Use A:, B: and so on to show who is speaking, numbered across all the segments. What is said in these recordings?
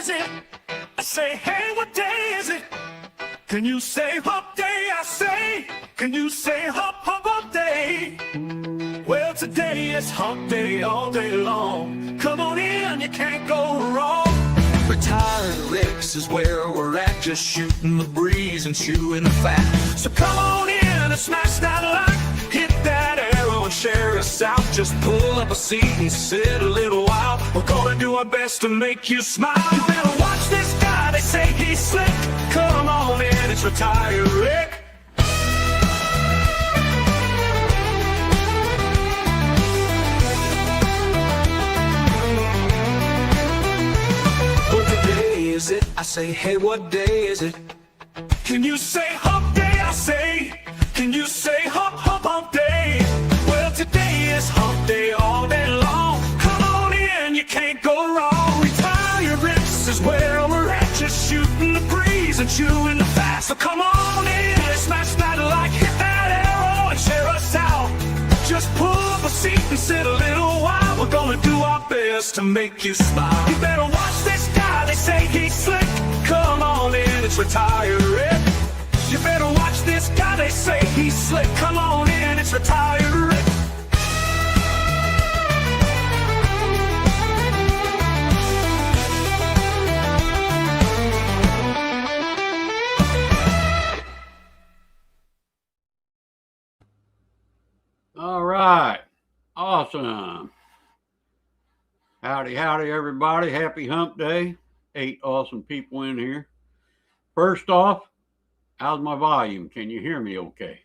A: is it? I say, hey, what day is it? Can you say hump day? I say, can you say hump, hump, hump day? Well, today is hump day all day long. Come on in, you can't go wrong. Retired Licks is where we're at, just shooting the breeze and chewing the fat. So come on in and smash that like, hit that arrow and share us out. Just pull up a seat and sit a little while. We're gonna do our best to make you smile. You better watch this guy, they say he's slick. Come on in, it's Retired Rick. Is it? I say, hey, what day is it? Can you say hump day? I say, can you say hump, hump, hump day? Well, today is hump day all day long. Come on in, you can't go wrong. Retired Ricks is where we're at, just shooting the breeze and chewing the fat. So come on in, smash that like, hit that arrow and share us out. Just pull up a seat and sit a little while. We're gonna do our best to make you smile. You better watch this guy, they say he's slick. Come on in, it's Retired Rick. You better watch this guy, they say he's slick. Come on in, it's Retired Rick.
B: All right. Awesome. Howdy, howdy, everybody. Happy hump day. 8 awesome people in here. First off, how's my volume? Can you hear me okay?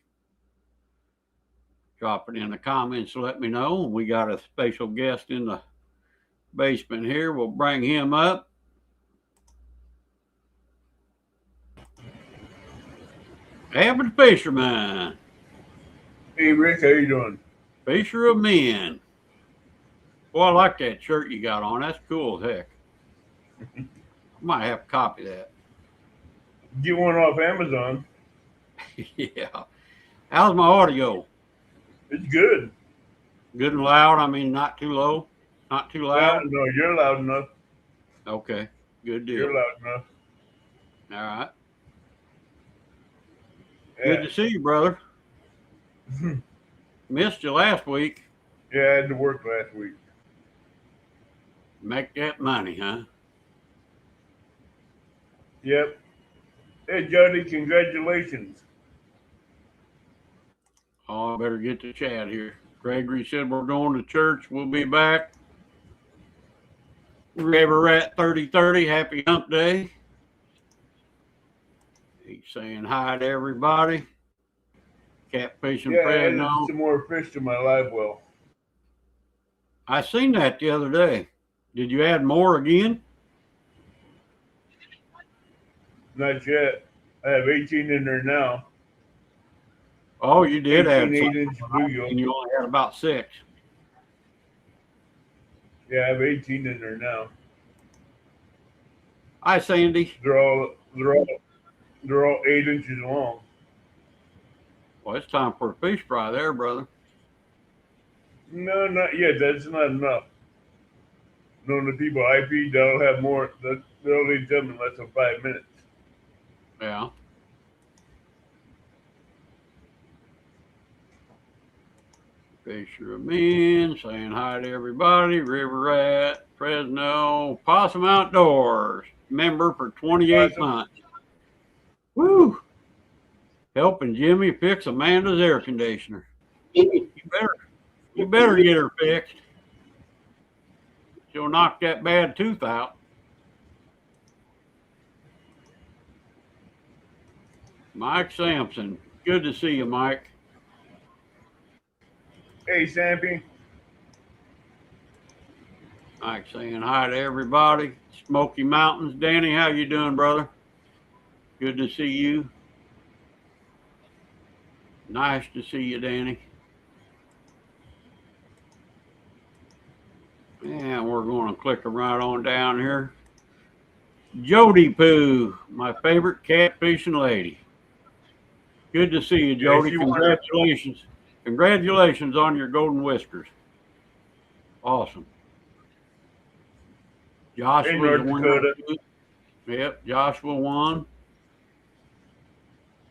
B: Drop it in the comments, let me know. We got a special guest in the basement here. We'll bring him up. Avid Fisherman.
C: Hey Rick, how you doing?
B: Fisher of Men. Boy, I like that shirt you got on. That's cool as heck. I might have to copy that.
C: Get one off Amazon.
B: Yeah. How's my audio?
C: It's good.
B: Good and loud? I mean, not too low? Not too loud?
C: No, you're loud enough.
B: Okay. Good deal.
C: You're loud enough.
B: All right.
C: Yeah.
B: Good to see you, brother. Missed you last week.
C: Yeah, I had to work last week.
B: Make that money, huh?
C: Yep. Hey, Jody, congratulations.
B: Oh, I better get to chat here. Gregory said we're going to church. We'll be back. River Rat 3030, happy hump day. He's saying hi to everybody. Catfishing
C: Yeah, I
B: Fred.
C: added some more fish to my live well.
B: I seen that the other day. Did you add more again?
C: Not yet. I have 18 in there now.
B: Oh, you did add
C: 8-inch bluegill.
B: and you only had about 6.
C: Yeah, I have 18 in there now.
B: Hi, Sandy.
C: They're all 8 inches long.
B: Well, it's time for a fish fry there, brother.
C: No, not yet. That's not enough. Knowing the people I feed, they'll have more. They'll eat them in less than 5 minutes.
B: Yeah. Fisher of Men saying hi to everybody. River Rat, Fresno, Possum Outdoors, member for 28 months. Woo! Helping Jimmy fix Amanda's air conditioner. You better get her fixed. She'll knock that bad tooth out. Mike Sampson. Good to see you, Mike.
C: Hey, Sampy.
B: Mike saying hi to everybody. Smoky Mountains. Danny, how you doing, brother? Good to see you. Nice to see you, Danny. And we're going to click right on down here. Jody Pooh, my favorite catfishing lady. Good to see you, Jody. Congratulations. Congratulations on your golden whiskers. Awesome. Josh
C: Hey,
B: was
C: North Dakota.
B: Yep, Joshua won.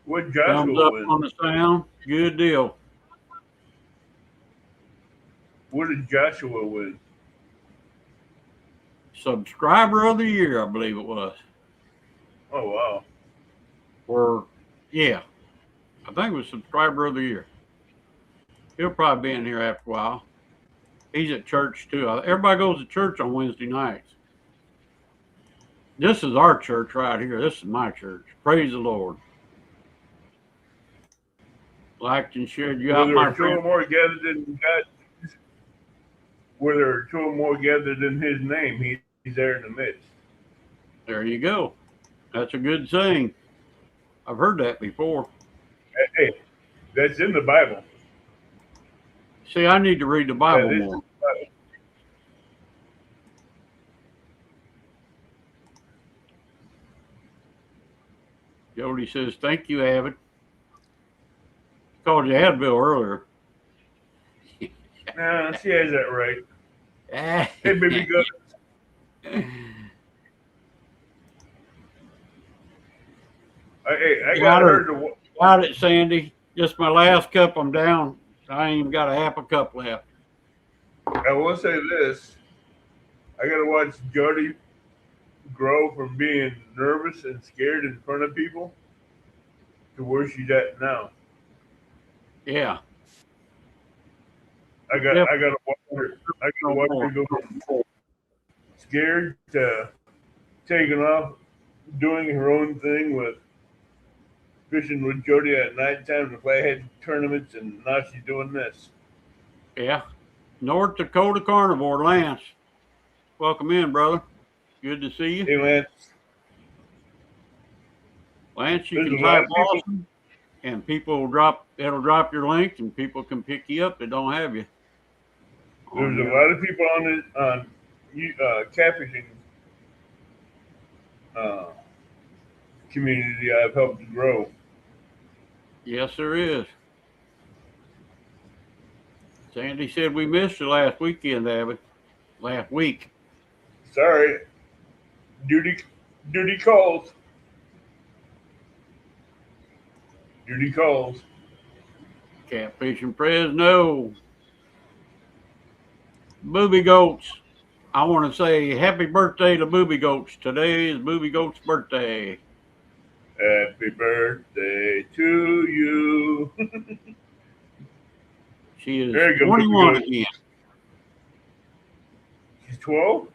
C: What
B: Thumbs
C: Joshua
B: up
C: win?
B: on the sound. Good deal.
C: What did Joshua win?
B: Subscriber of the year, I believe it was.
C: Oh wow.
B: Or yeah, I think it was subscriber of the year. He'll probably be in here after a while. He's at church too. Everybody goes to church on Wednesday nights. This is our church right here. This is my church. Praise the Lord. Liked and shared you
C: Were
B: out, my
C: there two
B: friend.
C: or more gathered in God? Were there two or more gathered in His name? He's there in the midst.
B: There you go. That's a good saying. I've heard that before.
C: Hey, that's in the Bible.
B: See, I need to read the Bible
C: That is
B: more.
C: in the Bible.
B: Jody says, thank you, Avid. Called you Advil earlier.
C: Nah, she has that right. Hey, baby girl. I got her to.
B: Got it, Sandy. Just my last cup. I'm down. I ain't even got a half a cup left.
C: I will say this. I got to watch Jody grow from being nervous and scared in front of people to where she's at now.
B: Yeah.
C: I got to watch her. I got to watch her go from scared to taking off, doing her own thing with fishing with Jody at nighttime to flathead tournaments, and now she's doing this.
B: Yeah. North Dakota Carnivore, Lance. Welcome in, brother. Good to see you.
C: Hey, Lance.
B: Lance, you can type awesome, and people will it'll drop your link, and people can pick you up that don't have you.
C: There's a lot of people on catfishing community I've helped grow.
B: Yes, there is. Sandy said we missed you last weekend, Abbott. Last week.
C: Sorry. Duty calls. Duty calls.
B: Catfishing Fresno. Booby Goats. I want to say happy birthday to Booby Goats. Today is Booby Goats' birthday.
C: Happy birthday to you.
B: She is 21 again.
C: She's 12?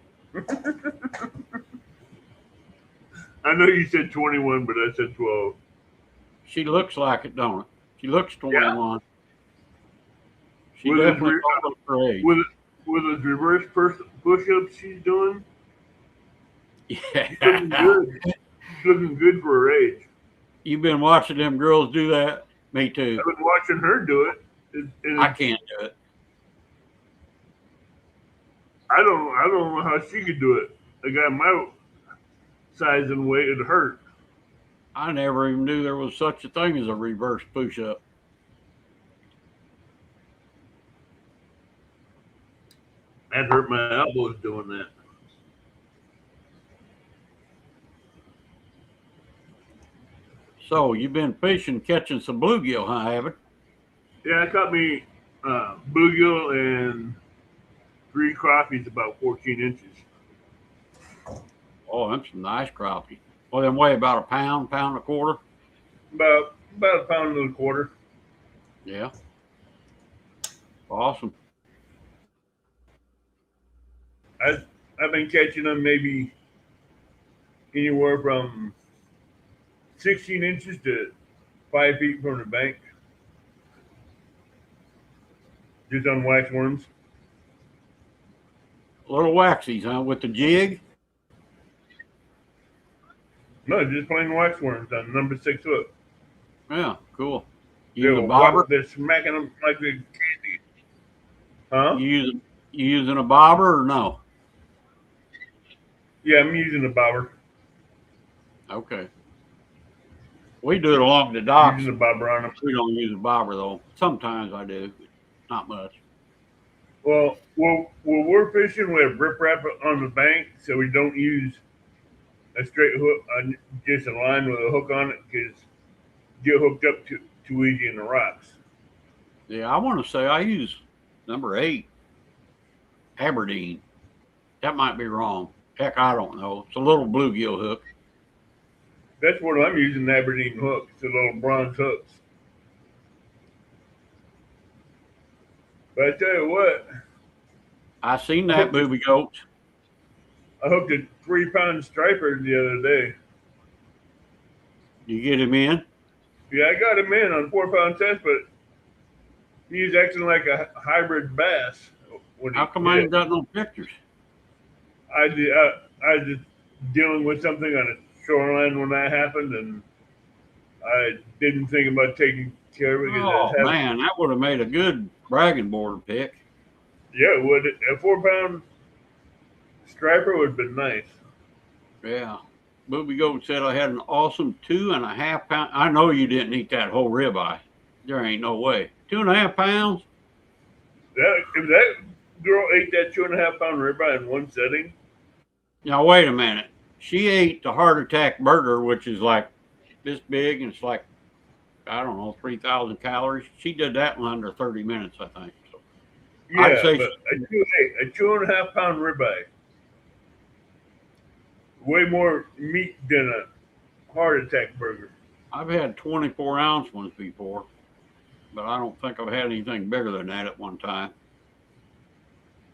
C: I know you said 21, but I said 12.
B: She looks like it, don't it? She looks 21. Yeah. She
C: with
B: definitely looks her age.
C: With those reverse push-ups she's doing,
B: yeah.
C: She's looking good. She's looking good for her age.
B: You've been watching them girls do that? Me too.
C: I've been watching her do it.
B: I can't do it.
C: I don't know how she could do it. I got my size and weight, it hurt.
B: I never even knew there was such a thing as a reverse push-up.
C: That hurt my elbows doing that.
B: So you've been fishing, catching some bluegill, huh, Abbott?
C: Yeah, I caught me bluegill and 3 crappies about 14 inches.
B: Oh, that's some nice crappie. Well, them weigh about a pound and a quarter.
C: About a pound and a quarter.
B: Yeah. Awesome.
C: I've been catching them maybe anywhere from 16 inches to 5 feet from the bank. Just on wax worms.
B: Little waxies, huh? With the jig?
C: No, just plain wax worms on number 6 hook.
B: Yeah, cool. You use a bobber?
C: They're smacking them like they're candy. Huh?
B: You using a bobber or no?
C: Yeah, I'm using a bobber.
B: Okay. We do it along the docks.
C: Using a bobber on them.
B: We don't use a bobber though. Sometimes I do, but not much.
C: Well, we're fishing with riprap on the bank, so we don't use a straight hook, just a line with a hook on it, because get hooked up too easy in the rocks.
B: Yeah, I want to say I use number 8, Aberdeen. That might be wrong. Heck, I don't know. It's a little bluegill hook.
C: That's what I'm using, Aberdeen hooks, the little bronze hooks. But I tell you what,
B: I seen that booby goat.
C: I hooked a 3-pound striper the other day.
B: You get him in?
C: Yeah, I got him in on 4-pound test, but he's acting like a hybrid bass.
B: How come I ain't got no pictures?
C: I was just dealing with something on a shoreline when that happened, and I didn't think about taking care of it.
B: Oh, man, that would have made a good bragging board pick.
C: Yeah, it would. A 4-pound striper would have been nice.
B: Yeah. Booby Goat said I had an awesome 2.5 pound. I know you didn't eat that whole ribeye. There ain't no way. 2.5 pounds?
C: If that girl ate that 2.5-pound ribeye in one setting.
B: Now, wait a minute. She ate the heart attack burger, which is like this big, and it's like, I don't know, 3,000 calories. She did that in under 30 minutes, I think. So
C: Yeah,
B: I'd say
C: but a 2.5-pound ribeye. Way more meat than a heart attack burger.
B: I've had 24-ounce ones before, but I don't think I've had anything bigger than that at one time.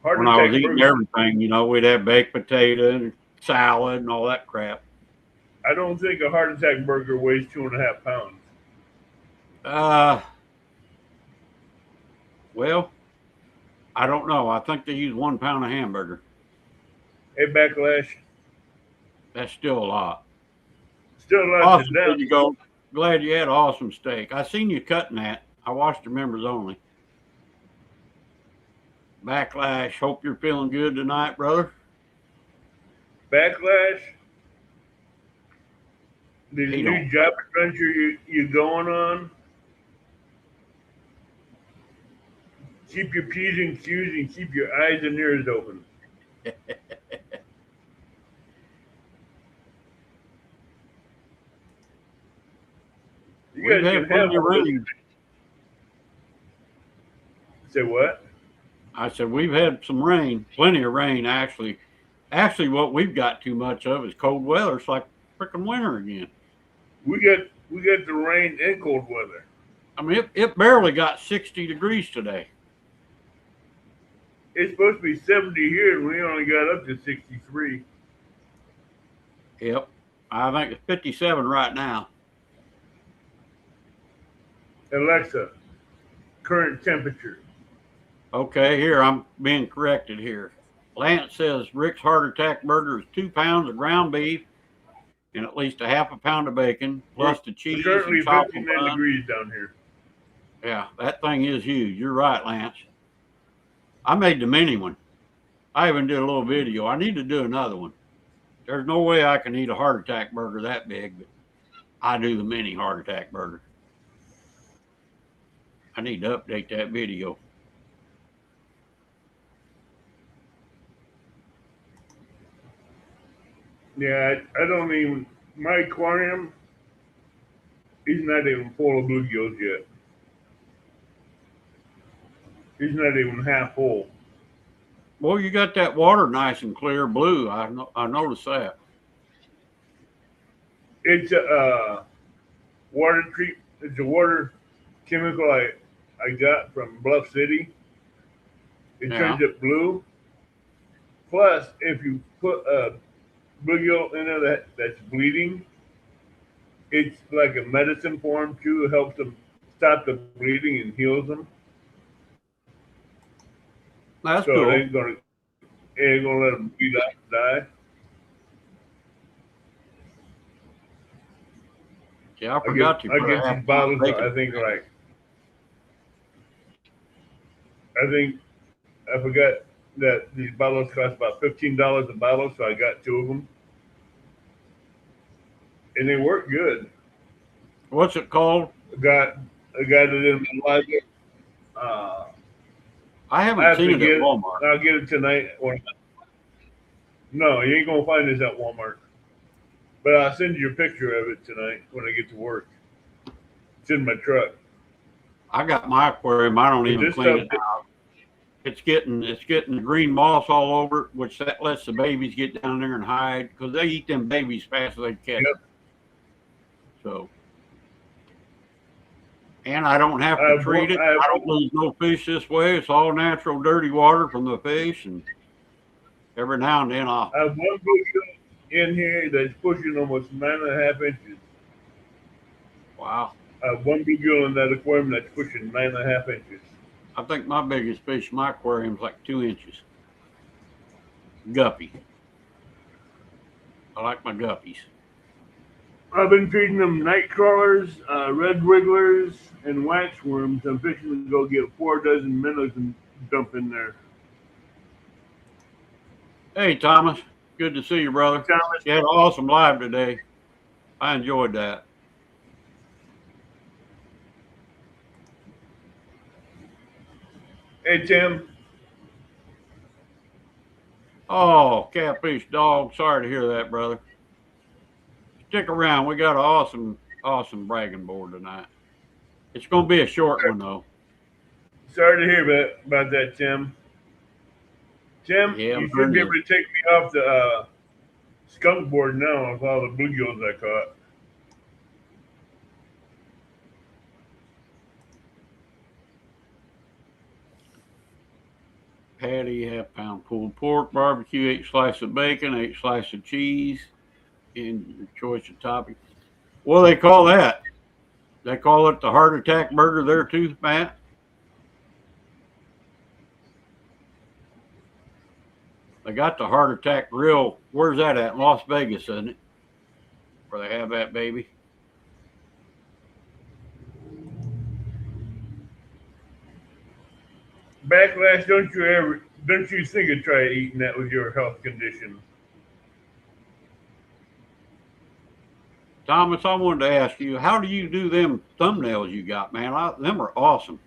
B: When I was eating everything, you know, we'd have baked potato and salad and all that crap.
C: I don't think a heart attack burger weighs 2.5 pounds.
B: Well, I don't know. I think they use 1 pound of hamburger.
C: Hey, Backlash.
B: That's still a lot.
C: Still a lot.
B: Awesome. There you go. Glad you had an awesome steak. I seen you cutting that. I watched the members only. Backlash. Hope you're feeling good tonight, brother.
C: Backlash. This new job adventure you're going on. Keep your P's and Q's and keep your eyes and ears open.
B: We've had plenty of rain.
C: Say what?
B: I said we've had some rain, plenty of rain actually. Actually, what we've got too much of is cold weather. It's like freaking winter again.
C: We got the rain and cold weather.
B: I mean, it barely got 60 degrees today.
C: It's supposed to be 70 here, and we only got up to 63.
B: Yep. I think it's 57 right now.
C: Alexa, current temperature.
B: Okay, here, I'm being corrected here. Lance says Rick's heart attack burger is 2 pounds of ground beef and at least a half a pound of bacon, plus the cheese.
C: Currently 59 degrees down here.
B: Yeah, that thing is huge. You're right, Lance. I made the mini one. I even did a little video. I need to do another one. There's no way I can eat a heart attack burger that big, but I do the mini heart attack burger. I need to update that video.
C: Yeah, I don't even, my aquarium is not even full of bluegills yet. It's not even half full.
B: Well, you got that water nice and clear blue. I noticed that.
C: It's a water treat. It's a water chemical I got from Bluff City. It turns it blue. Plus, if you put a bluegill in there that's bleeding, it's like a medicine for them too. It helps them stop the bleeding and heals them.
B: That's
C: so
B: cool.
C: It ain't gonna let them bleed out and die.
B: Yeah, I forgot you.
C: I get these bottles. I forgot that these bottles cost about $15 a bottle, so I got 2 of them, and they work good.
B: What's it called?
C: I got it in my library.
B: I haven't seen it at Walmart.
C: I'll get it tonight. No, you ain't gonna find this at Walmart. But I'll send you a picture of it tonight when I get to work. It's in my truck.
B: I got my aquarium. I don't
C: But
B: even
C: this
B: clean
C: stuff,
B: it out. It's getting green moss all over it, which that lets the babies get down there and hide because they eat them babies fast as they catch
C: Yep.
B: them. So, and I don't have to
C: I have
B: treat
C: one,
B: it.
C: I have,
B: I don't lose no fish this way. It's all natural, dirty water from the fish, and every now and then I'll.
C: I have one bluegill in here that's pushing almost 9.5 inches.
B: Wow.
C: I have one bluegill in that aquarium that's pushing 9.5 inches.
B: I think my biggest fish in my aquarium is like 2 inches. Guppy. I like my guppies.
C: I've been feeding them night crawlers, red wigglers, and waxworms. I'm fixing to go get 4 dozen minnows and dump in there.
B: Hey, Thomas. Good to see you, brother.
C: Thomas,
B: You had an awesome live today. I enjoyed that.
C: hey Tim,
B: Oh, catfish dog. Sorry to hear that, brother. Stick around. We got an awesome bragging board tonight. It's going to be a short one, though.
C: sorry to hear about that, Tim. Tim,
B: Yeah,
C: you should be able to take me off the skunk board now with all the bluegills I caught.
B: Patty, half-pound pulled pork, barbecue, 8 slices of bacon, 8 slices of cheese, and your choice of topping. Well, they call that. They call it the heart attack burger there too, Matt. They got the heart attack grill. Where's that at? In Las Vegas, isn't it? Where they have that baby.
C: Backlash, don't you think of try eating that with your health condition?
B: Thomas, I wanted to ask you, how do you do them thumbnails you got, man? Them are awesome.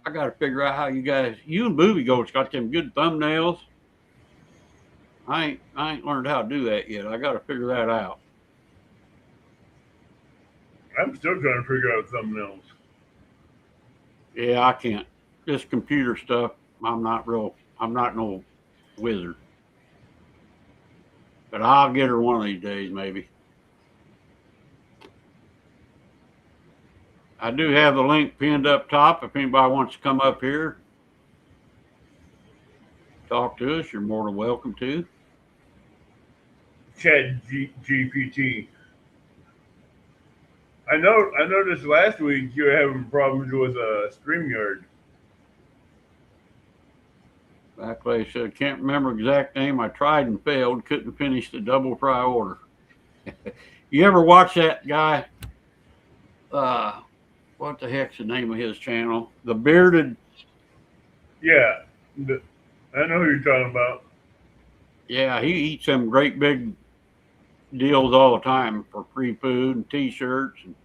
B: I got to figure out how you and Booby Goats got them good thumbnails. I ain't learned how to do that yet. I got to figure that out.
C: I'm still trying to figure out thumbnails.
B: Yeah, I can't. This computer stuff, I'm not no wizard. But I'll get her one of these days, maybe. I do have the link pinned up top. If anybody wants to come up here, talk to us, you're more than welcome to.
C: GPT. I noticed last week you were having problems with StreamYard.
B: Backlash said, can't remember exact name. I tried and failed. Couldn't finish the double fry order. You ever watch that guy? What the heck's the name of his channel? The Bearded.
C: Yeah, I know who you're talking about.
B: Yeah, he eats them great big deals all the time for free food and T-shirts. And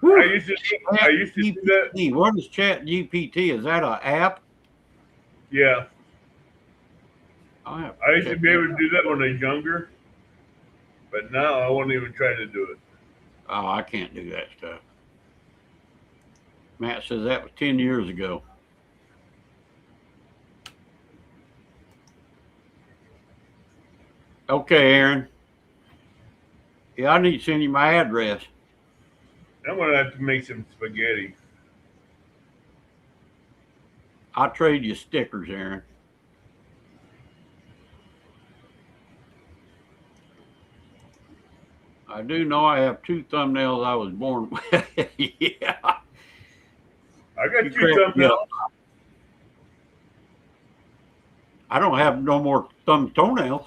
C: I used to do that.
B: What is Chat GPT? Is that an app?
C: Yeah,
B: I
C: used to be able to do that when I was younger, but now I won't even try to do it.
B: Oh, I can't do that stuff. Matt says that was 10 years ago. Okay, Aaron. Yeah, I need to send you my address.
C: I'm gonna have to make some spaghetti.
B: I'll trade you stickers, Aaron. I do know I have 2 thumbnails I was born with. Yeah.
C: I got 2 thumbnails.
B: I don't have no more toenails.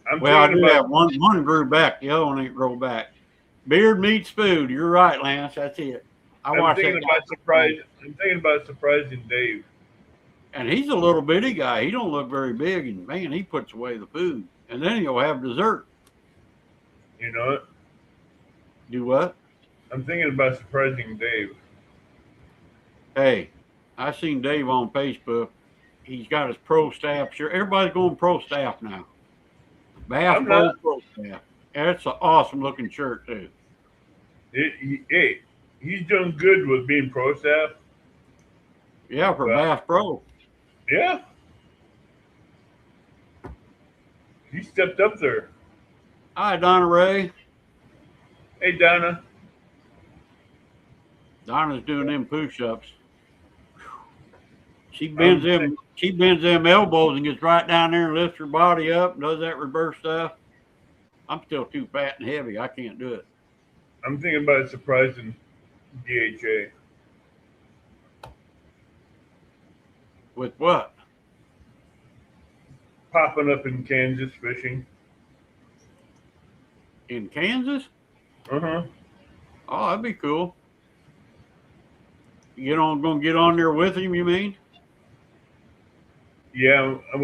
C: I
B: do have one. One grew back. The other one ain't grow back. Beard meets food. You're right, Lance. That's it.
C: I'm thinking about surprising Dave.
B: And he's a little bitty guy. He don't look very big, and man, he puts away the food. And then he'll have dessert.
C: You know it?
B: Do what?
C: I'm thinking about surprising Dave.
B: Hey, I seen Dave on Facebook. He's got his pro staff shirt. Everybody's going pro staff now. Bass
C: I'm
B: Pro
C: not.
B: Pro Staff. That's an awesome looking shirt too.
C: Hey, he's doing good with being pro staff.
B: Yeah, for
C: But
B: Bass Pro.
C: yeah, he stepped up there.
B: Hi, Donna Ray.
C: Hey, Donna.
B: Donna's doing them push-ups. She
C: I'm
B: bends them elbows and gets right down there and lifts her body up and does that reverse stuff. I'm still too fat and heavy. I can't do it.
C: I'm thinking about surprising DHA.
B: With what?
C: Popping up in Kansas fishing.
B: In Kansas?
C: Uh-huh.
B: Oh, that'd be cool. Gonna get on there with him, you mean?
C: Yeah, I'm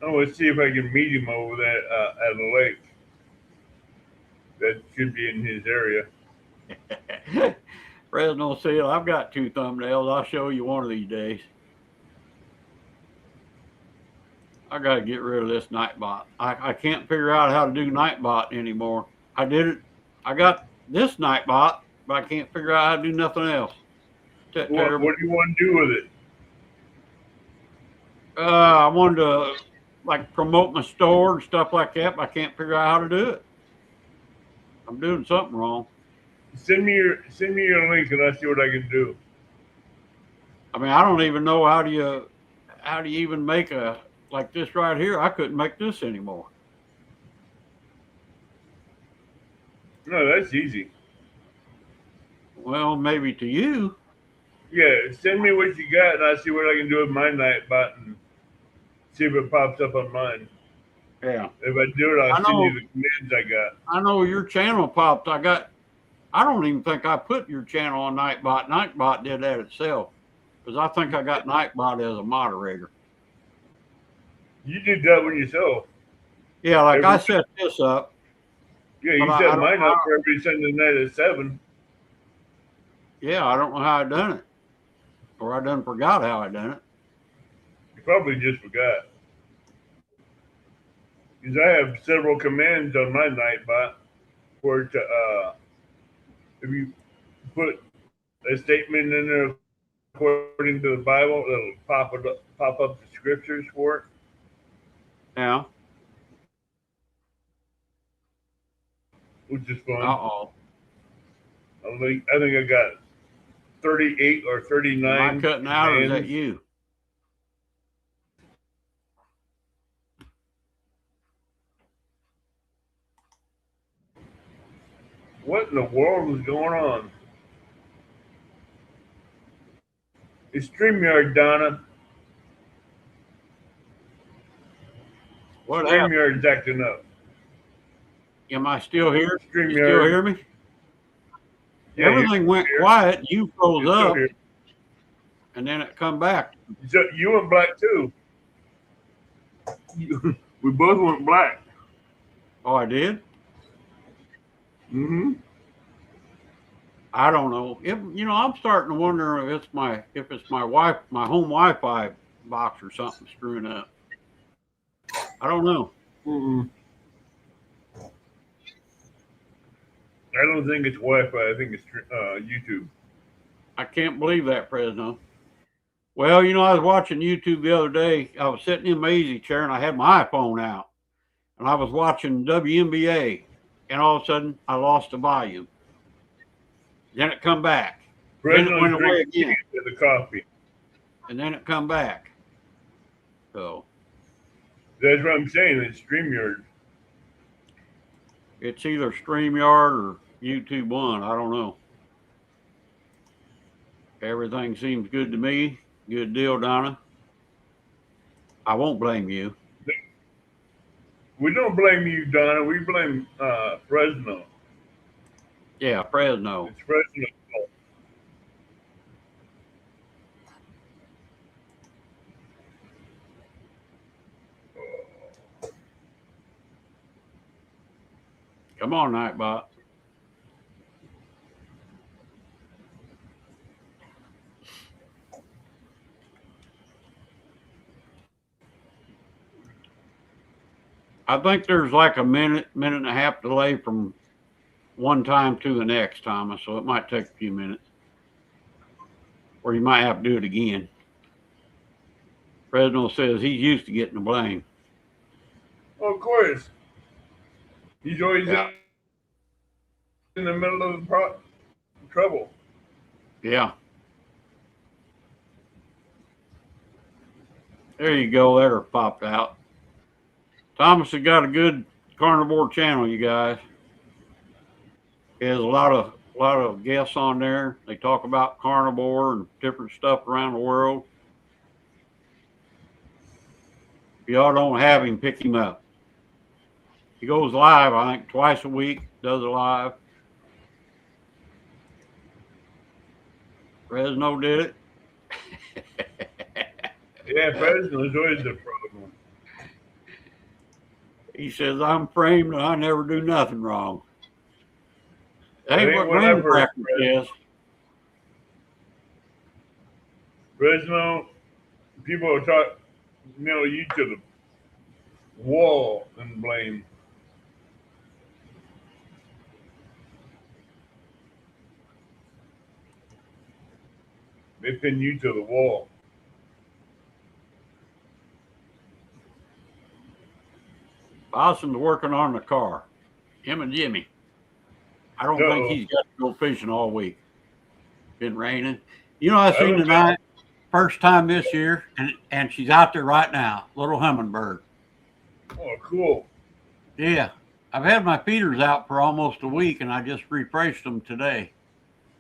C: gonna see if I can meet him over there at a lake. That should be in his area.
B: Fresno Seal, I've got 2 thumbnails. I'll show you one of these days. I got to get rid of this Nightbot. I can't figure out how to do Nightbot anymore. I did it. I got this Nightbot, but I can't figure out how to do nothing else. That
C: What
B: terrible.
C: do you want to do with it?
B: I wanted to like promote my store and stuff like that, but I can't figure out how to do it. I'm doing something wrong.
C: Send me your link and I'll see what I can do.
B: I mean, I don't even know how do you even make a like this right here. I couldn't make this anymore.
C: No, that's easy.
B: Well, maybe to you.
C: Yeah, send me what you got and I'll see what I can do with my Nightbot and see if it pops up on mine.
B: Yeah.
C: If I do it, I'll send you the commands I got.
B: I know your channel popped. I don't even think I put your channel on Nightbot. Nightbot did that itself because I think I got Nightbot as a moderator.
C: You did that one yourself.
B: Yeah, like I set this up.
C: Yeah, you set mine up for every Sunday night at 7.
B: Yeah, I don't know how I done it. Or I done forgot how I done it.
C: You probably just forgot. Because I have several commands on my Nightbot for it to, if you put a statement in there according to the Bible, it'll pop up the scriptures for it.
B: Yeah.
C: Which is fun.
B: Uh-oh.
C: I think I got 38 or 39.
B: Am I cutting out or is that you?
C: What in the world is going on? It's StreamYard, Donna.
B: What happened?
C: StreamYard's acting up.
B: Am I still here?
C: StreamYard.
B: You still hear me?
C: Yeah,
B: everything went quiet. You froze up,
C: here.
B: and then it come back.
C: So you went black too. We both went black.
B: Oh, I did?
C: Mm-hmm.
B: I don't know. I'm starting to wonder if it's my home Wi-Fi box or something screwing up. I don't know.
C: Mm-mm. I don't think it's Wi-Fi. I think it's YouTube.
B: I can't believe that, Fresno. Well, I was watching YouTube the other day. I was sitting in my easy chair and I had my iPhone out, and I was watching WNBA, and all of a sudden I lost the volume. Then it come back. Then it went away again.
C: The coffee.
B: And then it come back. So
C: that's what I'm saying. It's StreamYard.
B: It's either StreamYard or YouTube One. I don't know. Everything seems good to me. Good deal, Donna. I won't blame you.
C: We don't blame you, Donna. We blame Fresno.
B: Yeah, Fresno.
C: It's Fresno's fault.
B: Come on, Nightbot. I think there's like a minute and a half delay from one time to the next, Thomas, so it might take a few minutes. Or you might have to do it again. Fresno says he's used to getting the blame.
C: Oh, of course. He's always
B: Yeah.
C: in the middle of trouble.
B: Yeah. There you go. There popped out. Thomas has got a good carnivore channel, you guys. He has a lot of guests on there. They talk about carnivore and different stuff around the world. If y'all don't have him, pick him up. He goes live, I think, twice a week, does a live. Fresno did it.
C: Yeah, Fresno is always the problem.
B: He says, I'm framed and I never do nothing wrong. That ain't what
C: what I've
B: Green
C: heard,
B: Cracker says.
C: Fresno, people will talk, nail you to the wall and blame. They pin you to the wall.
B: Possum's working on the car. Him and Jimmy. I don't think he's got to go fishing all week. Been raining. You know, I seen tonight, first time this year, and she's out there right now, little hummingbird.
C: Oh, cool.
B: Yeah. I've had my feeders out for almost a week, and I just refreshed them today.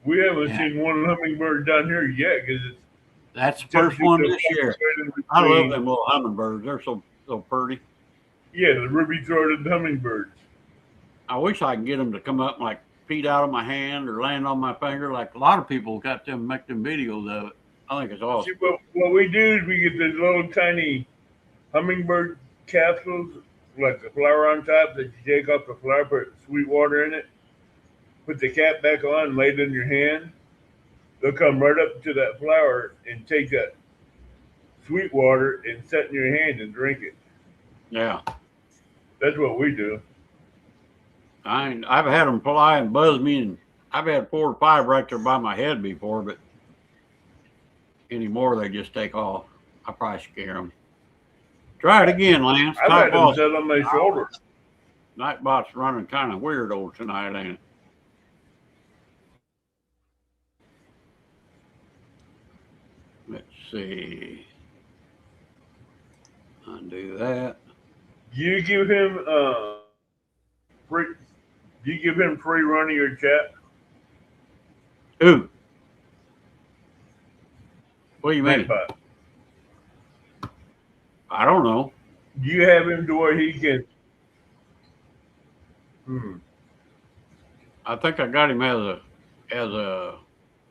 C: We haven't seen one hummingbird down here yet because it's.
B: That's the first one this year. I love them little hummingbirds. They're so pretty.
C: Yeah, the ruby-throated hummingbirds.
B: I wish I could get them to come up and like feed out of my hand or land on my finger. Like a lot of people got them, make them videos of it. I think it's awesome.
C: See, what we do is we get the little tiny hummingbird capsules, like the flower on top that you take off the flower, put sweet water in it, put the cap back on, and lay it in your hand. They'll come right up to that flower and take that sweet water and set in your hand and drink it.
B: Yeah.
C: That's what we do.
B: I've had them fly and buzz me, and I've had 4 or 5 right there by my head before, but anymore they just take off. I probably scare them. Try it again, Lance.
C: I've had them set on my shoulder.
B: Nightbot's running kind of weird old tonight, ain't it? Let's see. Undo that.
C: You give him free. You give him free run of your chat.
B: Who? What do you mean?
C: Nightbot.
B: I don't know.
C: You have him to where he can.
B: I think I got him as a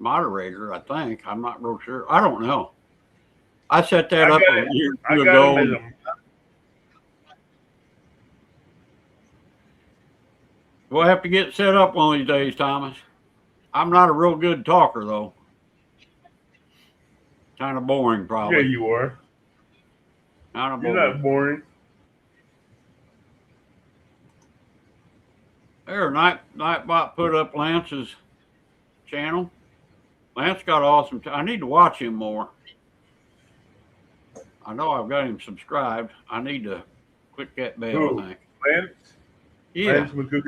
B: moderator. I think I'm not real sure. I don't know. I set that up a year or two ago. We'll have to get set up one of these days, Thomas. I'm not a real good talker, though. Kind of boring, probably.
C: Yeah, you are.
B: Kind of boring.
C: You're not boring.
B: There, Nightbot put up Lance's channel. Lance got awesome. I need to watch him more. I know I've got him subscribed. I need to click that bell,
C: Who?
B: I think.
C: Lance?
B: Yeah.
C: Lance McCook?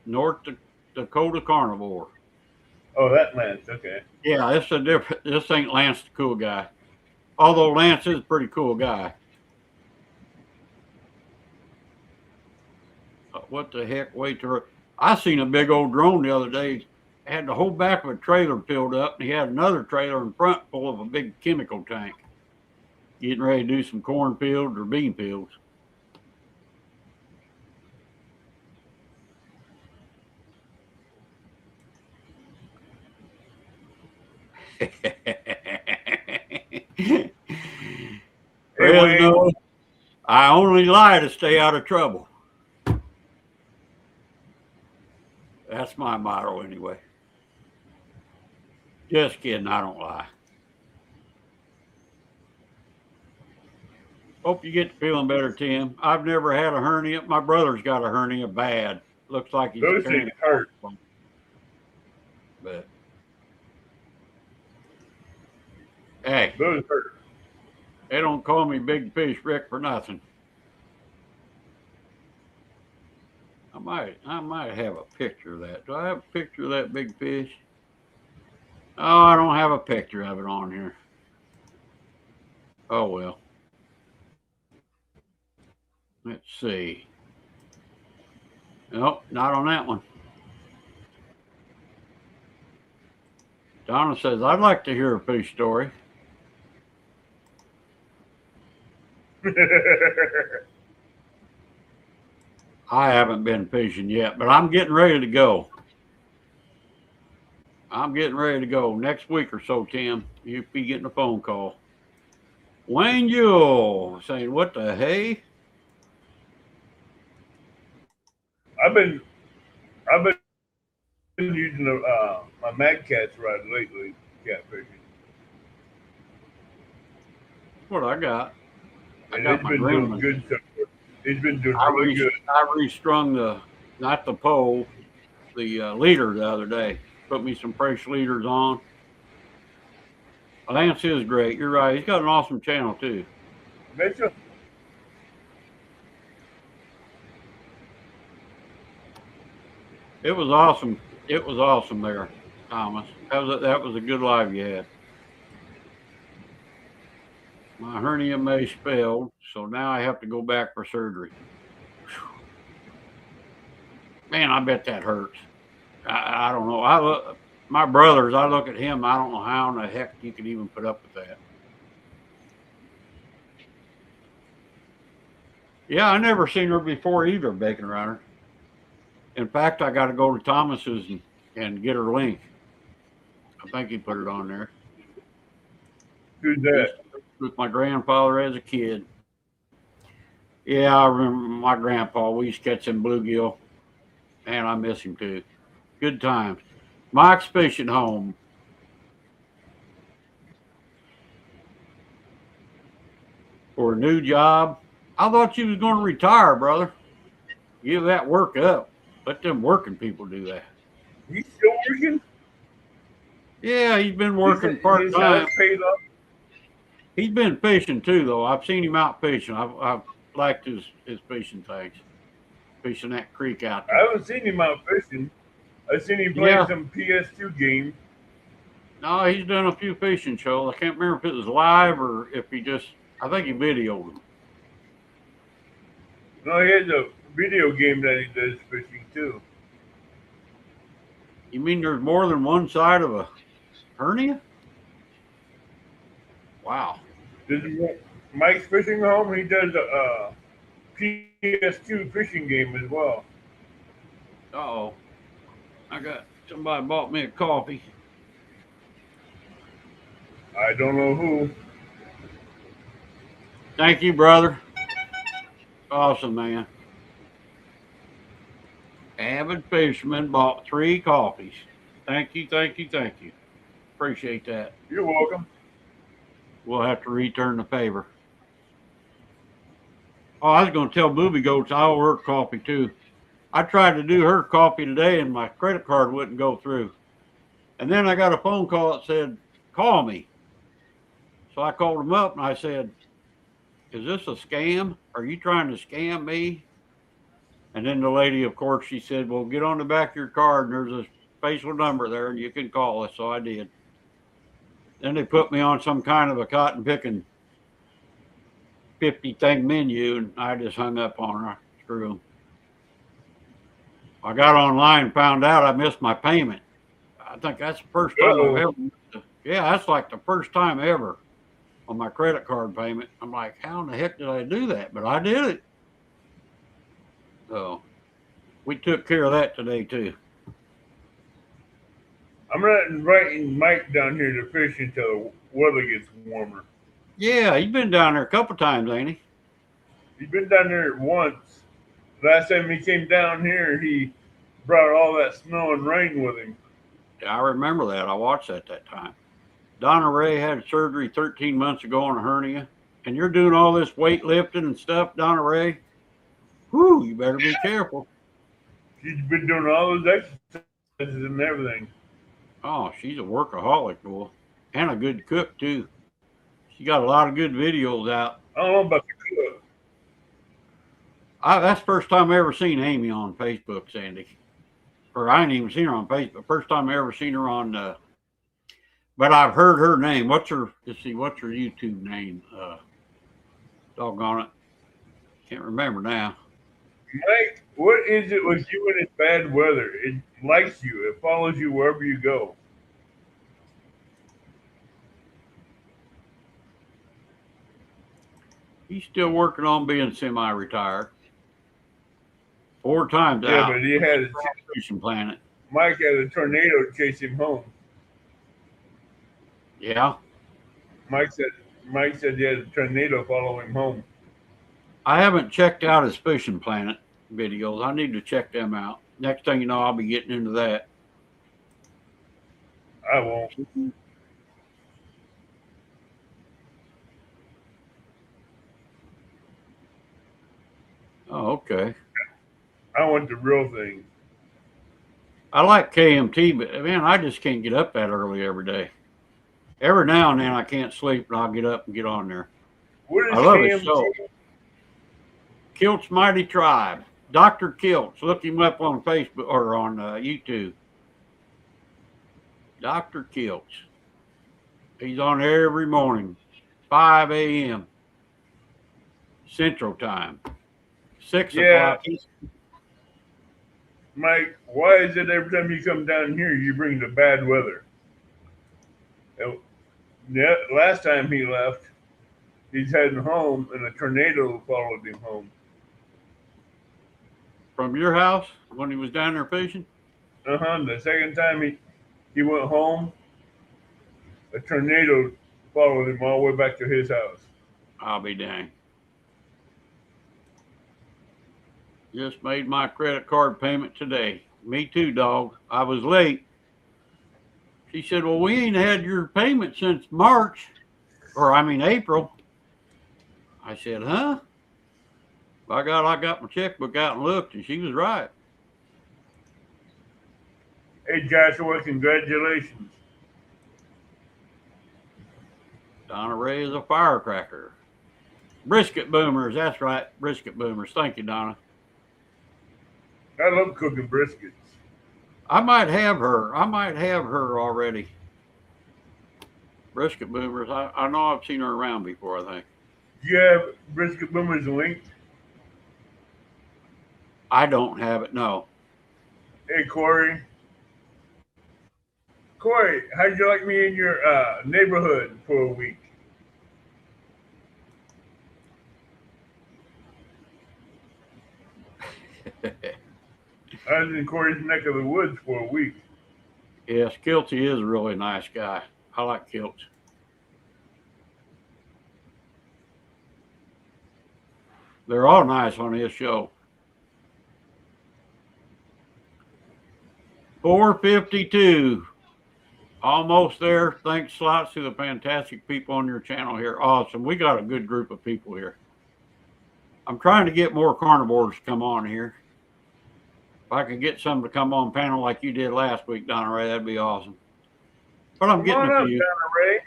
B: North Dakota Carnivore.
C: Oh, that Lance. Okay.
B: Yeah, it's a different. This ain't Lance the cool guy. Although Lance is a pretty cool guy. What the heck? Wait till I seen a big old drone the other day. Had the whole back of a trailer filled up, and he had another trailer in front full of a big chemical tank. Getting ready to do some cornfields or bean fields. Well, I only lie to stay out of trouble. That's my motto anyway. Just kidding, I don't lie. Hope you get to feeling better, Tim. I've never had a hernia. My brother's got a hernia bad. Looks like he's
C: Those
B: carrying
C: things hurt.
B: But hey,
C: Those hurt.
B: they don't call me Big Fish Rick for nothing. I might have a picture of that. Do I have a picture of that big fish? Oh, I don't have a picture of it on here. Oh well. Let's see. Nope, not on that one. Donna says, I'd like to hear a fish story. I haven't been fishing yet, but I'm getting ready to go. I'm getting ready to go next week or so, Tim. You'll be getting a phone call. Wayne Yule saying, what the hey?
C: I've been using my Mad Cat's rod lately, catfishing.
B: That's what I got. I
C: And
B: got
C: it's
B: my
C: been
B: green
C: doing good so far. It's been doing
B: I
C: really good.
B: restrung not the pole, the leader the other day. Put me some fresh leaders on. Lance is great. You're right. He's got an awesome channel too.
C: Mitchell,
B: It was awesome. It was awesome there, Thomas. That was a good live you had. My hernia mace failed, so now I have to go back for surgery. Whew. Man, I bet that hurts. I don't know. My brothers, I look at him, I don't know how in the heck you could even put up with that. Yeah, I never seen her before either, Bacon Rider. In fact, I got to go to Thomas's and get her link. I think he put it on there.
C: who's that?
B: With my grandfather as a kid. Yeah, I remember my grandpa. We used to catch him bluegill, and I miss him too. Good times. Mike's Fishing Home. For a new job. I thought you was going to retire, brother. Give that work up. Let them working people do that.
C: He's still working?
B: Yeah, he's been working part
C: His
B: time.
C: house paid up?
B: He's been fishing too, though. I've seen him out fishing. I've liked his fishing things. Fishing that creek out there.
C: I haven't seen him out fishing. I've seen him play some PS2 games.
B: No, he's done a few fishing shows. I can't remember if it was live or if he just, I think he videoed them.
C: No, he has a video game that he does fishing too.
B: You mean there's more than one side of a hernia? Wow.
C: Mike's Fishing Home, he does a PS2 fishing game as well.
B: Uh-oh. Somebody bought me a coffee.
C: I don't know who.
B: Thank you, brother. Awesome, man. Avid fisherman bought 3 coffees. Thank you, thank you, thank you. Appreciate that.
C: You're welcome.
B: We'll have to return the favor. Oh, I was going to tell Booby Goats I owe her coffee too. I tried to do her coffee today and my credit card wouldn't go through. And then I got a phone call that said, call me. So I called him up and I said, is this a scam? Are you trying to scam me? And then the lady, of course, she said, well, get on the back of your card and there's a facial number there and you can call us. So I did. Then they put me on some kind of a cotton picking 50 thing menu and I just hung up on her. Screw 'em. I got online and found out I missed my payment. I think that's the first time I've ever missed it. Yeah, that's like the first time ever on my credit card payment. I'm like, how in the heck did I do that? But I did it. So we took care of that today too.
C: I'm not inviting Mike down here to fish until the weather gets warmer.
B: Yeah, he's been down there a couple times, ain't he?
C: He's been down there once. Last time he came down here, he brought all that snow and rain with him.
B: I remember that. I watched that time. Donna Ray had surgery 13 months ago on a hernia, and you're doing all this weightlifting and stuff, Donna Ray, whew, you better be careful.
C: She's been doing all those exercises and everything.
B: Oh, she's a workaholic, boy, and a good cook too. She got a lot of good videos out.
C: I don't know about the cook.
B: That's the first time I ever seen Amy on Facebook, Sandy. Or I ain't even seen her on Facebook. First time I ever seen her on. But I've heard her name. Let's see. What's her YouTube name? Doggone it, can't remember now.
C: Mike, what is it with you and it's bad weather? It likes you. It follows you wherever you go.
B: He's still working on being semi-retired. 4 times
C: Yeah,
B: out.
C: but he had a
B: Fishing Planet.
C: Mike had a tornado chase him home.
B: Yeah.
C: Mike said he had a tornado follow him home.
B: I haven't checked out his Fishing Planet videos. I need to check them out. Next thing you know, I'll be getting into that.
C: I won't.
B: Oh, okay.
C: I want the real thing.
B: I like KMT, but man, I just can't get up that early every day. Every now and then I can't sleep, and I'll get up and get on there.
C: What is
B: I love
C: KMT?
B: his show. Kilt's Mighty Tribe. Dr. Kilt's. Look him up on Facebook or on YouTube. Dr. Kilt's. He's on every morning, 5 a.m. Central Time. 6 o'clock.
C: Mike, why is it every time you come down here, you bring the bad weather? Last time he left, he's heading home, and a tornado followed him home.
B: From your house when he was down there fishing?
C: The second time he went home, a tornado followed him all the way back to his house.
B: I'll be dang. Just made my credit card payment today. Me too, dog. I was late. She said, well, we ain't had your payment since March, April. I said, huh? By God, I got my checkbook out and looked, and she was right.
C: Hey, Joshua, congratulations.
B: Donna Ray is a firecracker. Brisket boomers, that's right, brisket boomers. Thank you, Donna.
C: I love cooking briskets.
B: I might have her already. Brisket boomers. I know I've seen her around before, I think.
C: Do you have brisket boomers linked?
B: I don't have it, no.
C: Hey, Corey. Corey, how'd you like me in your neighborhood for a week? I was in Corey's neck of the woods for a week.
B: Yes, Kilty is a really nice guy. I like Kilt. They're all nice on his show. 452. Almost there. Thanks lots to the fantastic people on your channel here. Awesome. We got a good group of people here. I'm trying to get more carnivores to come on here. If I could get some to come on panel like you did last week, Donna Ray, that'd be awesome. But I'm getting a few.
C: Donna Ray.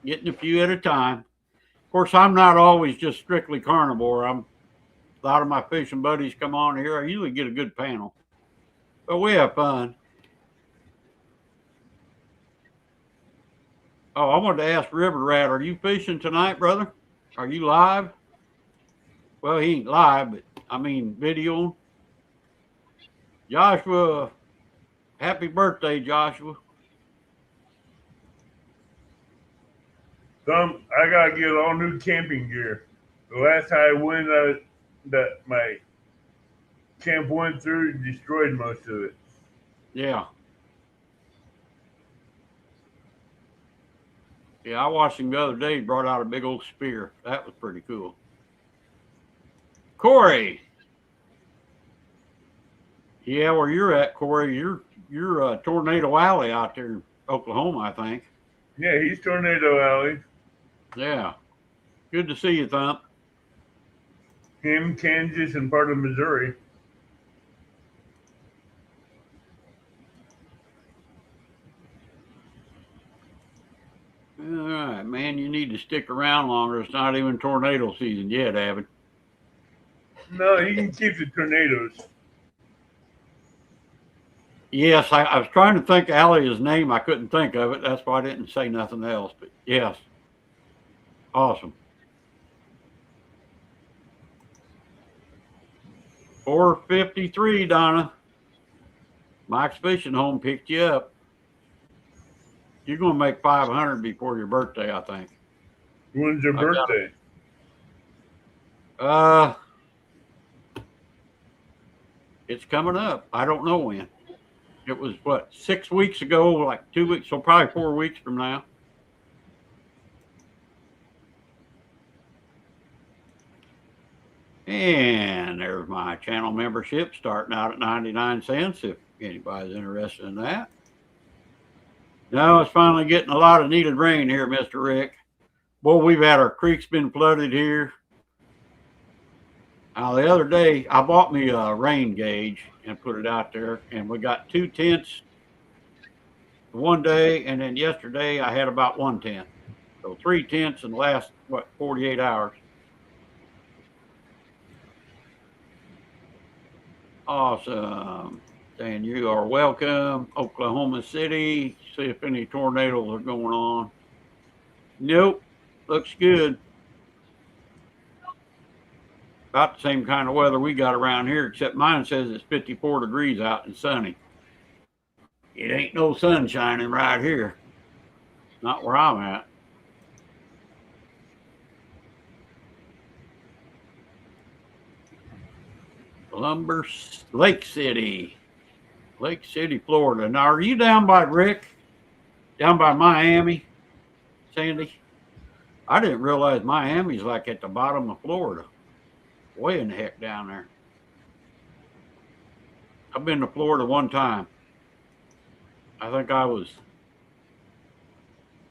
B: Getting a few at a time. Of course, I'm not always just strictly carnivore. A lot of my fishing buddies come on here. I usually get a good panel. But we have fun. Oh, I wanted to ask River Rat, are you fishing tonight, brother? Are you live? Well, he ain't live, but I mean video. Joshua, happy birthday, Joshua.
C: I gotta get all new camping gear. The last time I went, that my camp went through, destroyed most of it.
B: Yeah. Yeah, I watched him the other day. He brought out a big old spear. That was pretty cool. Corey. Yeah, where you're at, Corey, you're Tornado Alley out there in Oklahoma, I think.
C: Yeah, he's Tornado Alley.
B: Yeah. Good to see you, Thump.
C: Him, Kansas, and part of Missouri.
B: All right, man, you need to stick around longer. It's not even tornado season yet, Abbott.
C: No, you can keep the tornadoes.
B: Yes, I was trying to think of Allie's name. I couldn't think of it. That's why I didn't say nothing else. But yes, awesome. 4:53, Donna. Mike's Fishing Home picked you up. You're going to make 500 before your birthday, I think.
C: When's your birthday?
B: It's coming up. I don't know when. It was what, 6 weeks ago, like 2 weeks, so probably 4 weeks from now. And there's my channel membership starting out at 99 cents if anybody's interested in that. Now it's finally getting a lot of needed rain here, Mr. Rick. Boy, we've had our creeks been flooded here. The other day, I bought me a rain gauge and put it out there, and we got 2 tenths one day, and then yesterday I had about 1 tenth. So 3 tenths in the last, 48 hours. Awesome. And you are welcome. Oklahoma City. See if any tornadoes are going on. Nope. Looks good. About the same kind of weather we got around here, except mine says it's 54 degrees out and sunny. It ain't no sun shining right here. Not where I'm at. Lake City, Florida. Now, are you down by Rick? Down by Miami, Sandy? I didn't realize Miami's like at the bottom of Florida. Way in the heck down there. I've been to Florida one time. I think I was,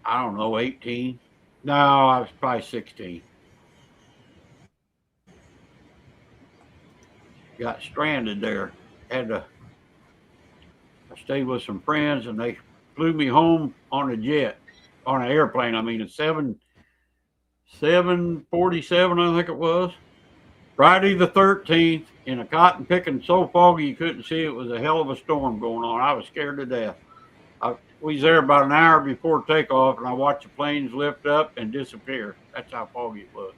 B: I don't know, 18. No, I was probably 16. Got stranded there. I stayed with some friends, and they flew me home on a jet, on an airplane. I mean, a 747, I think it was. Friday the 13th, in a cotton picking so foggy you couldn't see. It was a hell of a storm going on. I was scared to death. We was there about an hour before takeoff, and I watched the planes lift up and disappear. That's how foggy it was.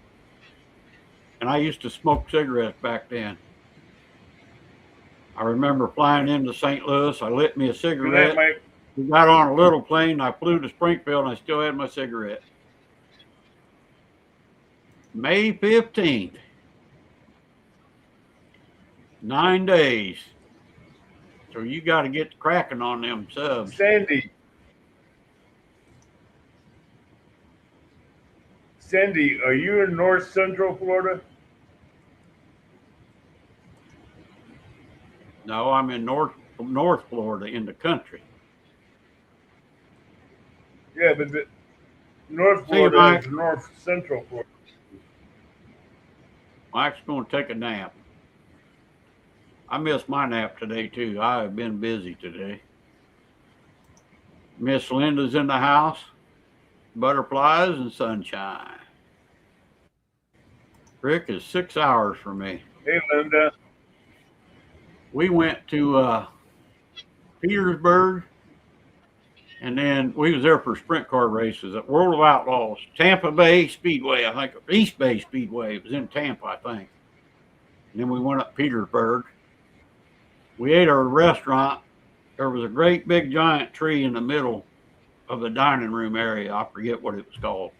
B: And I used to smoke cigarettes back then. I remember flying into St. Louis. I lit me a cigarette. We got on a little plane. I flew to Springfield, and I still had my cigarette. May 15th. 9 days. So you got to get cracking on them subs.
C: Sandy, are you in North Central Florida?
B: No, I'm in North Florida, in the country.
C: Yeah, but North Florida is North Central Florida.
B: Mike's going to take a nap. I missed my nap today, too. I have been busy today. Miss Linda's in the house. Butterflies and sunshine. Rick is 6 hours from me.
C: Hey, Linda.
B: We went to Petersburg, and then we was there for sprint car races at World of Outlaws, Tampa Bay Speedway, I think, East Bay Speedway. It was in Tampa, I think. And then we went up Petersburg. We ate at a restaurant. There was a great big giant tree in the middle of the dining room area. I forget what it was called.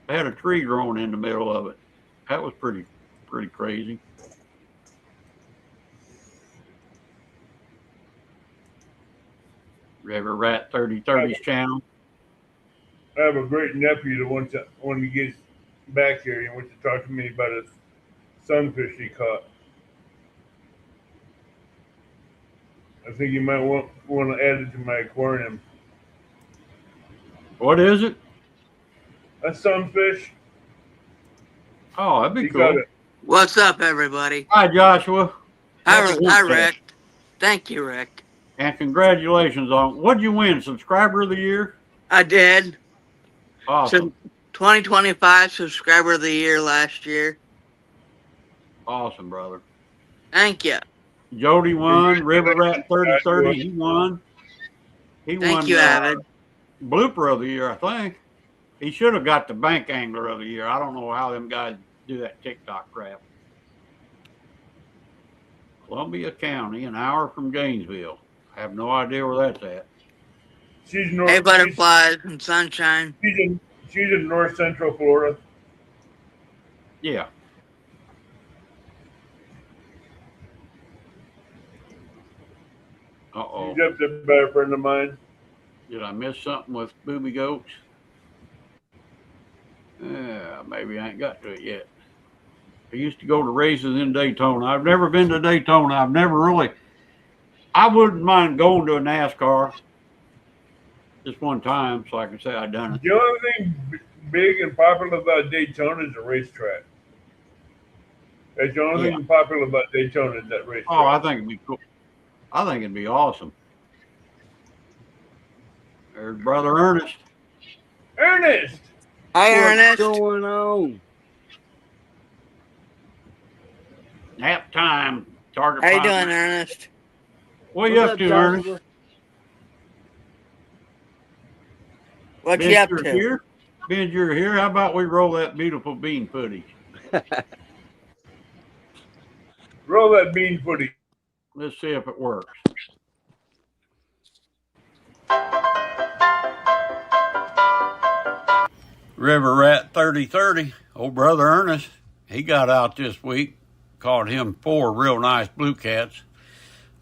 B: They had a tree growing in the middle of it. That was pretty crazy. River Rat 3030's channel.
C: I have a great nephew that when he gets back here, he wants to talk to me about a sunfish he caught. I think you might want to add it to my aquarium.
B: What is it?
C: A sunfish.
B: Oh, that'd be
C: He
B: cool.
C: got it.
D: What's up, everybody?
B: Hi, Joshua. Happy
D: Hi,
B: birthday.
D: Rick. Thank you, Rick.
B: And congratulations on what'd you win? Subscriber of the year?
D: I did.
B: Awesome.
D: So 2025 subscriber of the year last year.
B: Awesome, brother.
D: Thank you.
B: Jody won. River Rat 3030, he won. He
D: Thank
B: won
D: you, Avid.
B: blooper of the year, I think. He should have got the bank angler of the year. I don't know how them guys do that TikTok crap. Columbia County, an hour from Gainesville. I have no idea where that's at.
C: She's
D: Hey,
C: north.
D: butterflies and sunshine.
C: She's in north central Florida.
B: Yeah. Uh-oh.
C: She's up there by a friend of mine.
B: Did I miss something with booby goats? Yeah, maybe I ain't got to it yet. I used to go to races in Daytona. I've never been to Daytona. I wouldn't mind going to a NASCAR just one time so I can say I've done it.
C: The only thing big and popular about Daytona is the racetrack. That's the only thing popular about Daytona is that racetrack.
B: Oh, I think it'd be cool. I think it'd be awesome. There's Brother Ernest.
C: Ernest!
D: Hi, Ernest.
E: What's going on?
B: Nap time. Target.
D: How you
B: prime.
D: doing, Ernest?
B: What you up to, Ernest?
D: What you up
B: you're
D: to?
B: Here? Ben, you're here. How about we roll that beautiful bean footage?
C: Roll that bean footage.
B: Let's see if it works. River Rat 3030, old brother Ernest, he got out this week. Caught him 4 real nice blue cats.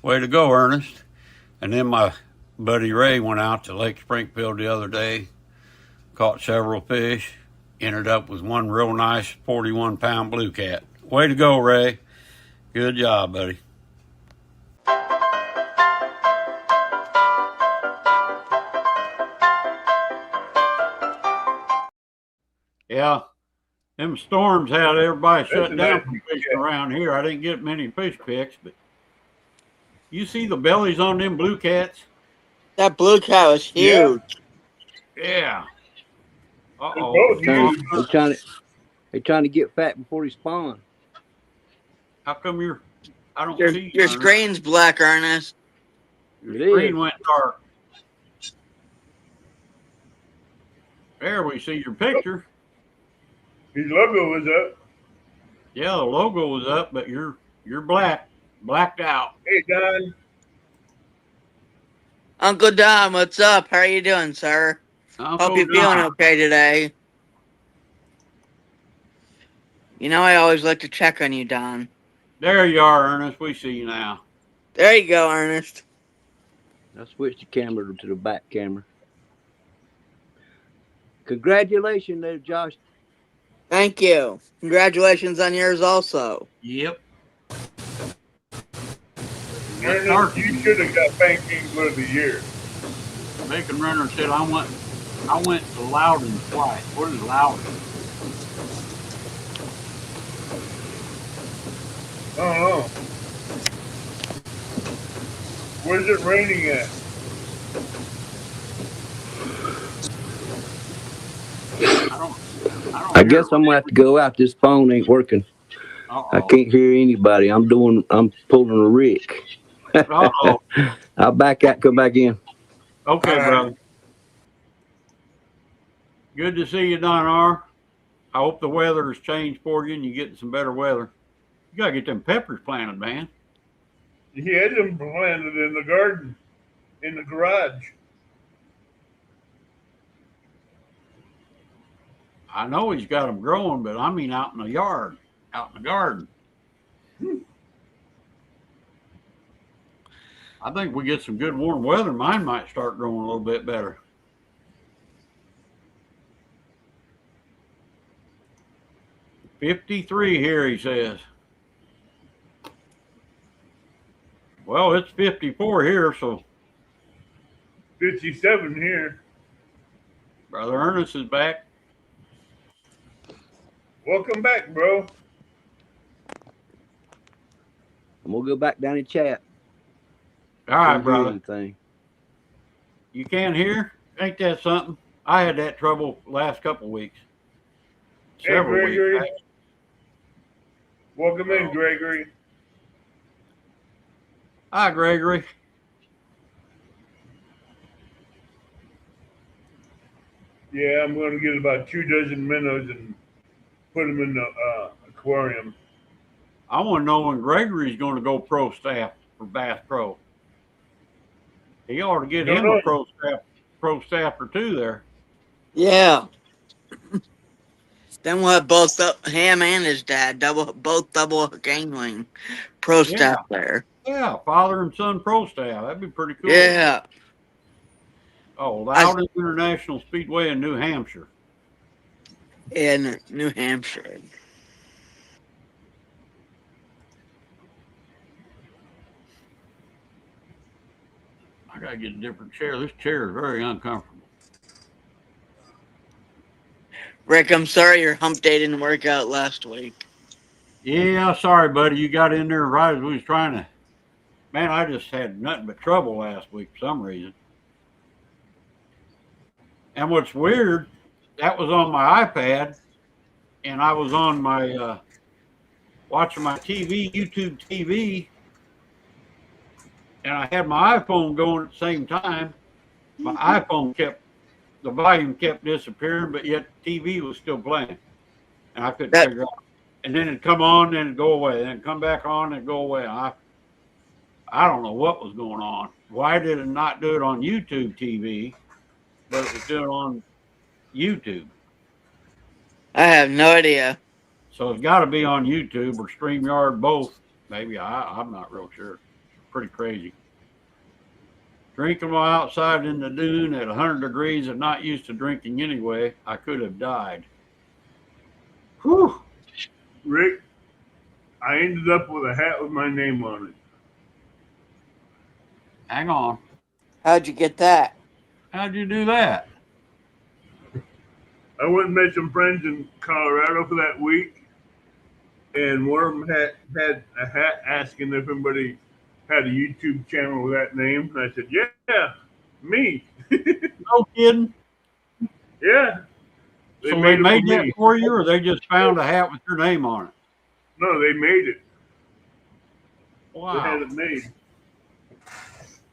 B: Way to go, Ernest. And then my buddy Ray went out to Lake Springfield the other day, caught several fish, ended up with one real nice 41-pound blue cat. Way to go, Ray. Good job, buddy. Yeah, them storms had everybody shut down from fishing around here. I didn't get many fish picks, but you see the bellies on them blue cats?
D: That blue cat was huge.
B: Yeah. Uh-oh.
E: They're trying to get fat before they spawn.
B: How come I don't see
D: your screen's black, Ernest.
B: Your screen went dark. There we see your picture.
C: His logo was up.
B: Yeah, the logo was up, but you're blacked out.
C: Hey, Don.
D: Uncle Don, what's up? How are you doing, sir? Hope you're feeling okay today. You know I always like to check on you, Don.
B: There you are, Ernest. We see you now.
D: There you go, Ernest.
E: I switched the camera to the back camera. Congratulations there, Josh.
D: Thank you. Congratulations on yours also.
B: Yep.
C: Ernest, you should have got Bank Angler of the Year.
B: Bacon Runner said I went to Loudon twice. What is Loudon?
C: I don't know. Where's it raining at?
E: I guess I'm gonna have to go out. This phone ain't working. I can't hear anybody. I'm pulling a Rick. I'll back out, come back in.
B: Okay, brother. Good to see you, Don R. I hope the weather has changed for you and you're getting some better weather. You gotta get them peppers planted, man.
C: He had them planted in the garden, in the garage.
B: I know he's got them growing, but I mean out in the yard, out in the garden. I think we get some good warm weather. Mine might start growing a little bit better. "53 here," he says. Well, it's 54 here, so
C: 57 here.
B: Brother Ernest is back.
C: Welcome back, bro.
E: I'm gonna go back down and chat.
B: All right,
E: Can't hear
B: brother.
E: anything.
B: You can't hear? Ain't that something? I had that trouble last couple of weeks.
C: Hey,
B: Several weeks.
C: Gregory. Welcome in,
B: Oh.
C: Gregory.
B: Hi, Gregory.
C: Yeah, I'm going to get about 24 minnows and put them in the aquarium.
B: I want to know when Gregory's going to go pro staff for Bass Pro. He ought to get
C: Don't
B: him a
C: know.
B: pro staff or two there.
D: Yeah. Then we'll have both him and his dad both double hook angling pro
B: Yeah,
D: staff there.
B: yeah, father and son pro staff. That'd be pretty cool.
D: Yeah.
B: Oh, Loudon International Speedway in New Hampshire.
D: In New Hampshire.
B: I gotta get a different chair. This chair is very uncomfortable.
D: Rick, I'm sorry your hump day didn't work out last week.
B: Yeah, sorry, buddy. You got in there right as we was trying to. Man, I just had nothing but trouble last week for some reason. And what's weird, that was on my iPad, and I was on my watching my TV, YouTube TV, and I had my iPhone going at the same time. My iPhone the volume kept disappearing, but yet TV was still playing, and I couldn't figure out. And then it'd come on, then it'd go away, then it'd come back on, and go away. I don't know what was going on. Why did it not do it on YouTube TV, but it was doing it on YouTube?
D: I have no idea.
B: So it's got to be on YouTube or StreamYard, both. Maybe I'm not real sure. Pretty crazy. Drinking while outside in the dune at 100 degrees and not used to drinking anyway, I could have died. Whew.
C: Rick, I ended up with a hat with my name on it.
B: Hang on.
D: How'd you get that?
B: How'd you do that?
C: I went and met some friends in Colorado for that week, and one of them had a hat asking if anybody had a YouTube channel with that name. And I said, yeah, me.
B: No kidding.
C: Yeah.
B: So they made that
C: me.
B: for you, or they just found a hat with your name on it?
C: No, they made it.
B: Wow.
C: They had it made.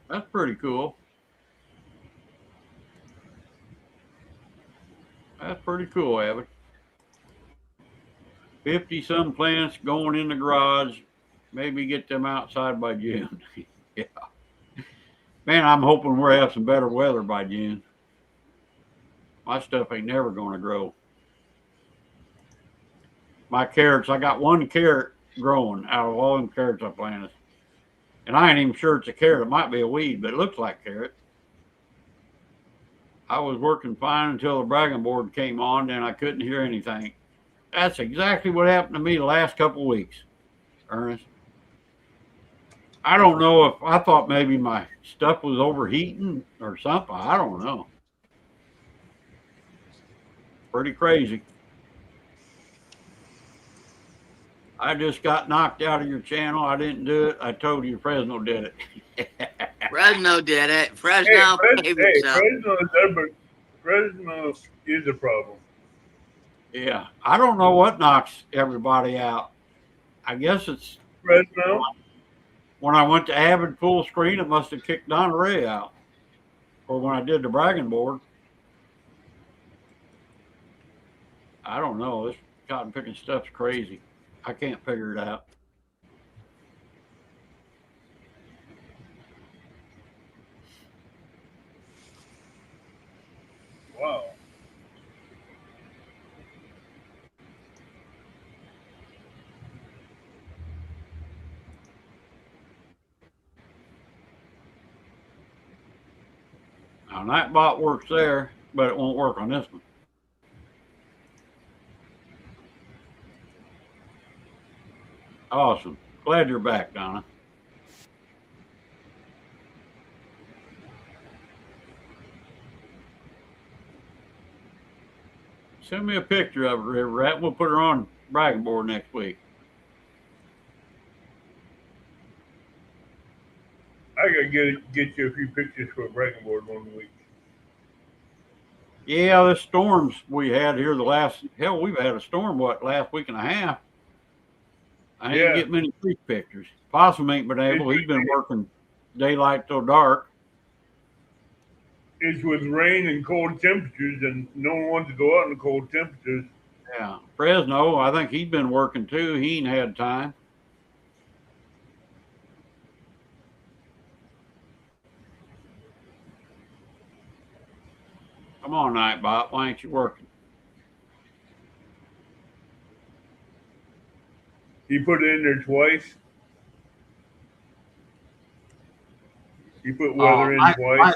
B: That's pretty cool. That's pretty cool, Abbott. 50-some plants going in the garage. Maybe get them outside by June. Yeah. Man, I'm hoping we'll have some better weather by June. My stuff ain't never going to grow. My carrots, I got one carrot growing out of all them carrots I planted. And I ain't even sure it's a carrot. It might be a weed, but it looks like carrot. I was working fine until the bragging board came on, then I couldn't hear anything. That's exactly what happened to me the last couple of weeks, Ernest. I don't know if I thought maybe my stuff was overheating or something. I don't know. Pretty crazy. I just got knocked out of your channel. I didn't do it. I told you Fresno did it.
D: Fresno did it. Fresno
C: Fresno is there, but Fresno is a problem.
B: Yeah. I don't know what knocks everybody out. I guess it's
C: Fresno.
B: When I went to Avid full screen, it must have kicked Donna Ray out. Or when I did the bragging board. I don't know. This cotton picking stuff's crazy. I can't figure it out.
C: Wow.
B: Now, that bot works there, but it won't work on this one. Awesome. Glad you're back, Donna. Send me a picture of it, River Rat. We'll put her on bragging board next week.
C: I gotta get you a few pictures for a bragging board one week.
B: Yeah, the storms we had here we've had a storm, last week and a half. I didn't get many creek pictures. Possum ain't been able. He's been working daylight till dark.
C: It's with rain and cold temperatures, and no one wants to go out in the cold temperatures.
B: Yeah. Fresno, I think he's been working too. He ain't had time. Come on, Nightbot. Why ain't you working?
C: He put it in there twice. He put weather in twice.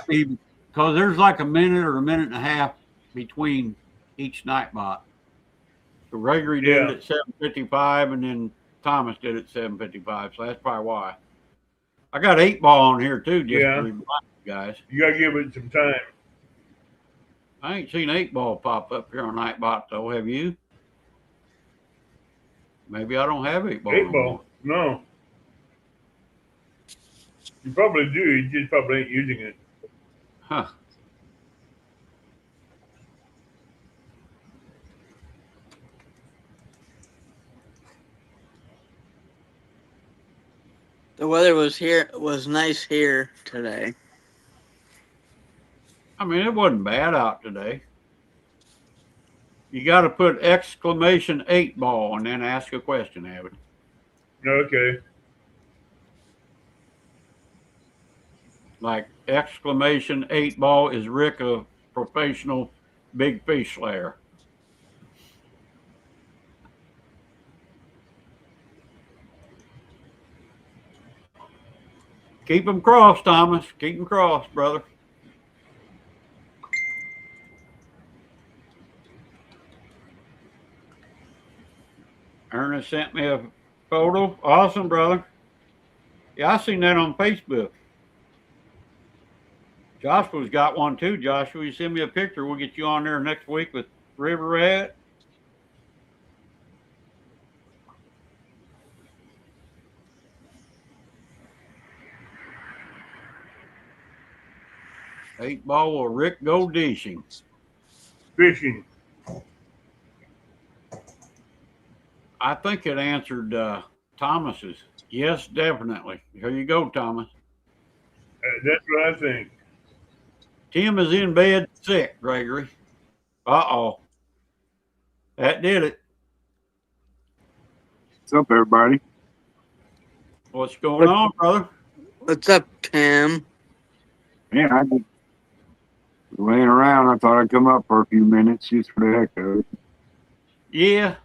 B: Because there's like a minute or a minute and a half between each Nightbot. So Gregory did it at 7:55, and then Thomas did it at 7:55. So that's probably why. I got 8-ball on here too, just to remind you guys.
C: You gotta give it some time.
B: I ain't seen 8-ball pop up here on Nightbot though. Have you? Maybe I don't have 8-ball.
C: 8-ball? No. You probably do. You just probably ain't using it.
B: Huh.
D: The weather was nice here today.
B: I mean, it wasn't bad out today. You got to put exclamation 8-ball and then ask a question, Abbott.
C: Okay.
B: Like exclamation 8-ball, is Rick a professional big fish slayer? Keep them crossed, Thomas. Keep them crossed, brother. Ernest sent me a photo. Awesome, brother. Yeah, I seen that on Facebook. Joshua's got one too. Joshua, you send me a picture. We'll get you on there next week with River Rat. Eight-ball will Rick go dishing.
C: Fishing.
B: I think it answered Thomas's. Yes, definitely. Here you go, Thomas.
C: That's what I think.
B: Tim is in bed sick, Gregory. Uh-oh. That did it.
F: What's up, everybody?
B: What's going on, brother?
D: What's up, Tim?
F: Yeah, I just laying around. I thought I'd come up for a few minutes just for the heck of it.
B: Yeah.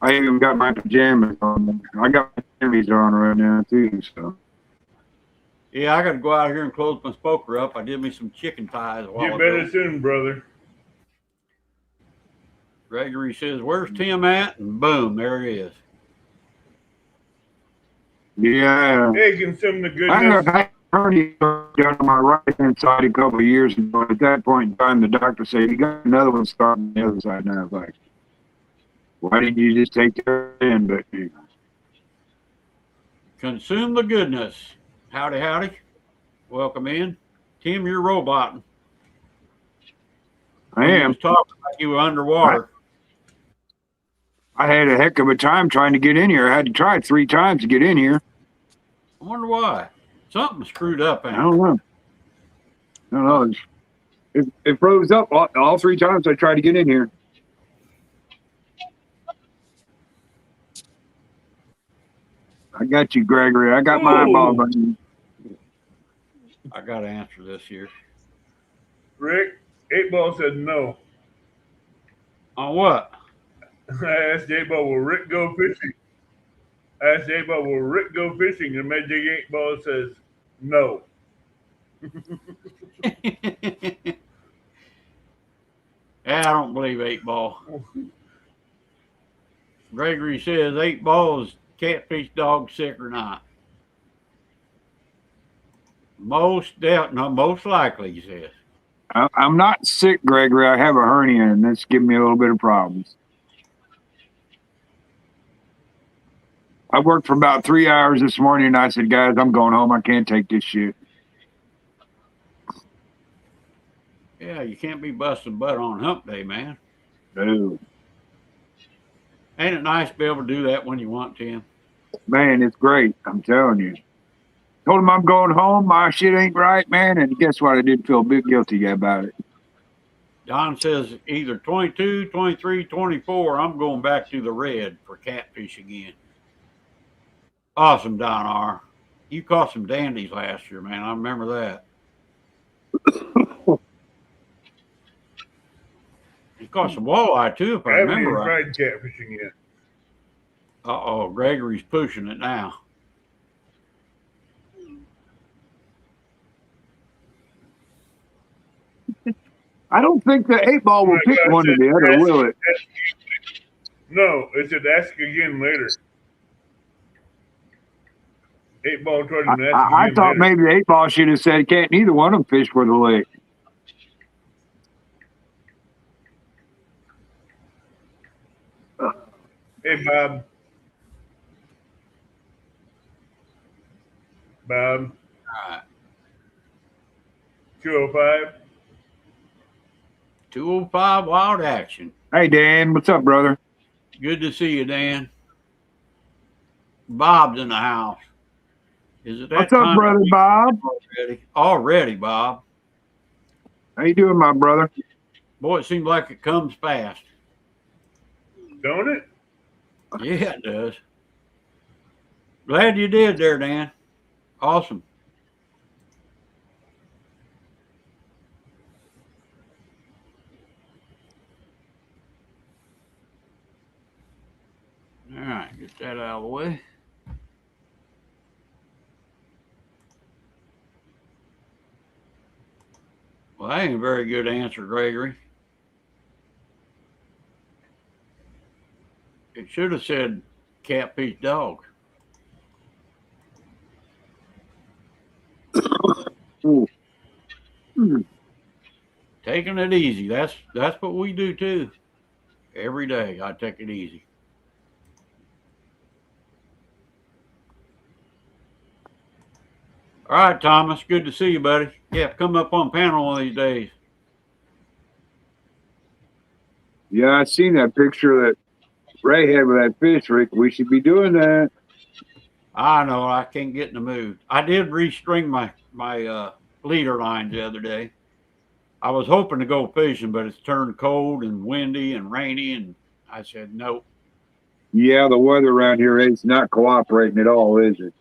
F: I even got my pajamas on. I got my jammies on right now, too, so.
B: Yeah, I got to go out here and close my smoker up. I did me some chicken thighs a while
C: Get
B: ago.
C: better soon, brother.
B: Gregory says, "Where's Tim at?" And boom, there he is.
F: Yeah.
C: Taking some of the goodness.
F: I heard he was down on my right-hand side a couple of years ago. At that point in time, the doctor said, "You got another one starting on the other side." And I was like, why didn't you just take that in? But
B: Consume the goodness. Howdy, howdy. Welcome in. Tim, you're roboting.
F: I am.
B: Talking like you were underwater.
F: I had a heck of a time trying to get in here. I had to try it 3 times to get in here.
B: I wonder why. Something screwed up.
F: I don't know. I don't know. It froze up all 3 times I tried to get in here. I got you, Gregory. I got my eyeball button.
B: I got to answer this here.
C: Rick, 8-ball said no.
B: On what?
C: I asked 8-ball, will Rick go fishing? I asked 8-ball, will Rick go fishing? And Magic 8-ball says no.
B: I don't believe 8-ball. Gregory says 8-ball is catfish dog sick or not. Most likely, he says.
F: I'm not sick, Gregory. I have a hernia, and that's giving me a little bit of problems. I worked for about 3 hours this morning, and I said, guys, I'm going home. I can't take this shit.
B: Yeah, you can't be busting butt on hump day, man.
F: No.
B: Ain't it nice to be able to do that when you want to?
F: Man, it's great. I'm telling you. Told him I'm going home. My shit ain't right, man. And guess what? I did feel a bit guilty about it.
B: Don says either 22, 23, 24, I'm going back to the red for catfish again. Awesome, Don R. You caught some dandies last year, man. I remember that. You caught some walleye, too, if I remember right.
C: I haven't tried catfishing yet.
B: Uh-oh, Gregory's pushing it now.
F: I don't think the 8-ball will pick one or the other, will it?
C: No, it said ask again later. 8-ball told him to ask
F: I
C: again
F: thought
C: later.
F: maybe the 8-ball should have said, can't neither one of them fish for the lake.
C: Hey, Bob. Bob.
B: All right.
C: 205.
B: 205 wild action.
F: Hey, Dan. What's up, brother?
B: Good to see you, Dan. Bob's in the house. Is it that
F: What's up,
B: time
F: brother Bob?
B: Already, Bob.
F: How you doing, my brother?
B: Boy, it seems like it comes fast.
C: Don't it?
B: Yeah, it does. Glad you did there, Dan. Awesome. All right, get that out of the way. Well, that ain't a very good answer, Gregory. It should have said catfish dog. Taking it easy. That's what we do too. Every day I take it easy. All right, Thomas. Good to see you, buddy. Yeah, come up on panel one of these days.
F: Yeah, I seen that picture that Ray had with that fish, Rick. We should be doing that.
B: I know. I can't get in the mood. I did restring my leader lines the other day. I was hoping to go fishing, but it's turned cold and windy and rainy, and I said nope.
F: Yeah, the weather around here is not cooperating at all, is it?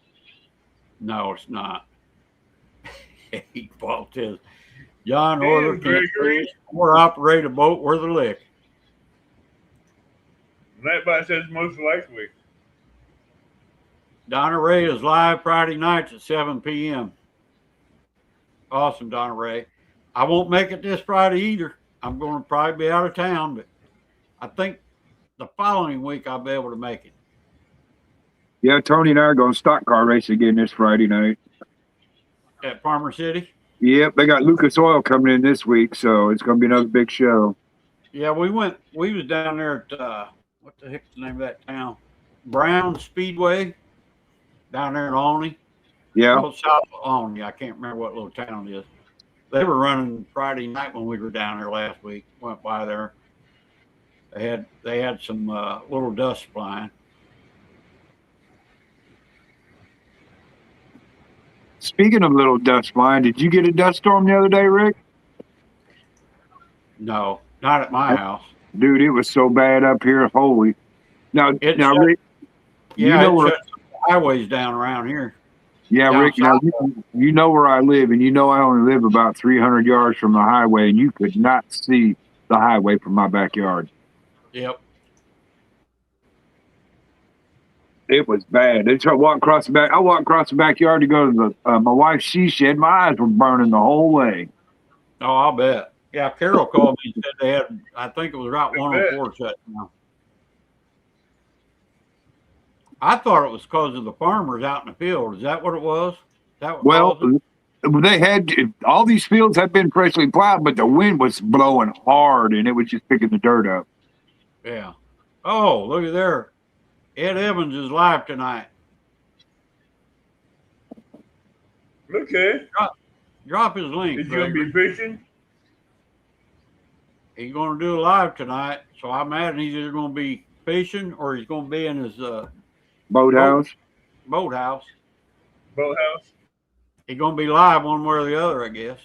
B: No, it's not. He fault is John Order can't fish or operate a boat worth a lick.
C: Nightbot says most likely.
B: Donna Ray is live Friday nights at 7 p.m. Awesome, Donna Ray. I won't make it this Friday either. I'm going to probably be out of town, but I think the following week I'll be able to make it.
F: Yeah, Tony and I are going stock car race again this Friday night.
B: At Farmer City?
F: Yep, they got Lucas Oil coming in this week, so it's going to be another big show.
B: Yeah, we was down there at, what the heck's the name of that town? Brown Speedway, down there in Olney.
F: Yeah.
B: Oh, south of Olney. I can't remember what little town it is. They were running Friday night when we were down there last week. Went by there. They had some little dust flying.
F: Speaking of little dust flying, did you get a dust storm the other day, Rick?
B: No, not at my house.
F: Dude, it was so bad up here. Holy. Now, Rick,
B: yeah,
F: you know where
B: the highways down around here.
F: Yeah,
B: down
F: Rick, now you know where I live, and you know I only live about 300 yards from the highway, and you could not see the highway from my backyard.
B: Yep.
F: It was bad. I walked across the backyard to go to my wife's she shed. My eyes were burning the whole way.
B: Oh, I'll bet. Yeah, Carol called me and said they had, I think it was Route 104 shut down. I thought it was because of the farmers out in the field. Is that what it was?
F: They had all these fields had been freshly plowed, but the wind was blowing hard, and it was just picking the dirt up.
B: Yeah. Oh, look at there. Ed Evans is live tonight.
C: Okay.
B: Drop his link.
C: Is he going to be fishing?
B: He's going to do a live tonight, so I imagine he's either going to be fishing or he's going to be in his
F: Boathouse.
B: Boathouse.
C: Boathouse?
B: He's going to be live one way or the other, I guess.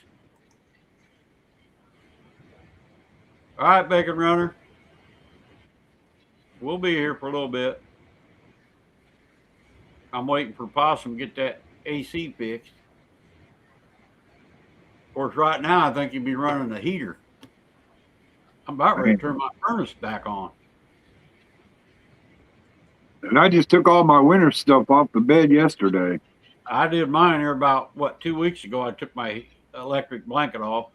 B: All right, Bacon Runner. We'll be here for a little bit. I'm waiting for Possum to get that AC fixed. Of course, right now, I think he'd be running the heater. I'm about ready to turn my furnace back on.
F: And I just took all my winter stuff off the bed yesterday.
B: I did mine here about, 2 weeks ago. I took my electric blanket off.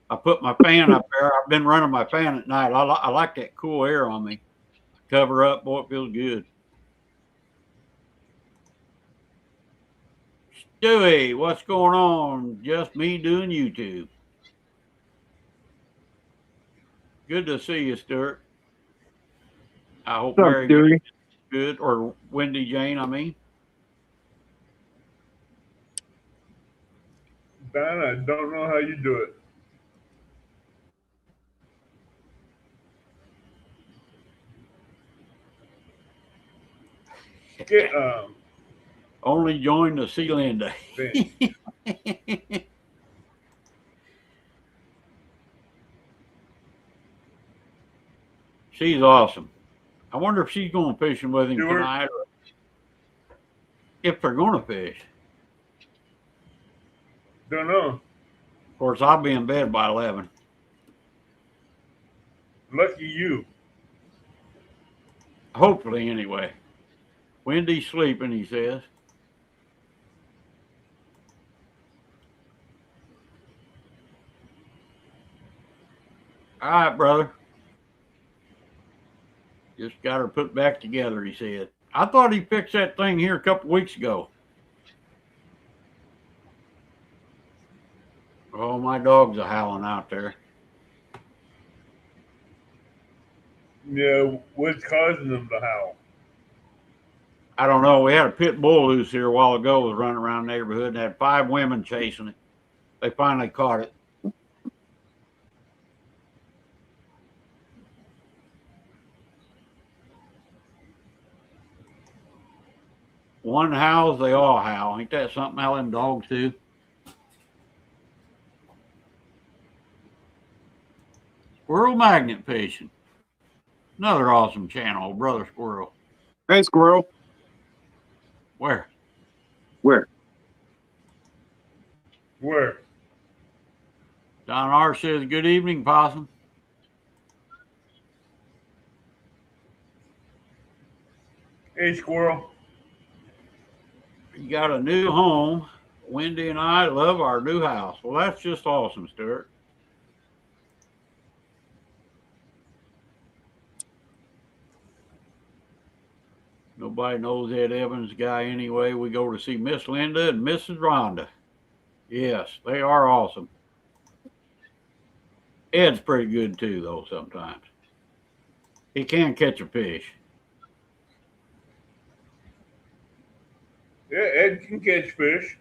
B: I put my fan up there. I've been running my fan at night. I like that cool air on me. Cover up, boy, it feels good. Stewie, what's going on? Just me doing YouTube. Good to see you, Stuart. I hope Mary is good, or Wendy Jane, I mean.
C: Don, I don't know how you do it. Get
B: Only join the Sealand Day. She's awesome. I wonder if she's going fishing with him tonight, or if they're going to fish.
C: Don't know.
B: Of course, I'll be in bed by 11.
C: Lucky you.
B: Hopefully, anyway. Wendy's sleeping, he says. All right, brother. Just got her put back together, he said. I thought he fixed that thing here a couple weeks ago. Oh, my dogs are howling out there.
C: Yeah, what's causing them to howl?
B: I don't know. We had a pit bull loose here a while ago. Was running around the neighborhood and had 5 women chasing it. They finally caught it. One howls, they all howl. Ain't that something how them dogs do? Squirrel magnet fishing. Another awesome channel, Brother Squirrel.
F: Hey, Squirrel.
B: Where?
F: Where?
C: Where?
B: Don R says, good evening, Possum.
C: Hey, Squirrel.
B: You got a new home. Wendy and I love our new house. Well, that's just awesome, Stuart. Nobody knows Ed Evans guy anyway. We go to see Miss Linda and Mrs. Rhonda. Yes, they are awesome. Ed's pretty good too, though, sometimes. He can catch a fish.
C: Yeah, Ed can catch fish.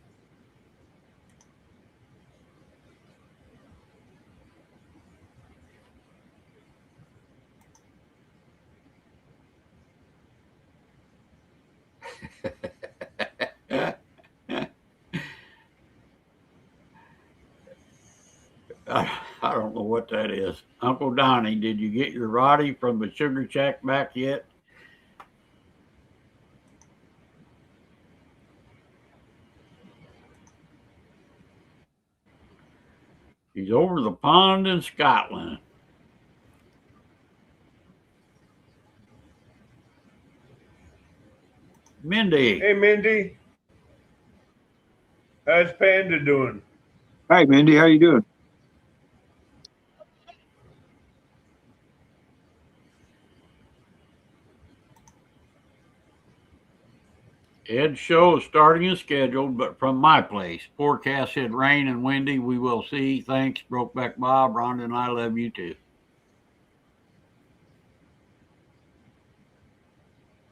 B: I don't know what that is. Uncle Donnie, did you get your Roddy from the Sugar Shack back yet? He's over the pond in Scotland. Mindy.
C: Hey, Mindy. How's Panda doing?
F: Hey, Mindy, how you doing?
B: Ed's show is starting as scheduled, but from my place. Forecast said rain and windy. We will see. Thanks, Brokeback Bob. Rhonda and I love you too.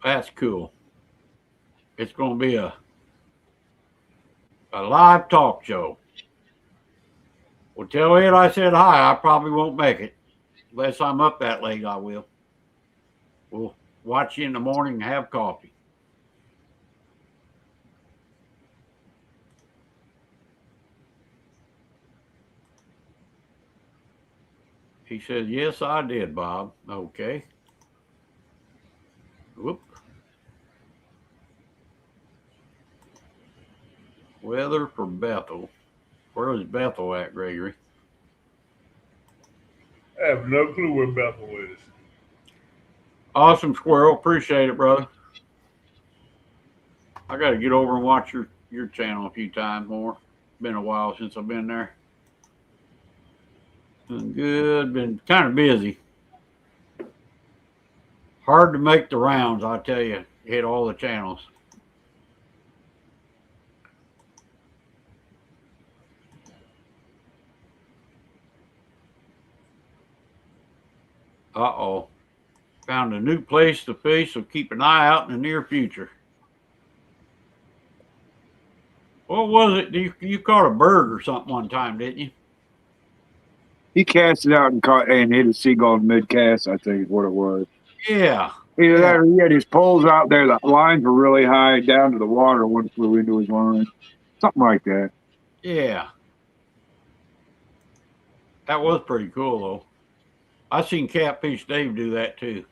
B: That's cool. It's going to be a live talk show. Well, tell Ed I said hi. I probably won't make it. Unless I'm up that late, I will. We'll watch you in the morning and have coffee. He says, yes, I did, Bob. Okay. Whoop. Weather for Bethel. Where is Bethel at, Gregory?
C: I have no clue where Bethel is.
B: Awesome, Squirrel. Appreciate it, brother. I got to get over and watch your channel a few times more. Been a while since I've been there. Been good. Been kind of busy. Hard to make the rounds, I tell you. Hit all the channels. Uh-oh. Found a new place to fish, so keep an eye out in the near future. What was it? You caught a bird or something one time, didn't you?
F: He cast it out and hit a seagull in mid cast, I think is what it was.
B: Yeah.
F: Either that or he had his poles out there. The lines were really high down to the water. One flew into his line. Something like that.
B: Yeah. That was pretty cool, though. I seen Catfish Dave do that, too.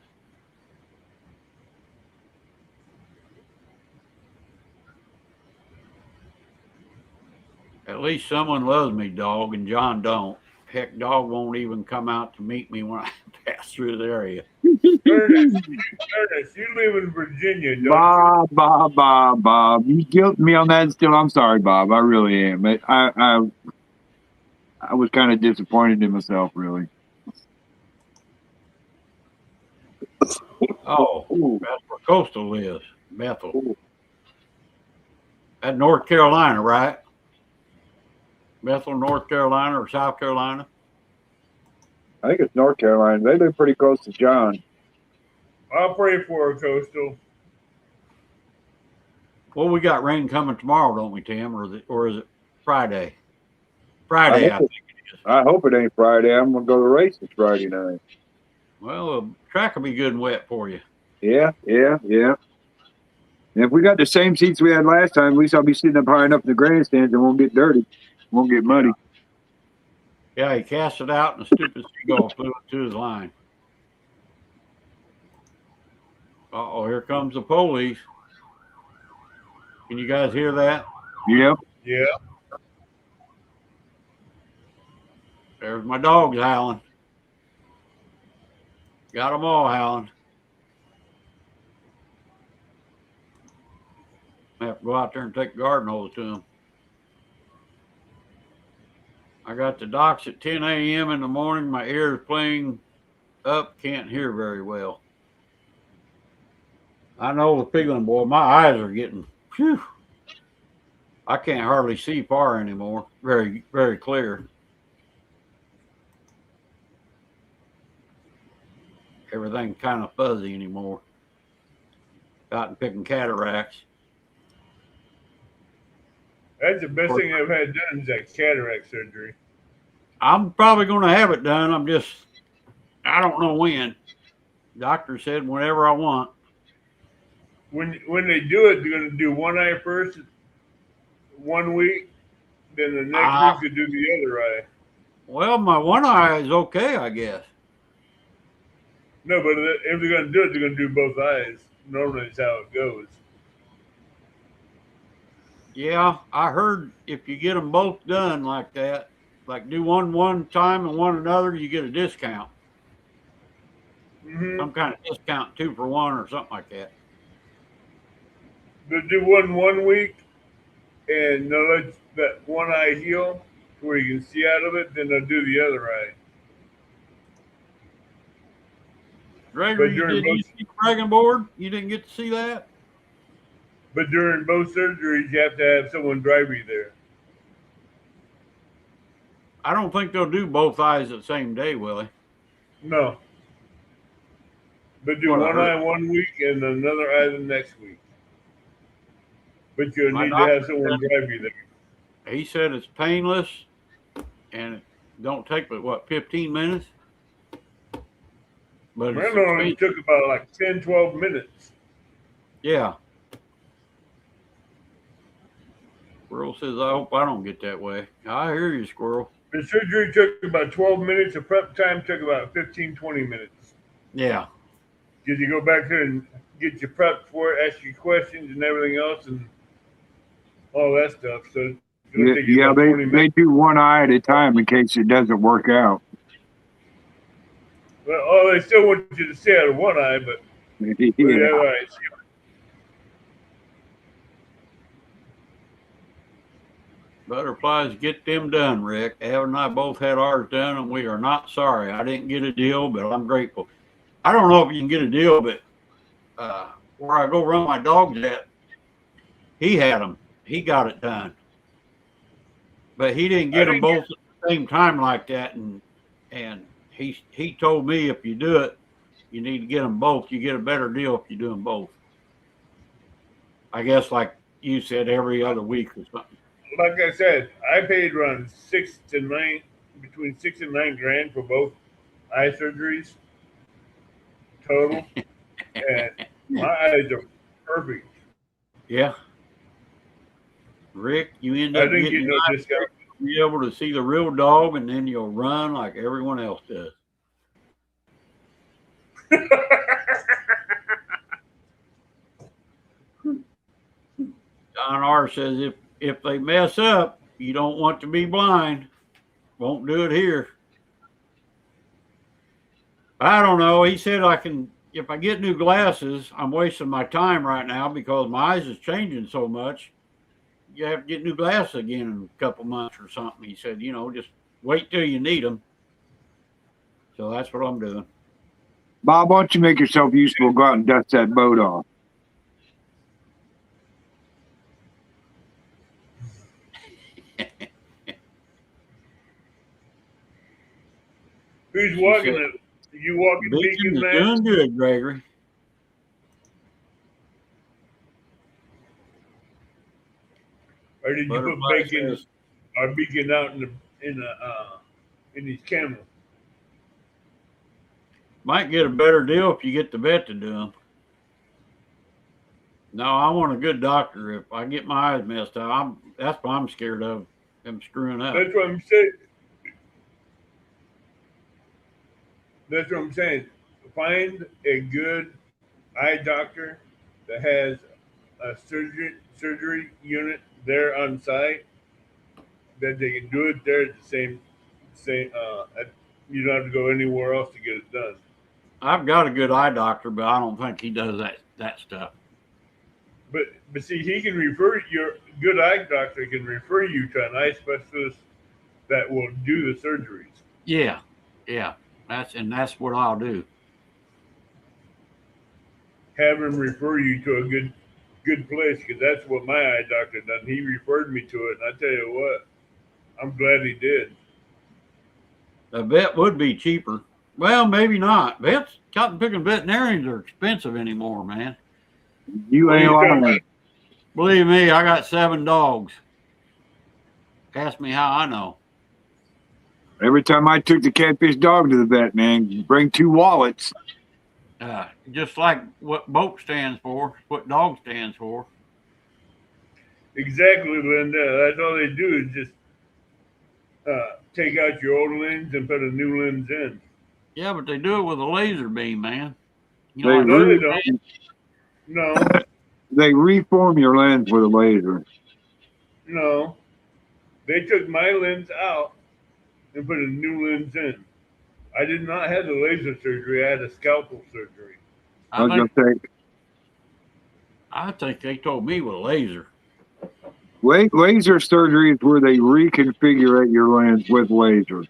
B: At least someone loves me, dog, and John don't. Heck, dog won't even come out to meet me when I pass through the area.
C: Ernest, you live in Virginia, don't you?
F: Bob. You guilt me on that still. I'm sorry, Bob. I really am. I was kind of disappointed in myself, really.
B: Oh, that's where Coastal is, Bethel. At North Carolina, right? Bethel, North Carolina, or South Carolina?
F: I think it's North Carolina. They live pretty close to John.
C: I'll pray for her, Coastal.
B: Well, we got rain coming tomorrow, don't we, Tim? Or is it Friday? Friday, I think it is.
F: I hope it ain't Friday. I'm gonna go to races Friday night.
B: Well, the track will be good and wet for you.
F: Yeah. And if we got the same seats we had last time, at least I'll be sitting up high enough in the grandstands and won't get dirty. Won't get muddy.
B: Yeah, he cast it out and the stupid seagull flew into his line. Uh-oh, here comes the police. Can you guys hear that?
F: Yep.
C: Yeah.
B: There's my dogs howling. Got them all howling. I have to go out there and take garden hose to them. I got the docks at 10 a.m. in the morning. My ears playing up. Can't hear very well. I know the feeling, boy. My eyes are getting, phew. I can't hardly see far anymore. Very, very clear. Everything kind of fuzzy anymore. Gotten picking cataracts.
C: That's the best thing I've had done is that cataract surgery.
B: I'm probably going to have it done. I don't know when. Doctor said whenever I want.
C: When they do it, they're going to do one eye first, 1 week, then the next week they do the other eye.
B: Well, my one eye is okay, I guess.
C: No, but if they're going to do it, they're going to do both eyes. Normally, that's how it goes.
B: Yeah, I heard if you get them both done like that, like do one time and one another, you get a discount.
C: Mm-hmm.
B: Some kind of discount, 2 for 1 or something like that.
C: They'll do one week, and they'll let that one eye heal where you can see out of it, then they'll do the other eye.
B: Gregory, did you see the dragon board? You didn't get to see that?
C: But during both surgeries, you have to have someone drive you there.
B: I don't think they'll do both eyes the same day, will they?
C: No. But do
B: What I
C: one
B: heard.
C: eye 1 week and another eye the next week. But you'll
B: My
C: need to have
B: doctor
C: someone drive you there.
B: He said it's painless and it don't take but what, 15 minutes? But it's
C: Mine only
B: expensive.
C: took about like 10, 12 minutes.
B: Yeah. Squirrel says, I hope I don't get that way. I hear you, Squirrel.
C: The surgery took about 12 minutes. The prep time took about 15, 20 minutes.
B: Yeah.
C: Because you go back there and get your prep for it, ask you questions and everything else and all that stuff. So it's going to take you about 20
F: they
C: minutes.
F: do one eye at a time in case it doesn't work out.
C: Well, they still want you to stay out of one eye, but
F: Yeah.
C: the other eye.
B: Butterflies, get them done, Rick. Evan and I both had ours done, and we are not sorry. I didn't get a deal, but I'm grateful. I don't know if you can get a deal, but where I go run my dogs at, he had them. He got it done. But he didn't get them both at the same time like that. And he told me if you do it, you need to get them both. You get a better deal if you do them both. I guess like you said, every other week or something.
C: Like I said, I paid around between 6 and 9 grand for both eye surgeries total, and my eyes are perfect.
B: Yeah. Rick, you end
C: I
B: up
C: didn't
B: getting
C: get no discount.
B: be able to see the real dog, and then you'll run like everyone else does. John R. says if they mess up, you don't want to be blind. Won't do it here. I don't know. He said if I get new glasses, I'm wasting my time right now because my eyes is changing so much. You have to get new glasses again in a couple months or something. He said, just wait till you need them. So that's what I'm doing.
F: Bob, why don't you make yourself useful? Go out and dust that boat off.
C: Who's walking it? You walking
B: Beacon is
C: Beacon
B: doing
C: now?
B: good, Gregory.
C: Or did you put
B: Butterfly
C: Bacon
B: says,
C: or Beacon out in his camera?
B: might get a better deal if you get the vet to do them. No, I want a good doctor. If I get my eyes messed up, that's what I'm scared of, them screwing up.
C: That's what I'm saying. That's what I'm saying. Find a good eye doctor that has a surgery unit there on site that they can do it there at the same. You don't have to go anywhere else to get it done.
B: I've got a good eye doctor, but I don't think he does that stuff.
C: But see, he can refer your good eye doctor can refer you to an eye specialist that will do the surgeries.
B: Yeah. That's what I'll do.
C: Have him refer you to a good place, because that's what my eye doctor done. He referred me to it, and I tell you what, I'm glad he did.
B: A vet would be cheaper. Well, maybe not. Cotton picking veterinarians are expensive anymore, man.
F: You ain't lying.
B: Believe me, I got 7 dogs. Ask me how I know.
F: Every time I took the catfish dog to the vet, man, you bring 2 wallets.
B: Just like what boat stands for, what dog stands for.
C: Exactly, Linda. That's all they do is just take out your old lens and put a new lens in.
B: Yeah, but they do it with a laser beam, man.
F: They
C: No, they don't. No,
F: They reform your lens with a laser.
C: no. They took my lens out and put a new lens in. I did not have the laser surgery. I had a scalpel surgery.
B: I think they told me with a laser.
F: Laser surgery is where they reconfigure your lens with laser.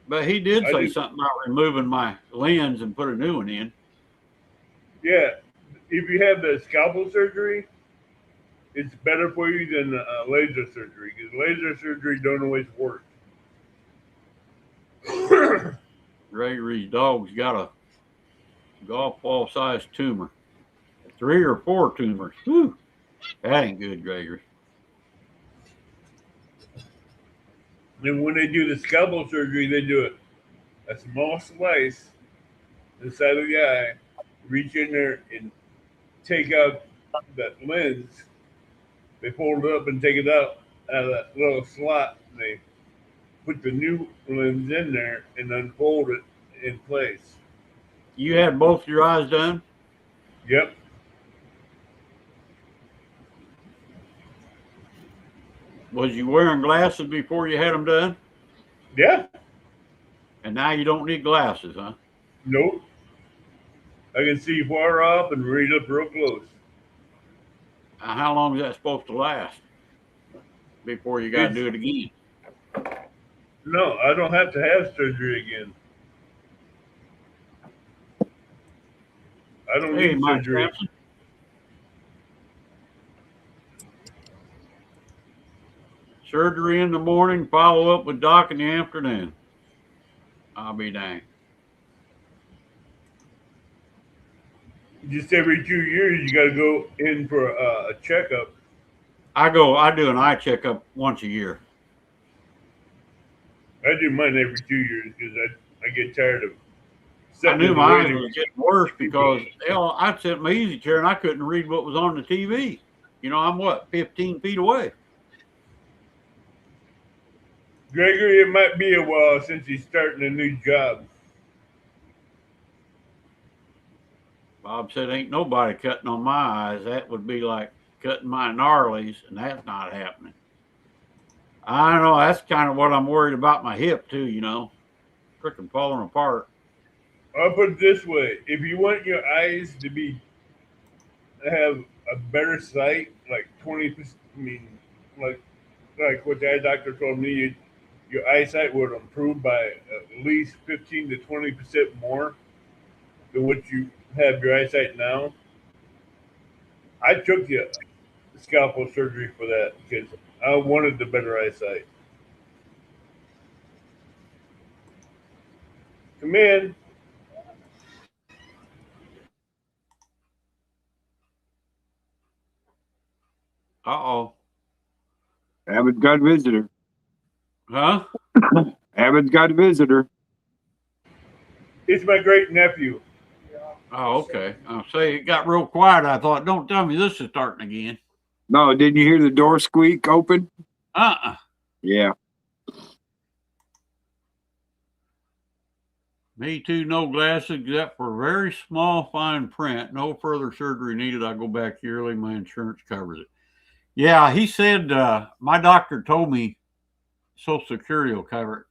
B: But he did say something about removing my lens and put a new one in.
C: Yeah. If you have the scalpel surgery, it's better for you than laser surgery because laser surgery don't always work.
B: Gregory's dog's got a golf ball sized tumor. 3 or 4 tumors. Whew. That ain't good, Gregory.
C: And when they do the scalpel surgery, they do a small slice inside of the eye, reach in there and take out that lens. They fold it up and take it out of that little slot. And they put the new lens in there and unfold it in place.
B: You had both your eyes done?
C: Yep.
B: Was you wearing glasses before you had them done?
C: Yeah.
B: And now you don't need glasses, huh?
C: Nope. I can see far off and read up real close.
B: How long is that supposed to last before you got to do it again?
C: No, I don't have to have surgery again. I don't need surgery.
B: Sampson. Surgery in the morning, follow up with doc in the afternoon. I'll be dang.
C: Just every 2 years, you got to go in for a checkup.
B: I do an eye checkup once a year.
C: I do mine every 2 years because I get tired of.
B: I knew my eyes was getting worse because I'd sit in my easy chair and I couldn't read what was on the TV. You know, I'm 15 feet away.
C: Gregory, it might be a while since he's starting a new job.
B: Bob said, ain't nobody cutting on my eyes. That would be like cutting my gnarlies, and that's not happening. I know, that's kind of what I'm worried about my hip, too, you know. Freaking falling apart.
C: I'll put it this way. If you want your eyes to have a better sight, like 20%, like what the eye doctor told me, your eyesight would improve by at least 15 to 20% more than what you have your eyesight now. I took the scalpel surgery for that because I wanted the better eyesight. Come in.
B: Uh-oh.
F: Abbott's got a visitor.
B: Huh?
F: Abbott's got a visitor.
C: It's my great nephew.
B: Oh, okay. I'll say it got real quiet. I thought, don't tell me this is starting again.
F: No, didn't you hear the door squeak open? Yeah.
B: Me too, no glasses except for very small fine print. No further surgery needed. I go back yearly. My insurance covers it. Yeah, he said, my doctor told me Social Security will cover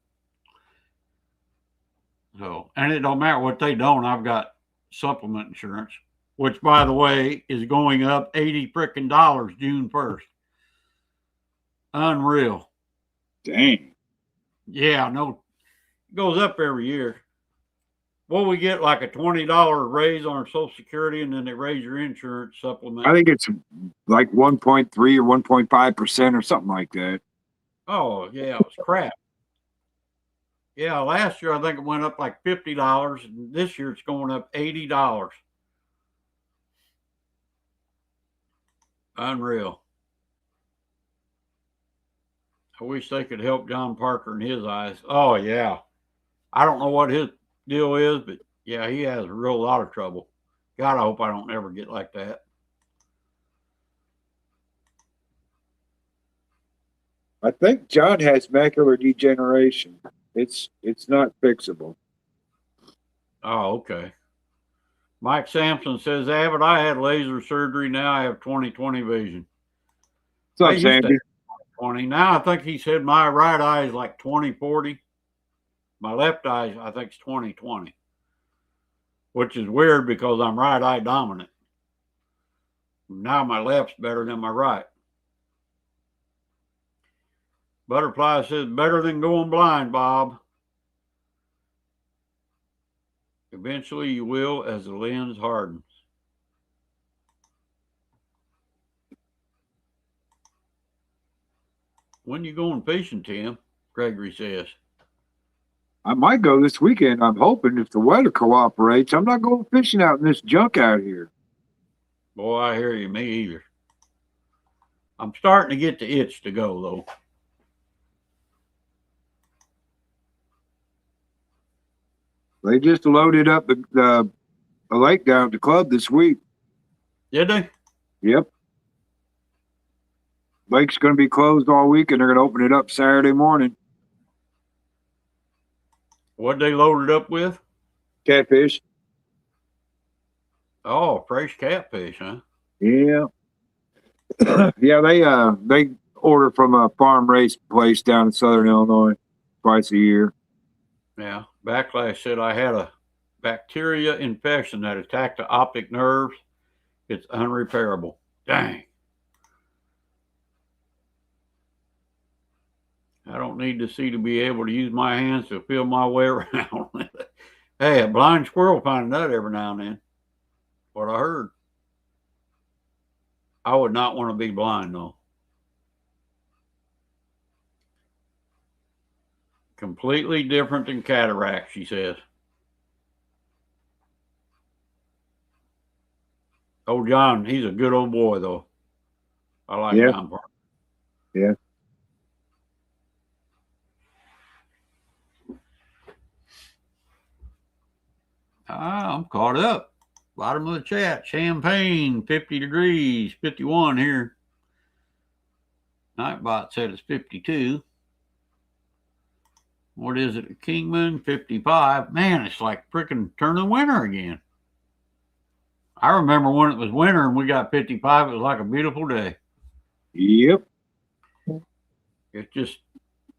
B: it. So, and it don't matter what they don't. I've got supplement insurance, which, by the way, is going up $80 frickin' June 1st. Unreal.
F: Dang.
B: Yeah, no, it goes up every year. Well, we get like a $20 raise on our Social Security, and then they raise your insurance supplement.
F: I think it's like 1.3 or 1.5% or something like that.
B: Oh, yeah, it was crap. Yeah, last year I think it went up like $50, and this year it's going up $80. Unreal. I wish they could help John Parker in his eyes. Oh, yeah. I don't know what his deal is, but yeah, he has a real lot of trouble. God, I hope I don't ever get like that.
F: I think John has macular degeneration. It's not fixable.
B: Oh, okay. Mike Sampson says, Abbott, I had laser surgery. Now I have 20/20 vision.
F: What's up, Sandy?
B: 20. Now I think he said my right eye is like 20/40. My left eye, I think, is 20/20, which is weird because I'm right eye dominant. Now my left's better than my right. Butterfly says, better than going blind, Bob. Eventually you will as the lens hardens. When you going fishing, Tim? Gregory says.
F: I might go this weekend. I'm hoping if the weather cooperates. I'm not going fishing out in this junk out here.
B: Boy, I hear you. Me either. I'm starting to get the itch to go, though.
F: They just loaded up the lake down at the club this week.
B: Did they?
F: Yep. Lake's going to be closed all week, and they're going to open it up Saturday morning.
B: What they loaded up with?
F: Catfish.
B: Oh, fresh catfish, huh?
F: Yeah. Yeah, they order from a farm race place down in Southern Illinois twice a year.
B: Yeah. Backlash said I had a bacteria infection that attacked the optic nerves. It's unrepairable. Dang. I don't need to see to be able to use my hands to feel my way around. Hey, a blind squirrel find a nut every now and then. What I heard. I would not want to be blind, though. Completely different than cataract, she says. Oh, John, he's a good old boy, though. I like John Parker.
F: Yeah.
B: I'm caught up. Bottom of the chat. Champagne, 50 degrees, 51 here. Nightbot said it's 52. What is it? Kingman, 55. Man, it's like freaking turning winter again. I remember when it was winter and we got 55. It was like a beautiful day.
F: Yep.
B: It's just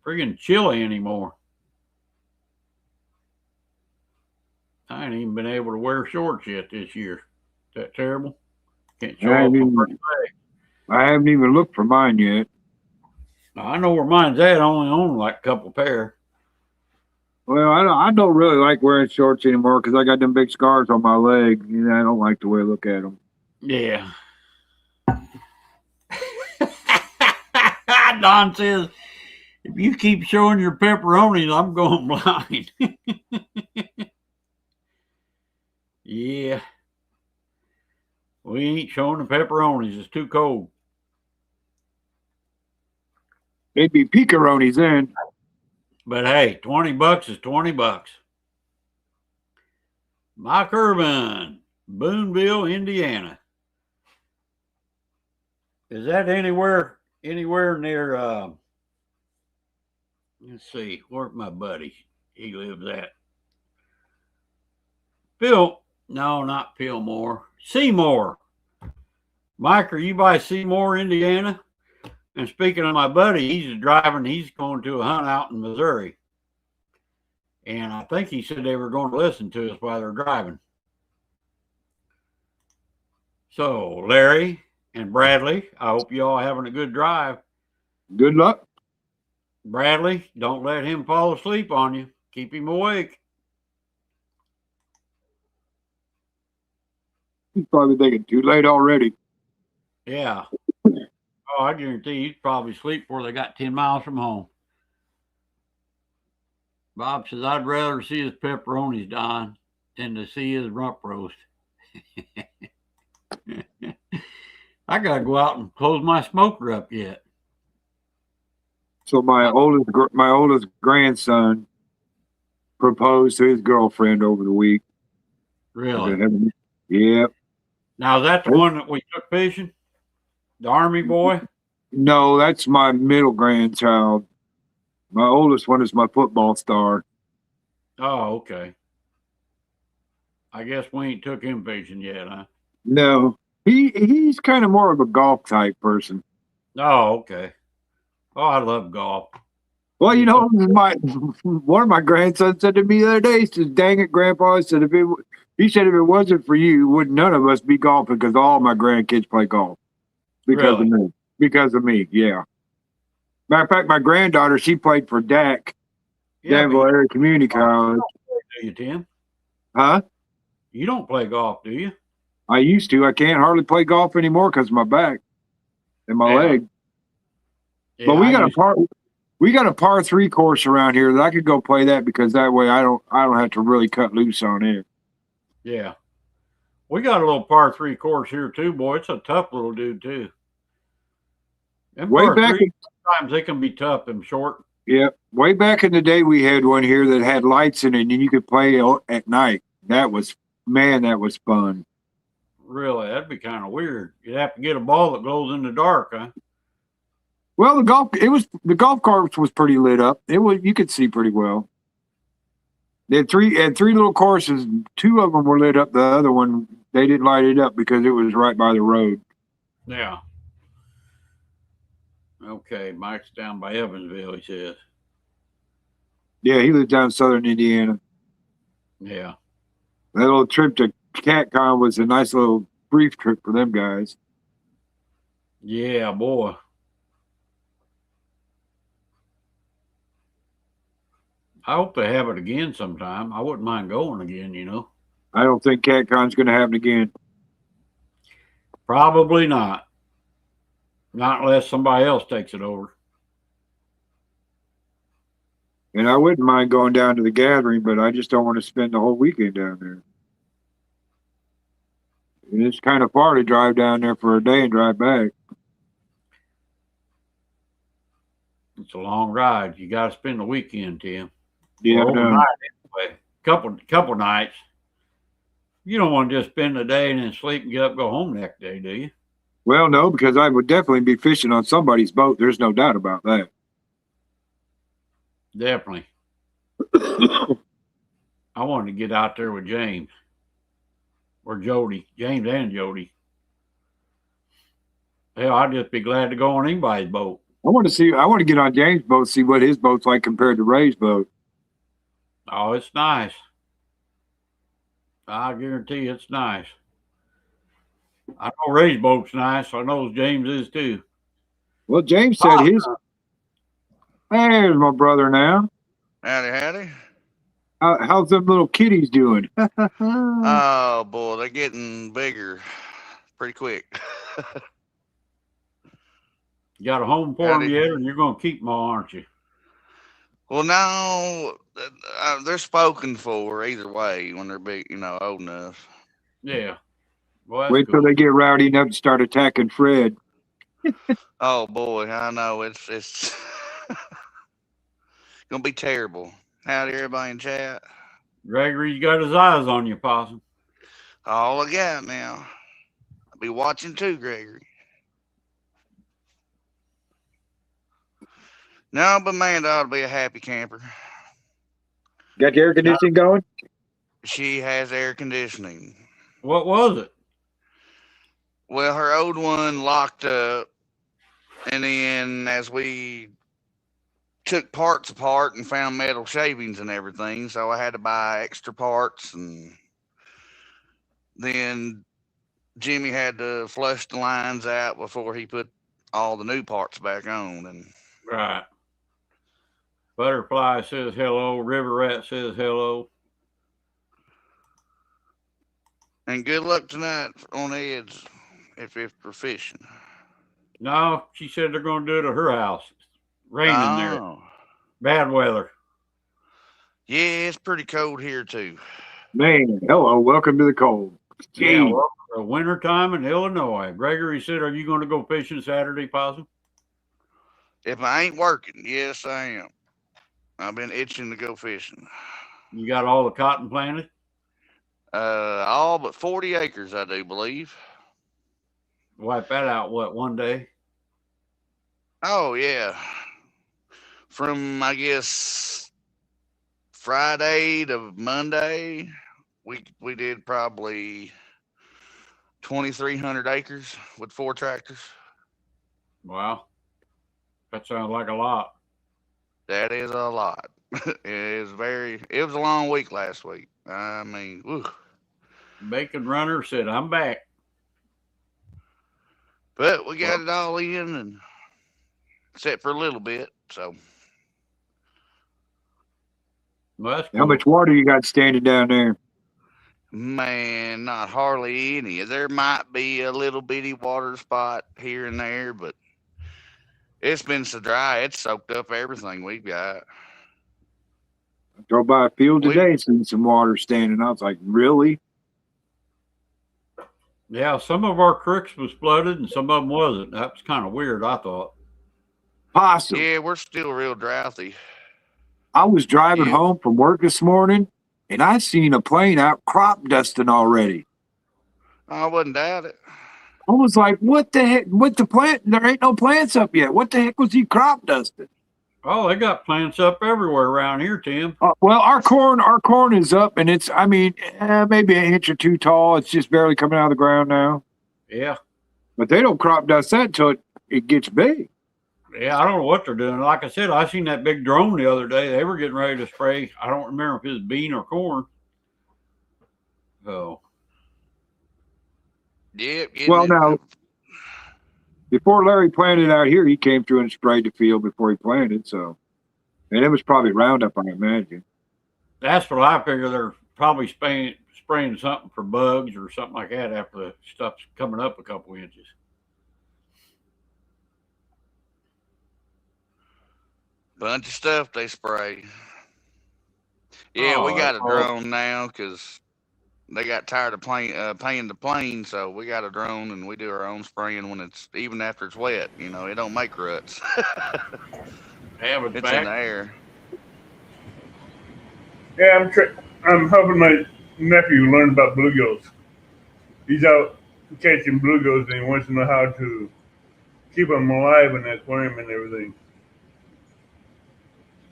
B: friggin' chilly anymore. I ain't even been able to wear shorts yet this year. Is that terrible? Can't show up my first day.
F: I haven't even looked for mine yet.
B: I know where mine's at. I only own like a couple pair.
F: Well, I don't really like wearing shorts anymore because I got them big scars on my leg. You know, I don't like the way I look at them.
B: Yeah. Don says, if you keep showing your pepperonis, I'm going blind. Yeah. We ain't showing the pepperonis. It's too cold.
F: They'd be picaronis then.
B: But hey, $20 is $20. Mike Urban, Boonville, Indiana. Is that anywhere near, let's see, where's my buddy? He lives at. No, not Fillmore. Seymour. Mike, are you by Seymour, Indiana? And speaking of my buddy, he's driving. He's going to a hunt out in Missouri. And I think he said they were going to listen to us while they're driving. So, Larry and Bradley, I hope you all having a good drive.
F: Good luck.
B: Bradley, don't let him fall asleep on you. Keep him awake.
F: He's probably thinking too late already.
B: Yeah. Oh, I guarantee he'd probably sleep before they got 10 miles from home. Bob says, I'd rather see his pepperonis, Don, than to see his rump roast. I got to go out and close my smoker up yet.
F: So my oldest grandson proposed to his girlfriend over the week.
B: Really?
F: Yeah.
B: Now, is that the one that we took fishing? The Army boy?
F: No, that's my middle grandchild. My oldest one is my football star.
B: Oh, okay. I guess we ain't took him fishing yet, huh?
F: No. He's kind of more of a golf type person.
B: Oh, okay. Oh, I love golf.
F: Well, you know, one of my grandsons said to me the other day, he says, dang it, Grandpa, he said, if it wasn't for you, would none of us be golfing because all my grandkids play golf. Because of me. Because of me, yeah. Matter of fact, my granddaughter, she played for DAC, Danville Area Community College.
B: Do you, Tim?
F: Huh?
B: You don't play golf, do you?
F: I used to. I can't hardly play golf anymore because of my back and my leg.
B: Yeah,
F: But we got a par 3 course around here that I could go play that because that way I don't have to really cut loose on it.
B: Yeah. We got a little par 3 course here too, boy. It's a tough little dude too. And
F: Way
B: par
F: back
B: 3, sometimes they can be tough and short.
F: Yeah, way back in the day, we had one here that had lights in it, and you could play at night. That was fun.
B: Really, that'd be kind of weird. You'd have to get a ball that glows in the dark, huh?
F: Well, the golf course was pretty lit up. You could see pretty well. They had three little courses. 2 of them were lit up. The other one they didn't light it up because it was right by the road.
B: Yeah. Okay, Mike's down by Evansville, he says.
F: Yeah, he lives down in southern Indiana.
B: Yeah.
F: That little trip to CatCon was a nice little brief trip for them guys.
B: Yeah, boy. I hope they have it again sometime. I wouldn't mind going again, you know.
F: I don't think CatCon's going to happen again.
B: Probably not. Not unless somebody else takes it over.
F: And I wouldn't mind going down to the gathering, but I just don't want to spend the whole weekend down there. And it's kind of far to drive down there for a day and drive back.
B: It's a long ride. You got to spend the weekend, Tim.
F: Yeah,
B: overnight anyway. Couple nights. You don't want to just spend the day and then sleep and get up and go home next day, do you?
F: Well, no, because I would definitely be fishing on somebody's boat. There's no doubt about that.
B: Definitely. I wanted to get out there with James or Jody, James and Jody. Hell, I'd just be glad to go on anybody's boat.
F: I want to get on James' boat, see what his boat's like compared to Ray's boat.
B: Oh, it's nice. I guarantee you it's nice. I know Ray's boat's nice. I know James is too.
F: Well, James said his. There's my brother now.
G: Howdy.
F: How's them little kitties doing?
G: Oh, boy, they're getting bigger pretty quick.
B: You got a home for them yet, or you're going to keep them all, aren't you?
G: Well, no, they're spoken for either way when they're big, old enough.
B: Yeah. Well,
F: Wait till they get rowdy enough to start attacking Fred.
G: Oh boy, I know it's gonna be terrible. Howdy, everybody in chat.
B: Gregory's got his eyes on you, Possum.
G: All I got now. I'll be watching too, Gregory. No, but Amanda ought to be a happy camper.
F: Got the air conditioning going?
G: She has air conditioning.
B: What was it?
G: Well, her old one locked up, and then as we took parts apart and found metal shavings and everything, so I had to buy extra parts, and then Jimmy had to flush the lines out before he put all the new parts back on. And
B: Right. Butterfly says hello. River Rat says hello.
G: And good luck tonight on Ed's if we're fishing.
B: No, she said they're going to do it at her house. It's raining there. Bad weather.
G: Yeah, it's pretty cold here too.
F: Man, hello, welcome to the cold.
B: Yeah, well, winter time in Illinois. Gregory said, "Are you going to go fishing Saturday, Possum?"
G: If I ain't working, yes, I am. I've been itching to go fishing.
B: You got all the cotton planted?
G: All but 40 acres, I do believe.
B: Wipe that out, what, one day?
G: Oh, yeah. From, I guess, Friday to Monday, we did probably 2,300 acres with 4 tractors.
B: Wow. That sounds like a lot.
G: That is a lot. It was a long week last week. I mean, whew.
B: Bacon Runner said, "I'm back."
G: But we got it all in, and except for a little bit. So,
B: Well, that's cool.
F: How much water you got standing down there?
G: man, not hardly any. There might be a little bitty water spot here and there, but It's been so dry, it's soaked up everything we've got.
F: I drove by a field
G: We-
F: today, seen some water standing. I was like, really?
B: Yeah, some of our creeks was flooded and some of them wasn't. That was kind of weird, I thought.
F: Possum.
G: Yeah, we're still real drouthy.
F: I was driving
G: Yeah.
F: home from work this morning, and I seen a plane out crop dusting already.
G: I wouldn't doubt it.
F: I was like, what the heck? What the plant? There ain't no plants up yet. What the heck was he crop dusting?
B: Oh, they got plants up everywhere around here, Tim.
F: Well, our corn is up, and it's, I mean, maybe an inch or two tall. It's just barely coming out of the ground now.
B: Yeah.
F: But they don't crop dust that until it gets big.
B: Yeah, I don't know what they're doing. Like I said, I seen that big drone the other day. They were getting ready to spray. I don't remember if it was bean or corn. So.
G: Yep.
F: Well, now, before Larry planted out here, he came through and sprayed the field before he planted. So, and it was probably Roundup, I imagine.
B: That's what I figure. They're probably spraying something for bugs or something like that after the stuff's coming up a couple inches.
G: Bunch of stuff they spray. Yeah, we got a drone now because they got tired of paying the plane, so we got a drone and we do our own spraying when it's even after it's wet. You know, it don't make ruts.
B: Yeah,
G: it's in the air.
C: Yeah, I'm helping my nephew learn about bluegills. He's out catching bluegills and he wants to know how to keep them alive in the aquarium and everything.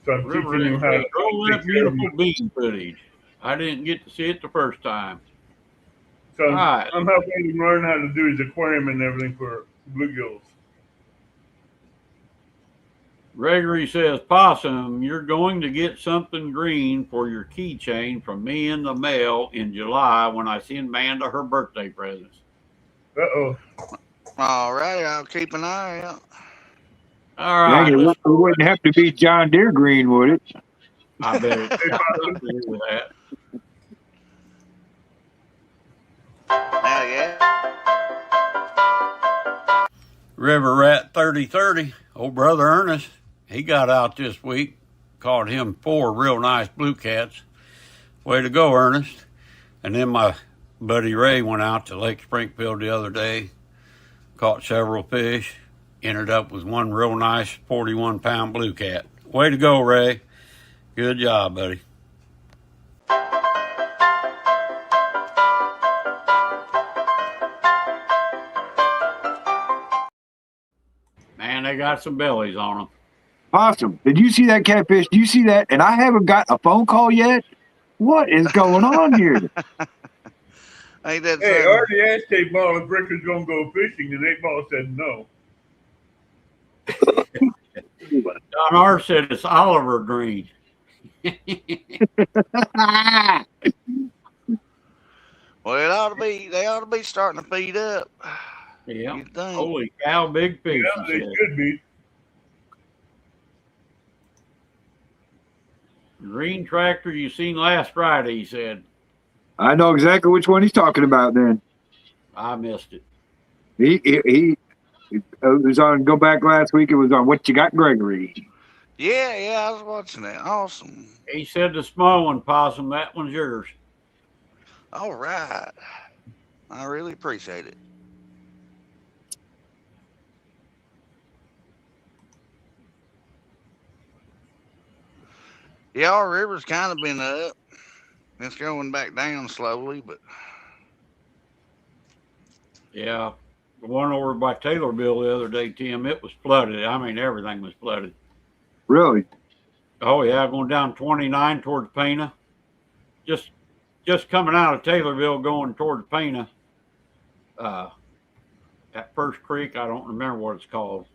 C: So I'm teaching him how to
B: roll that beautiful bean footage. I didn't get to see it the first time.
C: So I'm helping him learn how to do his aquarium and everything for bluegills.
B: Gregory says, Possum, you're going to get something green for your keychain from me in the mail in July when I send Amanda her birthday presents.
C: Uh-oh.
G: All right, I'll keep an eye out.
B: All right.
F: It wouldn't have to be John Deere green, would it?
B: I bet it's got something to do with that.
G: Hell yeah.
B: River Rat 3030, old brother Ernest, he got out this week, caught him 4 real nice blue cats. Way to go, Ernest. And then my buddy Ray went out to Lake Springfield the other day, caught several fish, ended up with one real nice 41-pound blue cat. Way to go, Ray. Good job, buddy. Man, they got some bellies on them.
F: Awesome. Did you see that catfish? Do you see that? And I haven't got a phone call yet. What is going on here?
G: Ain't that
C: Hey, I already asked 8-Ball if Rick was going to go fishing, and 8-Ball said no.
B: Don R said it's Oliver green.
G: Well, they ought to be starting to feed up.
B: Yeah. Holy cow, big fish.
C: Yeah, they should be.
B: Green tractor you seen last Friday, he said.
F: I know exactly which one he's talking about then.
B: I missed it.
F: He was on, go back last week, it was on What You Got, Gregory.
G: Yeah, I was watching that. Awesome.
B: He said the small one, Possum, that one's yours.
G: All right. I really appreciate it. Yeah, our river's kind of been up. It's going back down slowly, but
B: yeah. The one over by Taylorville the other day, Tim, it was flooded. I mean, everything was flooded.
F: Really?
B: Oh, yeah, going down 29 towards Pana. Just coming out of Taylorville going towards Pana. That first creek, I don't remember what it's called.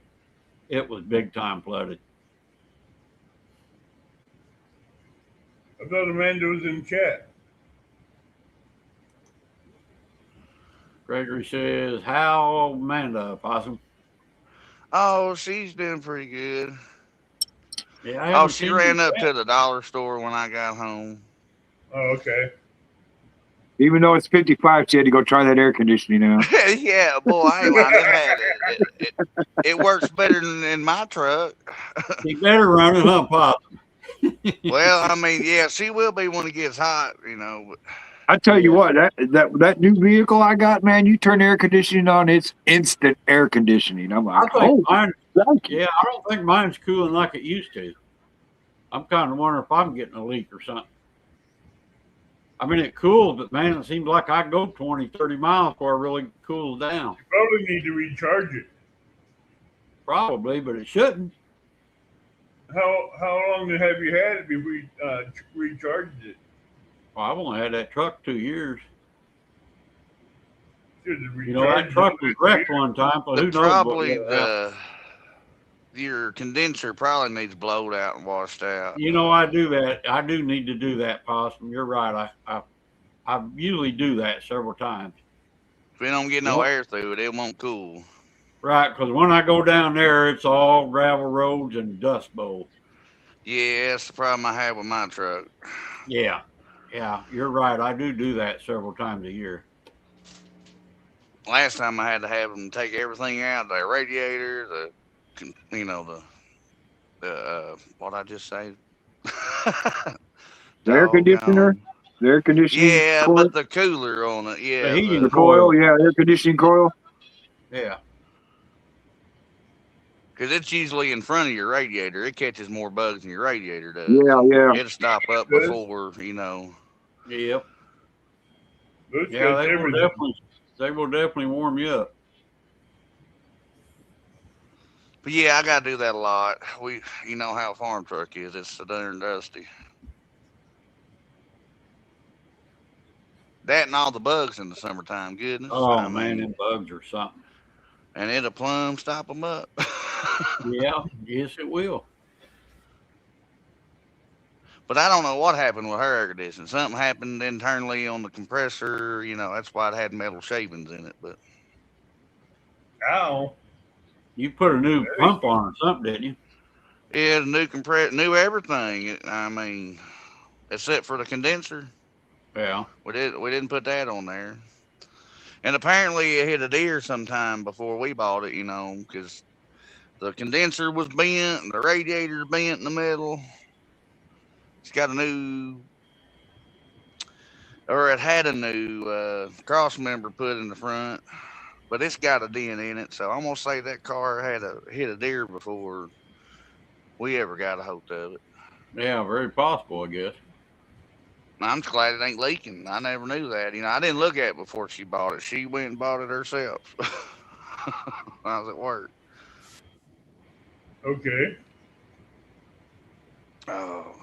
B: It was big time flooded.
C: I thought Amanda was in chat.
B: Gregory says, how Amanda, Possum?
G: oh, she's doing pretty good.
B: Yeah.
G: Oh, she ran up to the dollar store when I got home.
C: Oh, okay.
F: Even though it's 55, she had to go try that air conditioning out.
G: Yeah, boy, I ain't lying. It had it works better than in my truck.
B: You better run it, huh, Pop?
G: Well, I mean, yeah, she will be when it gets hot, you know. But
F: I tell you what, that new vehicle I got, man, you turn the air conditioning on, it's instant air conditioning. I'm like,
B: I think
F: oh,
B: mine,
F: thank you.
B: yeah, I don't think mine's cooling like it used to. I'm kind of wondering if I'm getting a leak or something. I mean, it cools, but man, it seems like I go 20, 30 miles before it really cools down.
C: You probably need to recharge it.
B: Probably, but it shouldn't.
C: How long have you had it before you recharged it?
B: Well, I've only had that truck 2 years.
C: Should have
B: You know, that
C: recharged
B: truck
C: it
B: was
C: last
B: wrecked
C: year.
B: one time, so who knows
G: probably
B: what happened.
G: your condenser probably needs blowed out and washed out.
B: You know, I do that. I do need to do that, Possum. You're right. I usually do that several times.
G: If we don't get no air through it, it won't cool.
B: Right, because when I go down there, it's all gravel roads and dust bowl.
G: Yeah, that's the problem I have with my truck.
B: Yeah, you're right. I do that several times a year.
G: Last time I had to have them take everything out, the radiator, the what I just say?
F: The air conditioner,
G: Doggone.
F: the air conditioning
G: Yeah,
F: coil,
G: but the cooler on it, yeah.
B: The heating
F: the coil, yeah, air conditioning coil.
B: Yeah.
G: Because it's usually in front of your radiator. It catches more bugs than your radiator does.
F: Yeah.
G: It'll stop up before, you know.
B: Yep.
C: Those
B: Yeah,
C: catch everything.
B: they will definitely warm you up.
G: But yeah, I got to do that a lot. You know how a farm truck is. It's so darn dusty. That and all the bugs in the summertime. Goodness.
B: Oh, man, them bugs are something.
G: And it'll plumb stop them up.
B: Yeah, yes, it will.
G: But I don't know what happened with her air conditioning. Something happened internally on the compressor. You know, that's why it had metal shavings in it. But
C: Ow.
B: You put a new pump on or something, didn't you?
G: yeah, the new new everything. I mean, except for the condenser.
B: Yeah.
G: We didn't put that on there. And apparently it hit a deer sometime before we bought it, you know, because the condenser was bent and the radiator's bent in the middle. It's got a new, or it had a new cross member put in the front, but it's got a dent in it. So I'm going to say that car had hit a deer before we ever got a hold of it.
B: Yeah, very possible, I guess.
G: I'm just glad it ain't leaking. I never knew that. You know, I didn't look at it before she bought it. She went and bought it herself. I was at work.
C: Okay.
G: Oh.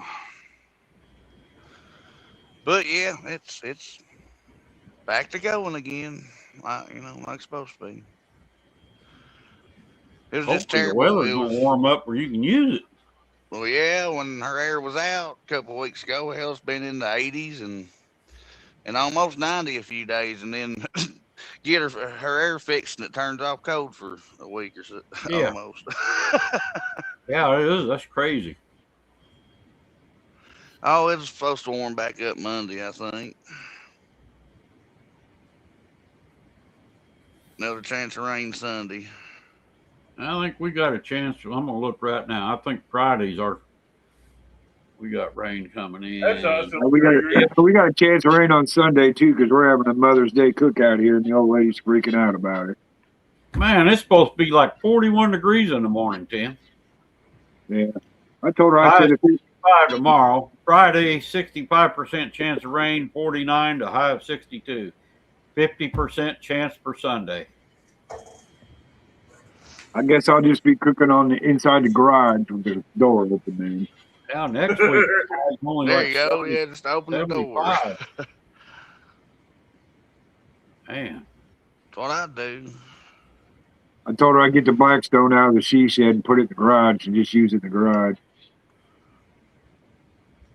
G: But yeah, it's back to going again. Like it's supposed to be. It was just
B: Hopefully the
G: terrible.
B: weather's gonna warm up where you can use it.
G: Well, yeah, when her air was out a couple of weeks ago, hell, it's been in the 80s and almost 90 a few days, and then get her air fixed and it turns off cold for a week or so,
B: Yeah.
G: almost.
B: Yeah, it is. That's crazy.
G: Oh, it was supposed to warm back up Monday, I think. Another chance of rain Sunday.
B: I think we got a chance. I'm gonna look right now. I think Fridays we got rain coming in.
C: That's awesome.
F: We got a chance of rain on Sunday too, because we're having a Mother's Day cookout here, and the old lady's freaking out about it.
B: Man, it's supposed to be like 41 degrees in the morning, Tim.
F: Yeah, I told her. I said if we,
B: 5 tomorrow. Friday, 65% chance of rain, 49 to high of 62. 50% chance for Sunday.
F: I guess I'll just be cooking on the inside the garage with the door open. Man.
B: Yeah, next week. Only
G: There
B: like
G: you go.
B: 70,
G: Yeah, just open the door.
B: 75. Man.
G: That's what I do.
F: I told her I'd get the Blackstone out of the she shed and put it in the garage and just use it in the garage.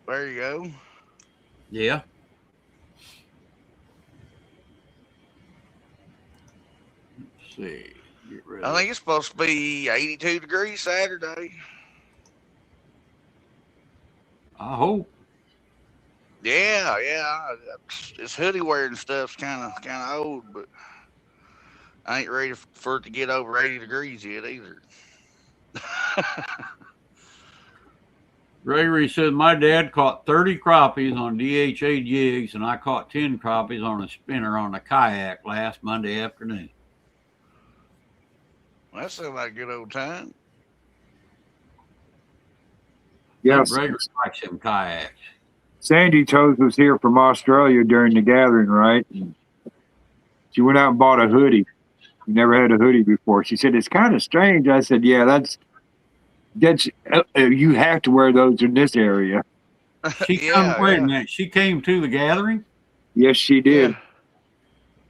G: There you go.
B: Yeah. Let's see. Get ready.
G: I think it's supposed to be 82 degrees Saturday.
B: I hope.
G: Yeah. This hoodie wearing stuff's kind of old, but I ain't ready for it to get over 80 degrees yet either.
B: Gregory said, my dad caught 30 crappies on DHA jigs, and I caught 10 crappies on a spinner on a kayak last Monday afternoon.
G: Well, that sounds like a good old time.
F: Yes.
B: Gregory likes them kayaks.
F: Sandy Toes was here from Australia during the gathering, right? And she went out and bought a hoodie. She never had a hoodie before. She said, it's kind of strange. I said, yeah, that's you have to wear those in this area.
B: Wait a minute. She came to the gathering?
F: Yes, she did.
G: Yeah.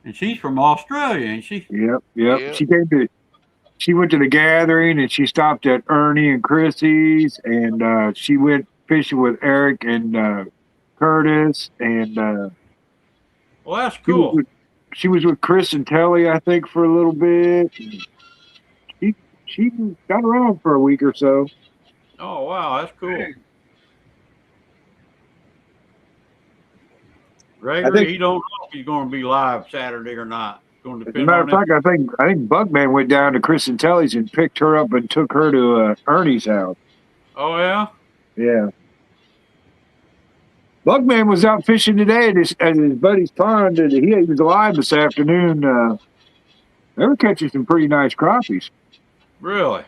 B: And she's from Australia, ain't she?
F: Yep. She went to the gathering and she stopped at Ernie and Chrissy's, and she went fishing with Eric and Curtis, and
B: well, that's cool.
F: She was with Chris and Telly, I think, for a little bit. She got around for a week or so.
B: Oh wow, that's cool. Gregory, he don't know if he's going to be live Saturday or not. Going to
F: As a matter of fact, I think Bugman went down to Chris and Telly's and picked her up and took her to Ernie's house.
B: Oh yeah.
F: Yeah. Bugman was out fishing today at his buddy's pond, and he was alive this afternoon. They were catching some pretty nice crappies.
B: Really?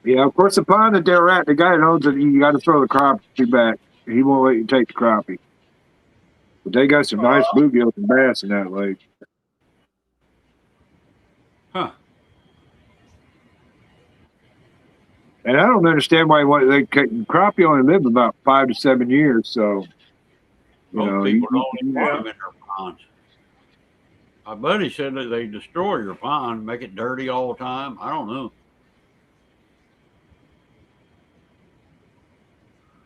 F: Yeah, of course, the pond that they're at, the guy that owns it, you got to throw the crappie back. He won't let you take the crappie. But they got some nice bluegills and bass in that lake.
B: Huh.
F: And I don't understand why crappie only live about 5 to 7 years. So,
B: most people don't even want them in their ponds. My buddy said that they destroy your pond, make it dirty all the time. I don't know.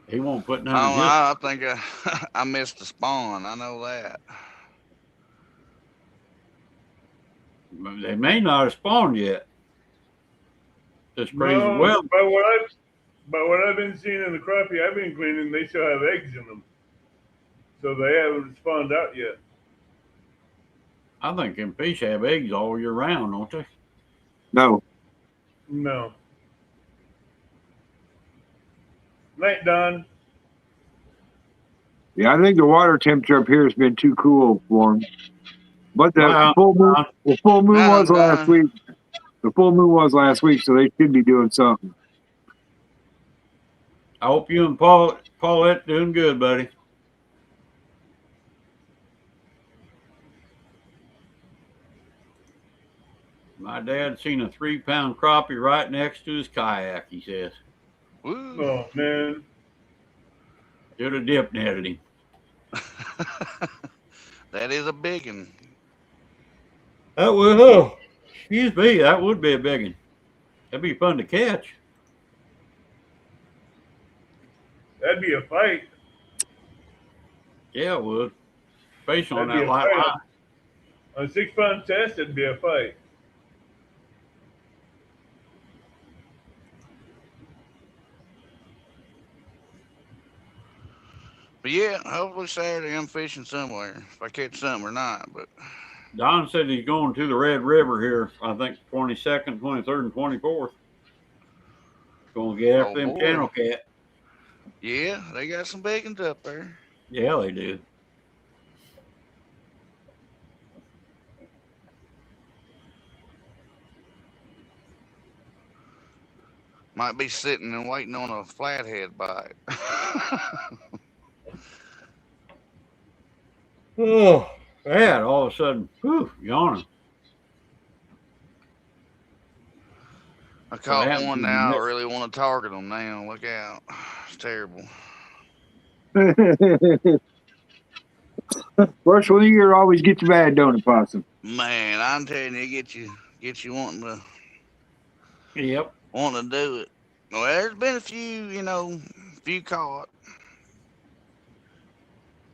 B: He won't put none.
G: I think I missed the spawn. I know that.
B: They may not have spawned yet. This crazy weather.
C: By what I've been seeing in the crappie I've been cleaning, they still have eggs in them. So they haven't spawned out yet.
B: I think them fish have eggs all year round, don't they?
F: No.
C: Night, Don.
F: Yeah, I think the water temperature up here has been too cool for them. But the full moon was last week. The full moon was last week, so they should be doing something.
B: I hope you and Paulette doing good, buddy. My dad seen a 3-pound crappie right next to his kayak, he says.
G: Woo.
C: Oh, man.
B: Should have dip netted him.
G: That is a big one.
B: That would, excuse me, that would be a big one. That'd be fun to catch.
C: That'd be a fight.
B: Yeah, it would. Especially on that light line.
C: On a 6-pound test, it'd be a fight.
G: But yeah, hopefully Saturday I'm fishing somewhere. If I catch something or not, but
B: Don said he's going to the Red River here, I think 22nd, 23rd, and 24th. Going to get after them channel cat.
G: yeah, they got some big ones up there.
B: Yeah, they do.
G: Might be sitting and waiting on a flathead bite.
B: Oh, bad. All of a sudden, yawning.
G: I caught one now. I really want to target them now. Look out. It's terrible.
F: First one of the year always gets you bad, don't it, Possum?
G: Man, I'm telling you, it get you wanting to.
B: Yep.
G: Wanting to do it. Well, there's been a few caught.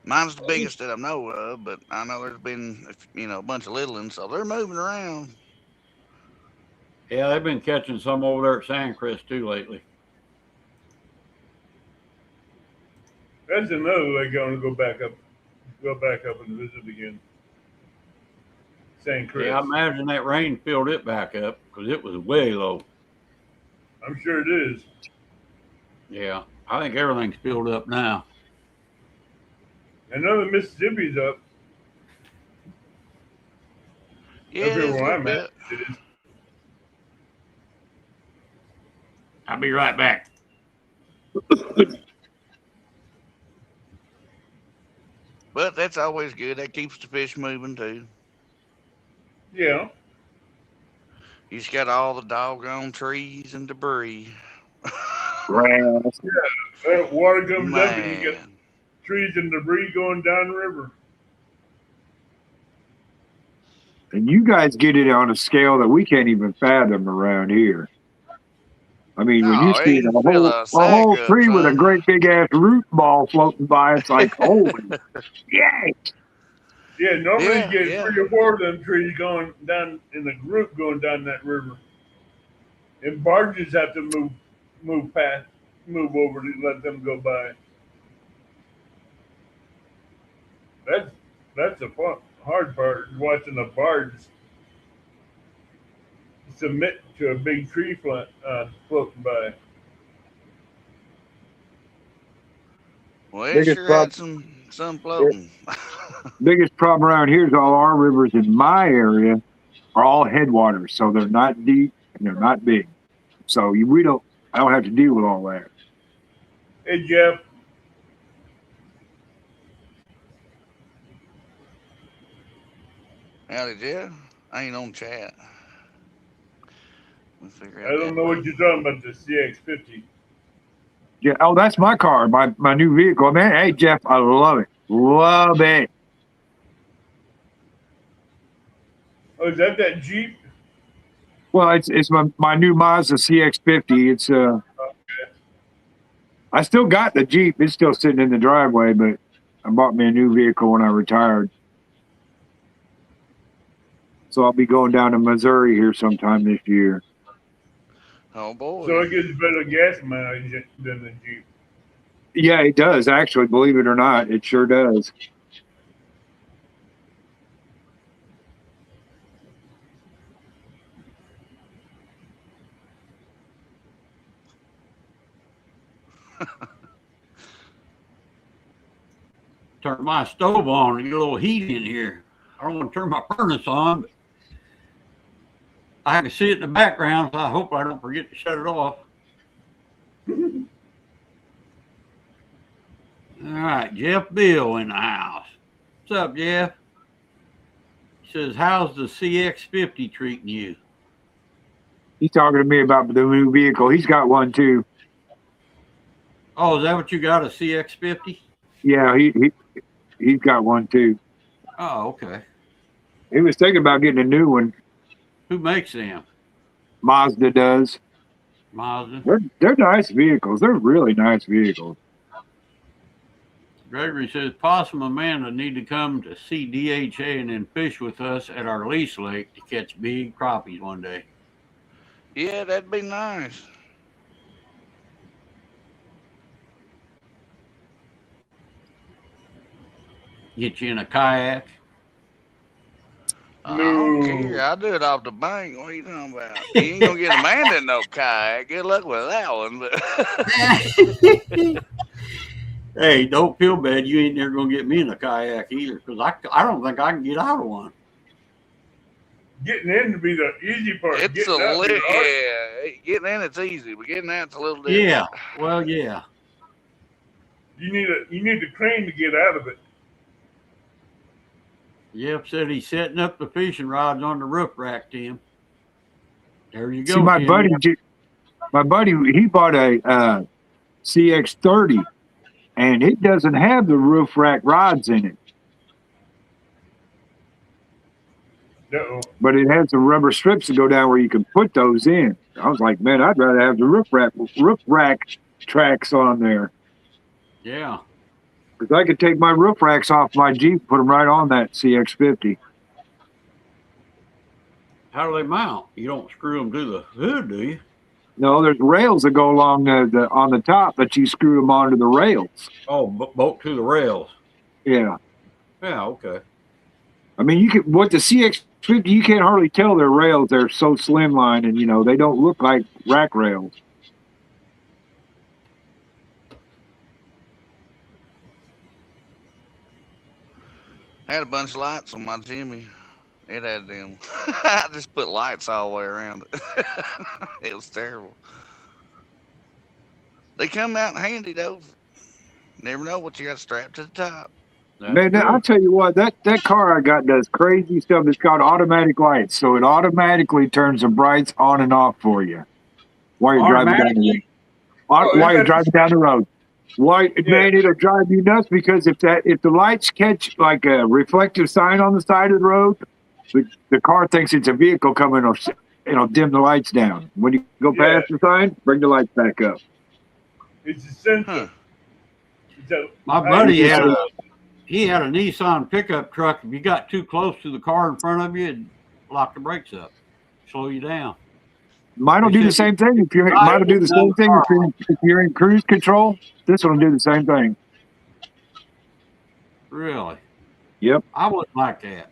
G: Mine's the biggest that I know of, but I know there's been, a bunch of little ones, so they're moving around.
B: Yeah, they've been catching some over there at Sandcrest too lately.
C: That's another way going to go back up and visit again. St. Chris.
B: Yeah, I imagine that rain filled it back up because it was way low.
C: I'm sure it is.
B: Yeah, I think everything's filled up now.
C: I know the Mississippi's up.
G: Yeah,
C: Up
G: it
C: here
G: is a
C: where
G: little
C: I'm
G: bit.
C: at, it is.
B: I'll be right back.
G: But that's always good. That keeps the fish moving too.
C: Yeah.
G: You just got all the doggone trees and debris.
F: Grass.
C: Water comes up and you get
G: Man.
C: trees and debris going down the river.
F: And you guys get it on a scale that we can't even fathom around here. I mean, when you
G: No,
F: see
G: you can fill a
F: a
G: sack
F: whole
G: up,
F: tree with a
G: son.
F: great big ass root ball floating by, it's like, holy yay!
C: Yeah, normally
G: Yeah,
C: you get
G: yeah.
C: 3 or 4 of them trees going down in a group going down that river. And barges have to move over to let them go by. That's the hard part, watching a barge submit to a big tree floating by.
G: Well, it
F: Biggest
G: sure
F: problem,
G: had some floating.
F: biggest problem around here is all our rivers in my area are all headwaters, so they're not deep and they're not big. So I don't have to deal with all that.
C: Hey Jeff,
G: Howdy, Jeff. I ain't on chat. We'll figure
C: I
G: out
C: don't
G: that
C: know what
G: later.
C: you're talking about, the CX-50.
F: Yeah. Oh, that's my car, my new vehicle, man. Hey, Jeff, I love it. Love it.
C: Oh, is that Jeep?
F: Well, it's my new Mazda CX-50. It's I still got the Jeep. It's still sitting in the driveway, but I bought me a new vehicle when I retired. So I'll be going down to Missouri here sometime this year.
G: Oh, boy.
C: So it gets better gas mileage than the Jeep.
F: Yeah, it does actually. Believe it or not, it sure does.
B: Turn my stove on and get a little heat in here. I don't want to turn my furnace on, but I can see it in the background, so I hope I don't forget to shut it off. All right, Jeff Bill in the house. What's up, Jeff? He says, how's the CX-50 treating you?
F: He's talking to me about the new vehicle. He's got one too.
B: Oh, is that what you got, a CX-50?
F: Yeah, he's got one too.
B: Oh, okay.
F: He was thinking about getting a new one.
B: Who makes them?
F: Mazda does.
B: Mazda?
F: They're nice vehicles. They're really nice vehicles.
B: Gregory says, Possum Amanda need to come to see DHA and then fish with us at our lease lake to catch big crappies one day.
G: Yeah, that'd be nice.
B: Get you in a kayak.
G: I don't care. I'll do it off the bank. What are you talking about? You ain't gonna get Amanda in no kayak. Good luck with that one. But
B: Hey, don't feel bad. You ain't never gonna get me in a kayak either, because I don't think I can get out of one.
C: Getting in to be the easy part.
G: it's
C: Getting
G: a
C: out
G: little,
C: is hard.
G: yeah. Getting in, it's easy, but getting out's a little different.
B: Yeah. Well, yeah.
C: You need a crane to get out of it.
B: Jeff said he's setting up the fishing rods on the roof rack, Tim. There you go.
F: See, my
B: Tim.
F: buddy, he bought a CX-30, and it doesn't have the roof rack rods in it,
C: Uh-oh.
F: but it has the rubber strips to go down where you can put those in. I was like, man, I'd rather have the roof rack tracks on there,
B: Yeah.
F: because I could take my roof racks off my Jeep, put them right on that CX-50.
B: How do they mount? You don't screw them to the hood, do you?
F: No, there's rails that go along the on the top, but you screw them onto the rails.
B: Oh, bolt to the rails.
F: Yeah.
B: Yeah, okay.
F: I mean, you can what the CX-50, you can't hardly tell they're rails. They're so slimline, and they don't look like rack rails.
G: I had a bunch of lights on my Jimmy. It had them. I just put lights all the way around it. It was terrible. They come out handy though. Never know what you got strapped to the top.
F: Man, I'll tell you what, that car I got does crazy stuff. It's got automatic lights, so it automatically turns the brights on and off for you while you're driving down the road. While you're driving down the road. Man, it'll drive you nuts because if the lights catch like a reflective sign on the side of the road, the car thinks it's a vehicle coming, or it'll dim the lights down. When you go past the sign, bring the lights back up.
C: It's a sensor.
B: My buddy had a Nissan pickup truck. If you got too close to the car in front of you, it'd lock the brakes up, slow you down.
F: Mine will do the same thing if you're in cruise control. This one will do the same thing.
B: Really?
F: Yep.
B: I wouldn't like that.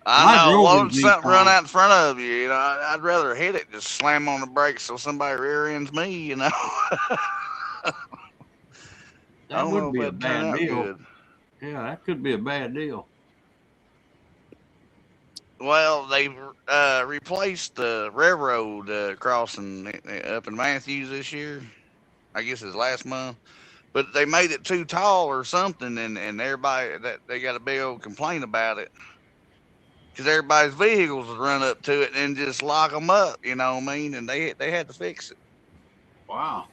G: I know. Load something run out in front of you. I'd rather hit it, just slam on the brakes so somebody rear ends me.
B: That would be a bad deal. Good. Yeah, that could be a bad deal.
G: Well, they replaced the railroad crossing up in Matthews this year. I guess it's last month. But they made it too tall or something, and everybody they got a big old complaint about it. Because everybody's vehicles would run up to it and just lock them up, you know what I mean? And they had to fix it.
B: Wow.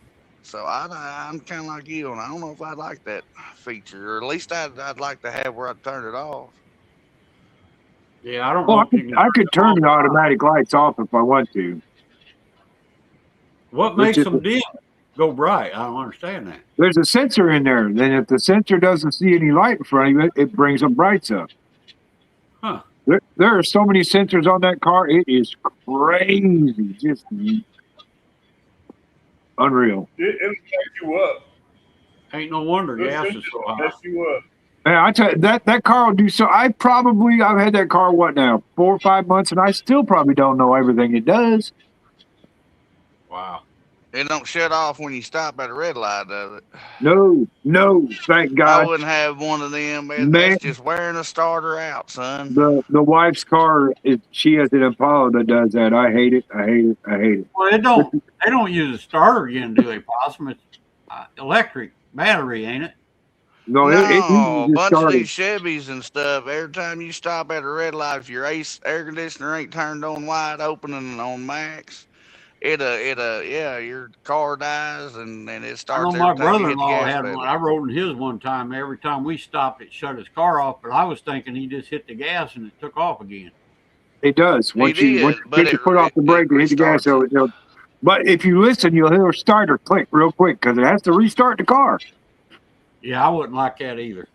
G: So I'm kind of like you, and I don't know if I'd like that feature, or at least I'd like to have where I'd turn it off.
B: Yeah, I don't know.
F: I could turn the automatic lights off if I want to.
B: What makes them dim? Go bright? I don't understand that.
F: There's a sensor in there. Then if the sensor doesn't see any light in front of it, it brings them brights up.
B: Huh.
F: There are so many sensors on that car. It is crazy. Just unreal.
C: It'll mess you up.
B: Ain't no wonder gas is so high.
C: Mess you up.
F: Man, I tell you, that car will do so. I've had that car, 4 or 5 months, and I still probably don't know everything it does.
B: Wow.
G: It don't shut off when you stop at a red light, does it?
F: No, thank God.
G: I wouldn't have one of them.
F: Man,
G: that's just wearing a starter out, son.
F: The wife's car, she has an Impala that does that. I hate it.
B: Well, they don't use a starter again, do they, Possum? It's electric battery, ain't it?
G: No, a bunch of these Chevys and stuff, every time you stop at a red light, if your air conditioner ain't turned on wide open and on max, your car dies and it starts.
B: I know my brother-in-law had one. I rode in his one time. Every time we stopped, it shut his car off, but I was thinking he just hit the gas and it took off again.
F: It does. Once you put off the brake and hit the gas, but if you listen, you'll hear a starter click real quick because it has to restart the car.
B: Yeah, I wouldn't like that either.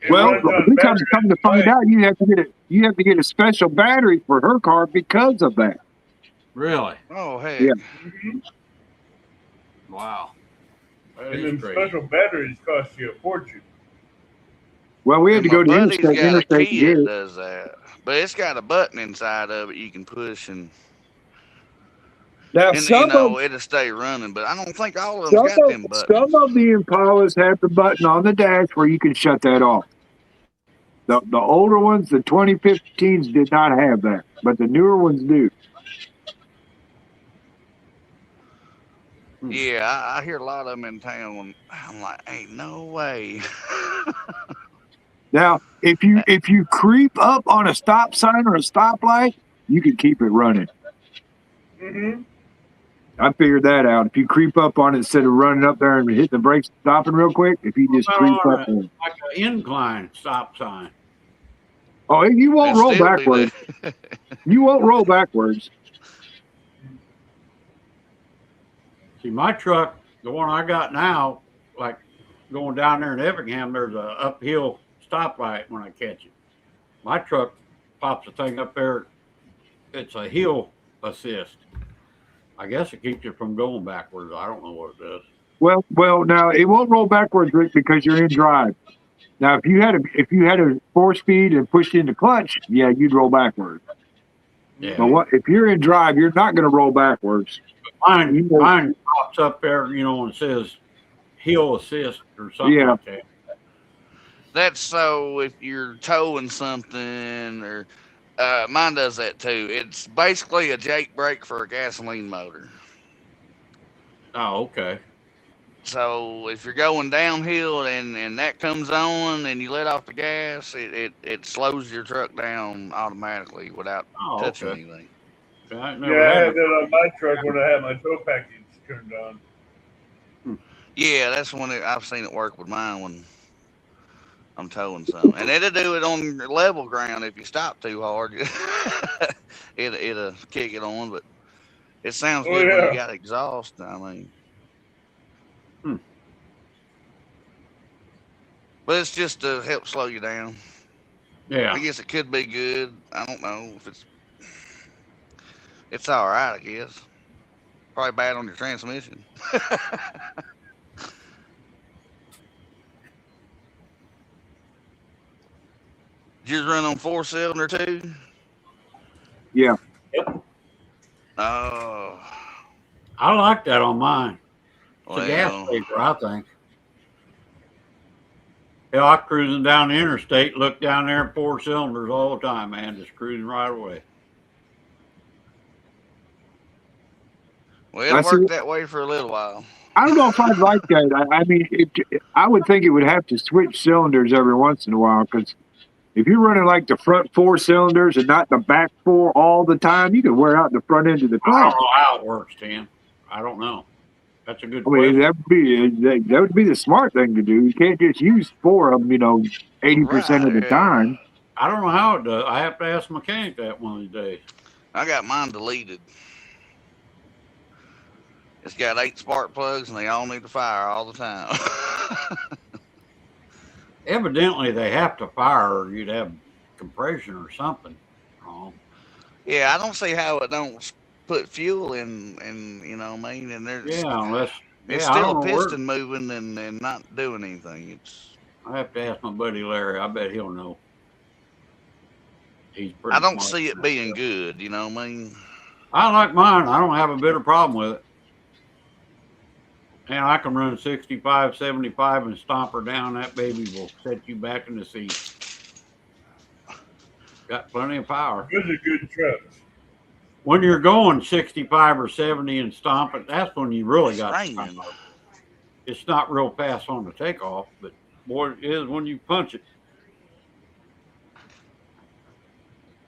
F: Well, we come to find out, you have to get a special battery for her car because of that.
B: Really?
G: Oh, hey.
F: Yeah.
C: Mm-hmm.
B: Wow.
C: And then special batteries cost you a fortune.
F: Well, we had to go to interstate
G: to
F: get it.
G: Does that, but it's got a button inside of it you can push and.
F: Now,
G: it'll stay running, but I don't think all of them got them buttons.
F: Some of the Impalas have the button on the dash where you can shut that off. The older ones, the 2015s, did not have that, but the newer ones do.
G: Yeah, I hear a lot of them in town. When I'm like, ain't no way.
F: Now, if you creep up on a stop sign or a stoplight, you can keep it running.
C: Mm-hmm.
F: I figured that out. If you creep up on it instead of running up there and hitting the brakes, stopping real quick, if you just creep up on it.
B: Like an incline stop sign.
F: Oh, you won't roll backwards. You won't roll backwards.
B: See, my truck, the one I got now, like going down there in Effingham, there's a uphill stoplight when I catch it. My truck pops a thing up there. It's a hill assist. I guess it keeps you from going backwards. I don't know what it does.
F: Well, now it won't roll backwards, Rick, because you're in drive. Now, if you had a 4-speed and pushed into clutch, yeah, you'd roll backwards.
B: Yeah.
F: But if you're in drive, you're not going to roll backwards.
B: Mine pops up there, and it says hill assist or something like that.
G: That's so if you're towing something, or mine does that too. It's basically a Jake brake for a gasoline motor.
B: Oh, okay.
G: So if you're going downhill and that comes on and you let off the gas, it slows your truck down automatically without touching anything.
C: I had that on my truck when I had my tow package turned on.
G: Yeah, that's when I've seen it work with mine when I'm towing something. And it'll do it on level ground if you stop too hard. it'll kick it on, but it sounds good when you got exhaust. I mean. But it's just to help slow you down.
B: Yeah.
G: I guess it could be good. I don't know if it's all right, I guess. Probably bad on your transmission. Did yours run on 4-cylinder too?
F: Yeah.
B: Yep.
G: Oh.
B: I like that on mine. It's
G: Well,
B: a gas saver, I think. Yeah, I'm cruising down the interstate, look down there at 4 cylinders all the time, man, just cruising right away.
G: Well, it worked that way for a little while.
F: I don't know if I'd like that. I mean, I would think it would have to switch cylinders every once in a while, because if you're running like the front 4 cylinders and not the back 4 all the time, you can wear out the front end of the clutch.
B: I don't know how it works, Tim. I don't know. That's a good
F: question. That would be the smart thing to do. You can't just use 4 of them, 80% of the time.
B: I don't know how it does. I have to ask the mechanic that one of these days.
G: I got mine deleted. It's got 8 spark plugs, and they all need to fire all the time.
B: Evidently, they have to fire, or you'd have compression or something wrong.
G: Yeah, I don't see how it don't put fuel in, and what I mean, and there's it's still a piston moving and not doing anything.
B: I have to ask my buddy Larry. I bet he'll know. He's pretty.
G: I don't see it being good. You know what I mean?
B: I like mine. I don't have a bit of problem with it. And I can run 65, 75 and stomp her down. That baby will set you back in the seat. Got plenty of power.
C: Those are good trucks.
B: When you're going 65 or 70 and stomp it, that's when you really got power. It's not real fast on the takeoff, but boy, it is when you punch it.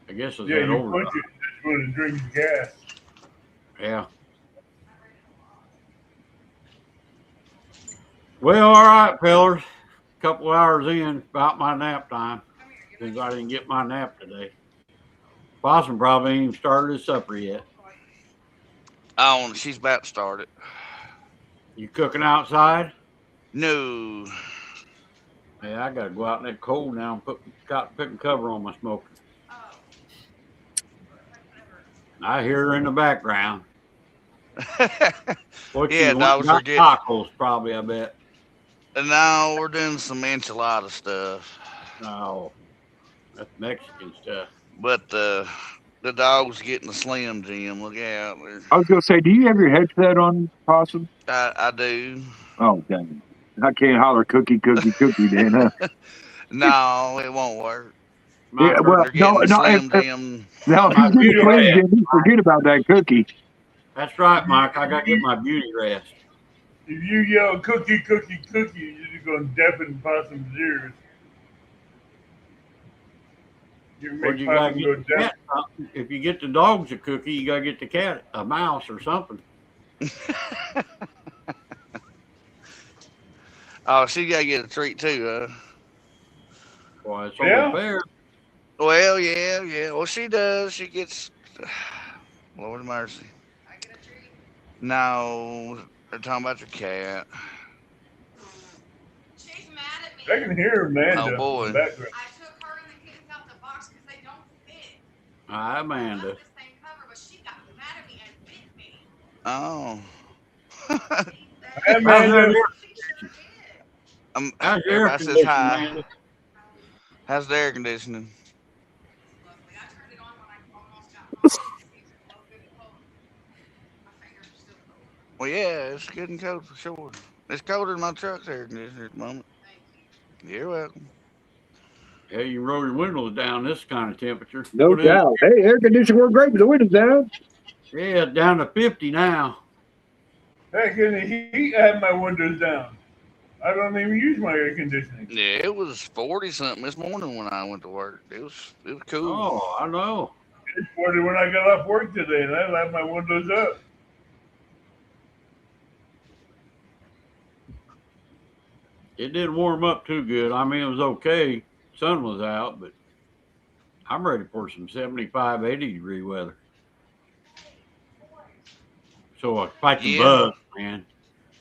B: I guess it's that over.
C: Punch it, that's when it drinks gas.
B: Yeah. Well, all right, fellas. A couple hours in, about my nap time. Since I didn't get my nap today. Possum probably ain't even started his supper yet.
G: Oh, she's about to start it.
B: You cooking outside?
G: No.
B: Hey, I gotta go out in that cold now and put a cover on my smoker. I hear her in the background.
G: Yeah, dogs are getting
B: tacos, probably. I bet.
G: No, we're doing some enchilada stuff.
B: No, that's Mexican stuff.
G: But the dog's getting the Slim Jim. Look out!
F: I was gonna say, do you have your headset on, Possum?
G: I do.
F: Oh, dang! I can't holler cookie then, huh?
G: No, it won't work.
F: Yeah, well, no. If you forget about that cookie.
B: That's right, Mike. I got to get my beauty rest.
C: If you yell cookie, cookie, cookie, you're just going to deafen Possum's ears.
B: You gotta get the cat. If you get the dogs a cookie, you got to get the cat a mouse or something.
G: Oh, she got to get a treat too, huh?
B: Well, it's only fair.
G: Well, yeah. Well, she does. She gets. Lord have mercy. No, they're talking about your cat.
H: She's mad at me.
C: I can hear Amanda.
G: Oh boy.
C: In the background.
H: I took her and the kittens out the box because they don't fit.
B: Hi, Amanda.
H: I love the same cover, but she got mad at me and bit me.
G: Oh.
C: Hey,
B: How's
C: man,
B: that How's your air
G: Everybody says
B: conditioning,
G: hi.
B: Mandy?
G: How's the air conditioning?
H: Lovely. I turned it on when I almost got home. It's a little bit cold. My fingers are still cold.
G: Well, yeah, it's getting cold for sure. It's colder than my truck's air conditioner at the moment.
H: Thank you.
G: You're welcome.
B: Yeah, you roll your windows down this kind of temperature.
F: No
B: What is it?
F: doubt. Hey, air conditioning worked great with the windows down.
B: Yeah, it's down to 50 now.
C: heck, in the heat, I have my windows down. I don't even use my air conditioning.
G: Yeah, it was 40 something this morning when I went to work. It was cool.
B: Oh, I know.
C: It's 40 when I got off work today, and I left my windows up.
B: It didn't warm up too good. I mean, it was okay. Sun was out, but I'm ready for some 75, 80 degree weather. So I fight the
G: Yeah.
B: bugs, man.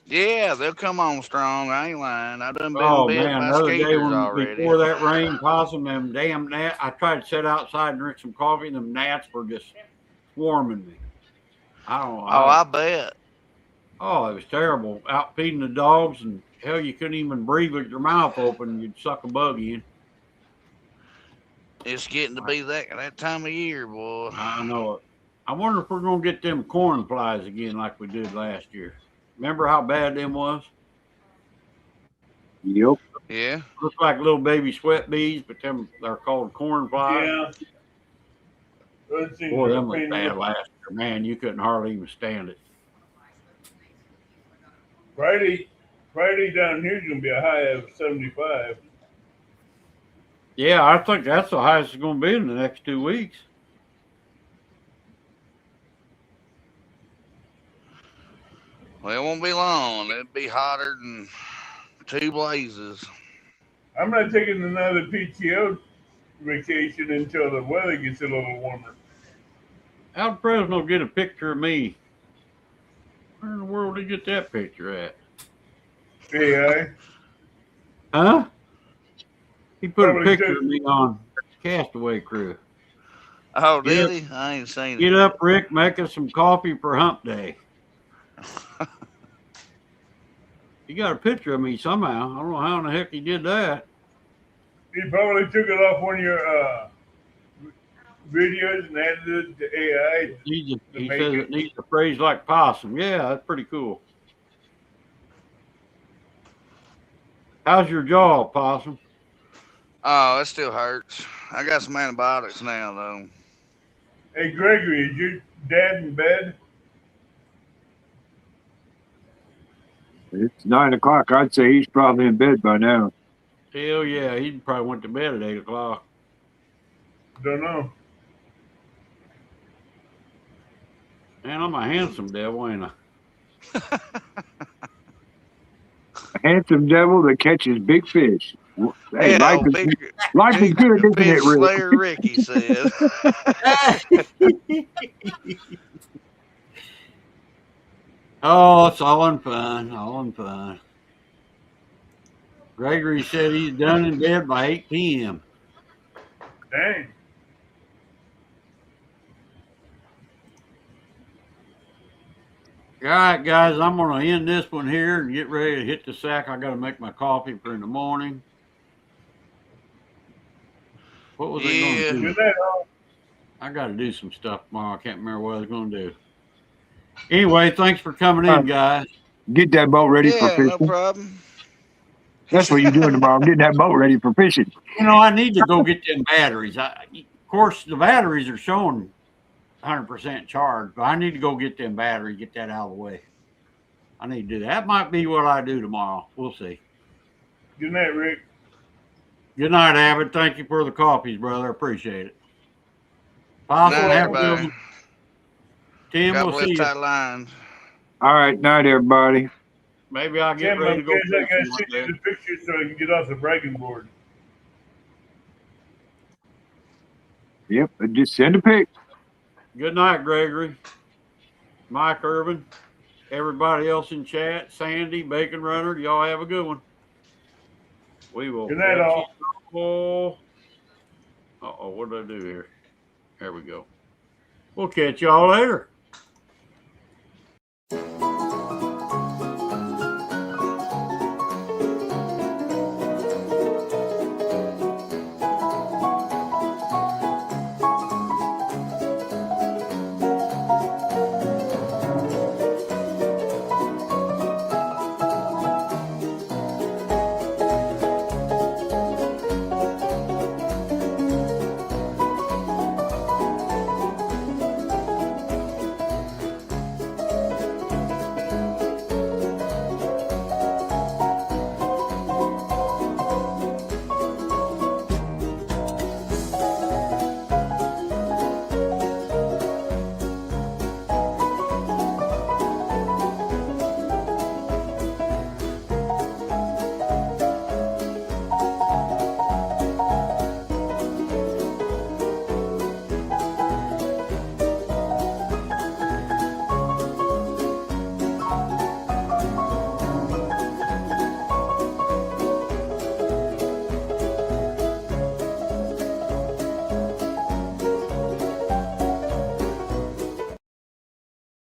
G: Yeah, they'll come on strong. I ain't lying. I done been
B: Oh
G: bit
B: man,
G: by
B: the other day
G: skaters
B: when
G: already.
B: before that rain, possum, them damn gnats. I tried to sit outside and drink some coffee, and them gnats were just swarming me. I don't know.
G: Oh, I bet.
B: Oh, it was terrible. Out feeding the dogs, and hell, you couldn't even breathe with your mouth open. You'd suck a bug in.
G: It's getting to be that time of year, boy.
B: I know it. I wonder if we're gonna get them corn flies again like we did last year. Remember how bad them was?
F: Yep.
G: Yeah.
B: Look like little baby sweat bees, but they're called corn flies.
C: Yeah. Those things
B: Boy,
C: are
B: them was
C: pain in
B: bad
C: the-
B: last year. Man, you couldn't hardly even stand it.
C: Friday down here is going to be a high of 75.
B: Yeah, I think that's the highest it's gonna be in the next 2 weeks.
G: Well, it won't be long. It'll be hotter than two blazes.
C: I'm not taking another PTO vacation until the weather gets a little warmer.
B: How'd Fresno get a picture of me? Where in the world did he get that picture at?
C: AI.
B: Huh? He put a
C: Probably
B: picture
C: just-
B: of me on Castaway Crew.
G: Oh,
B: Get
G: did he? I ain't seen
B: Get
G: it.
B: up, Rick, make us some coffee for Hump Day. He got a picture of me somehow. I don't know how in the heck he did that.
C: He probably took it off one of your videos and added it to AI.
B: He
C: make
B: says
C: it-
B: it needs a phrase like possum. Yeah, that's pretty cool. How's your jaw, possum?
G: Oh, it still hurts. I got some antibiotics now, though.
C: Hey, Gregory, is your dad in bed?
F: It's 9 o'clock. I'd say he's probably in bed by now.
B: Hell yeah, he probably went to bed at 8 o'clock.
C: Don't know.
B: Man, I'm a handsome devil, ain't I?
F: A handsome devil that catches big fish. Hey,
G: Yeah,
F: life
G: old
F: is,
G: big,
F: life is good, isn't
G: fish
F: it, Rick?
G: slayer Ricky said.
B: Oh, it's all in fun. All in fun. Gregory said he's done in bed by 8 p.m.
C: Dang.
B: All right, guys, I'm going to end this one here and get ready to hit the sack. I got to make my coffee for in the morning. What was I going to
G: Yeah.
B: do?
C: Good night, all.
B: I got to do some stuff tomorrow. I can't remember what I was going to do. Anyway, thanks for coming in, guys.
F: Get that boat ready for
G: Yeah, no
F: fishing.
G: problem.
F: That's what you're doing tomorrow. Getting that boat ready for fishing.
B: You know, I need to go get them batteries. Of course, the batteries are showing 100% charged, but I need to go get them batteries, get that out of the way. I need to do that. That might be what I do tomorrow. We'll see.
C: Good night, Rick.
B: Good night, Abbott. Thank you for the coffees, brother. Appreciate it. Possum,
G: Night,
B: have a good
G: everybody.
B: one. Tim,
G: God
B: we'll
G: bless
B: see you.
G: tight lines.
F: All right. Night, everybody.
B: Maybe I'll get
C: Tim,
B: ready
C: I
B: to go
C: guess I got to
B: fishing one
C: send you
B: day.
C: the pictures so I can get off the bragging board.
F: Yep. Just send a pic.
B: Good night, Gregory, Mike Irvin, everybody else in chat, Sandy, Bacon Runner. Y'all have a good one. We will.
C: Good night, all.
B: all. Uh-oh, what did I do here? There we go. We'll catch y'all later.
A: Hump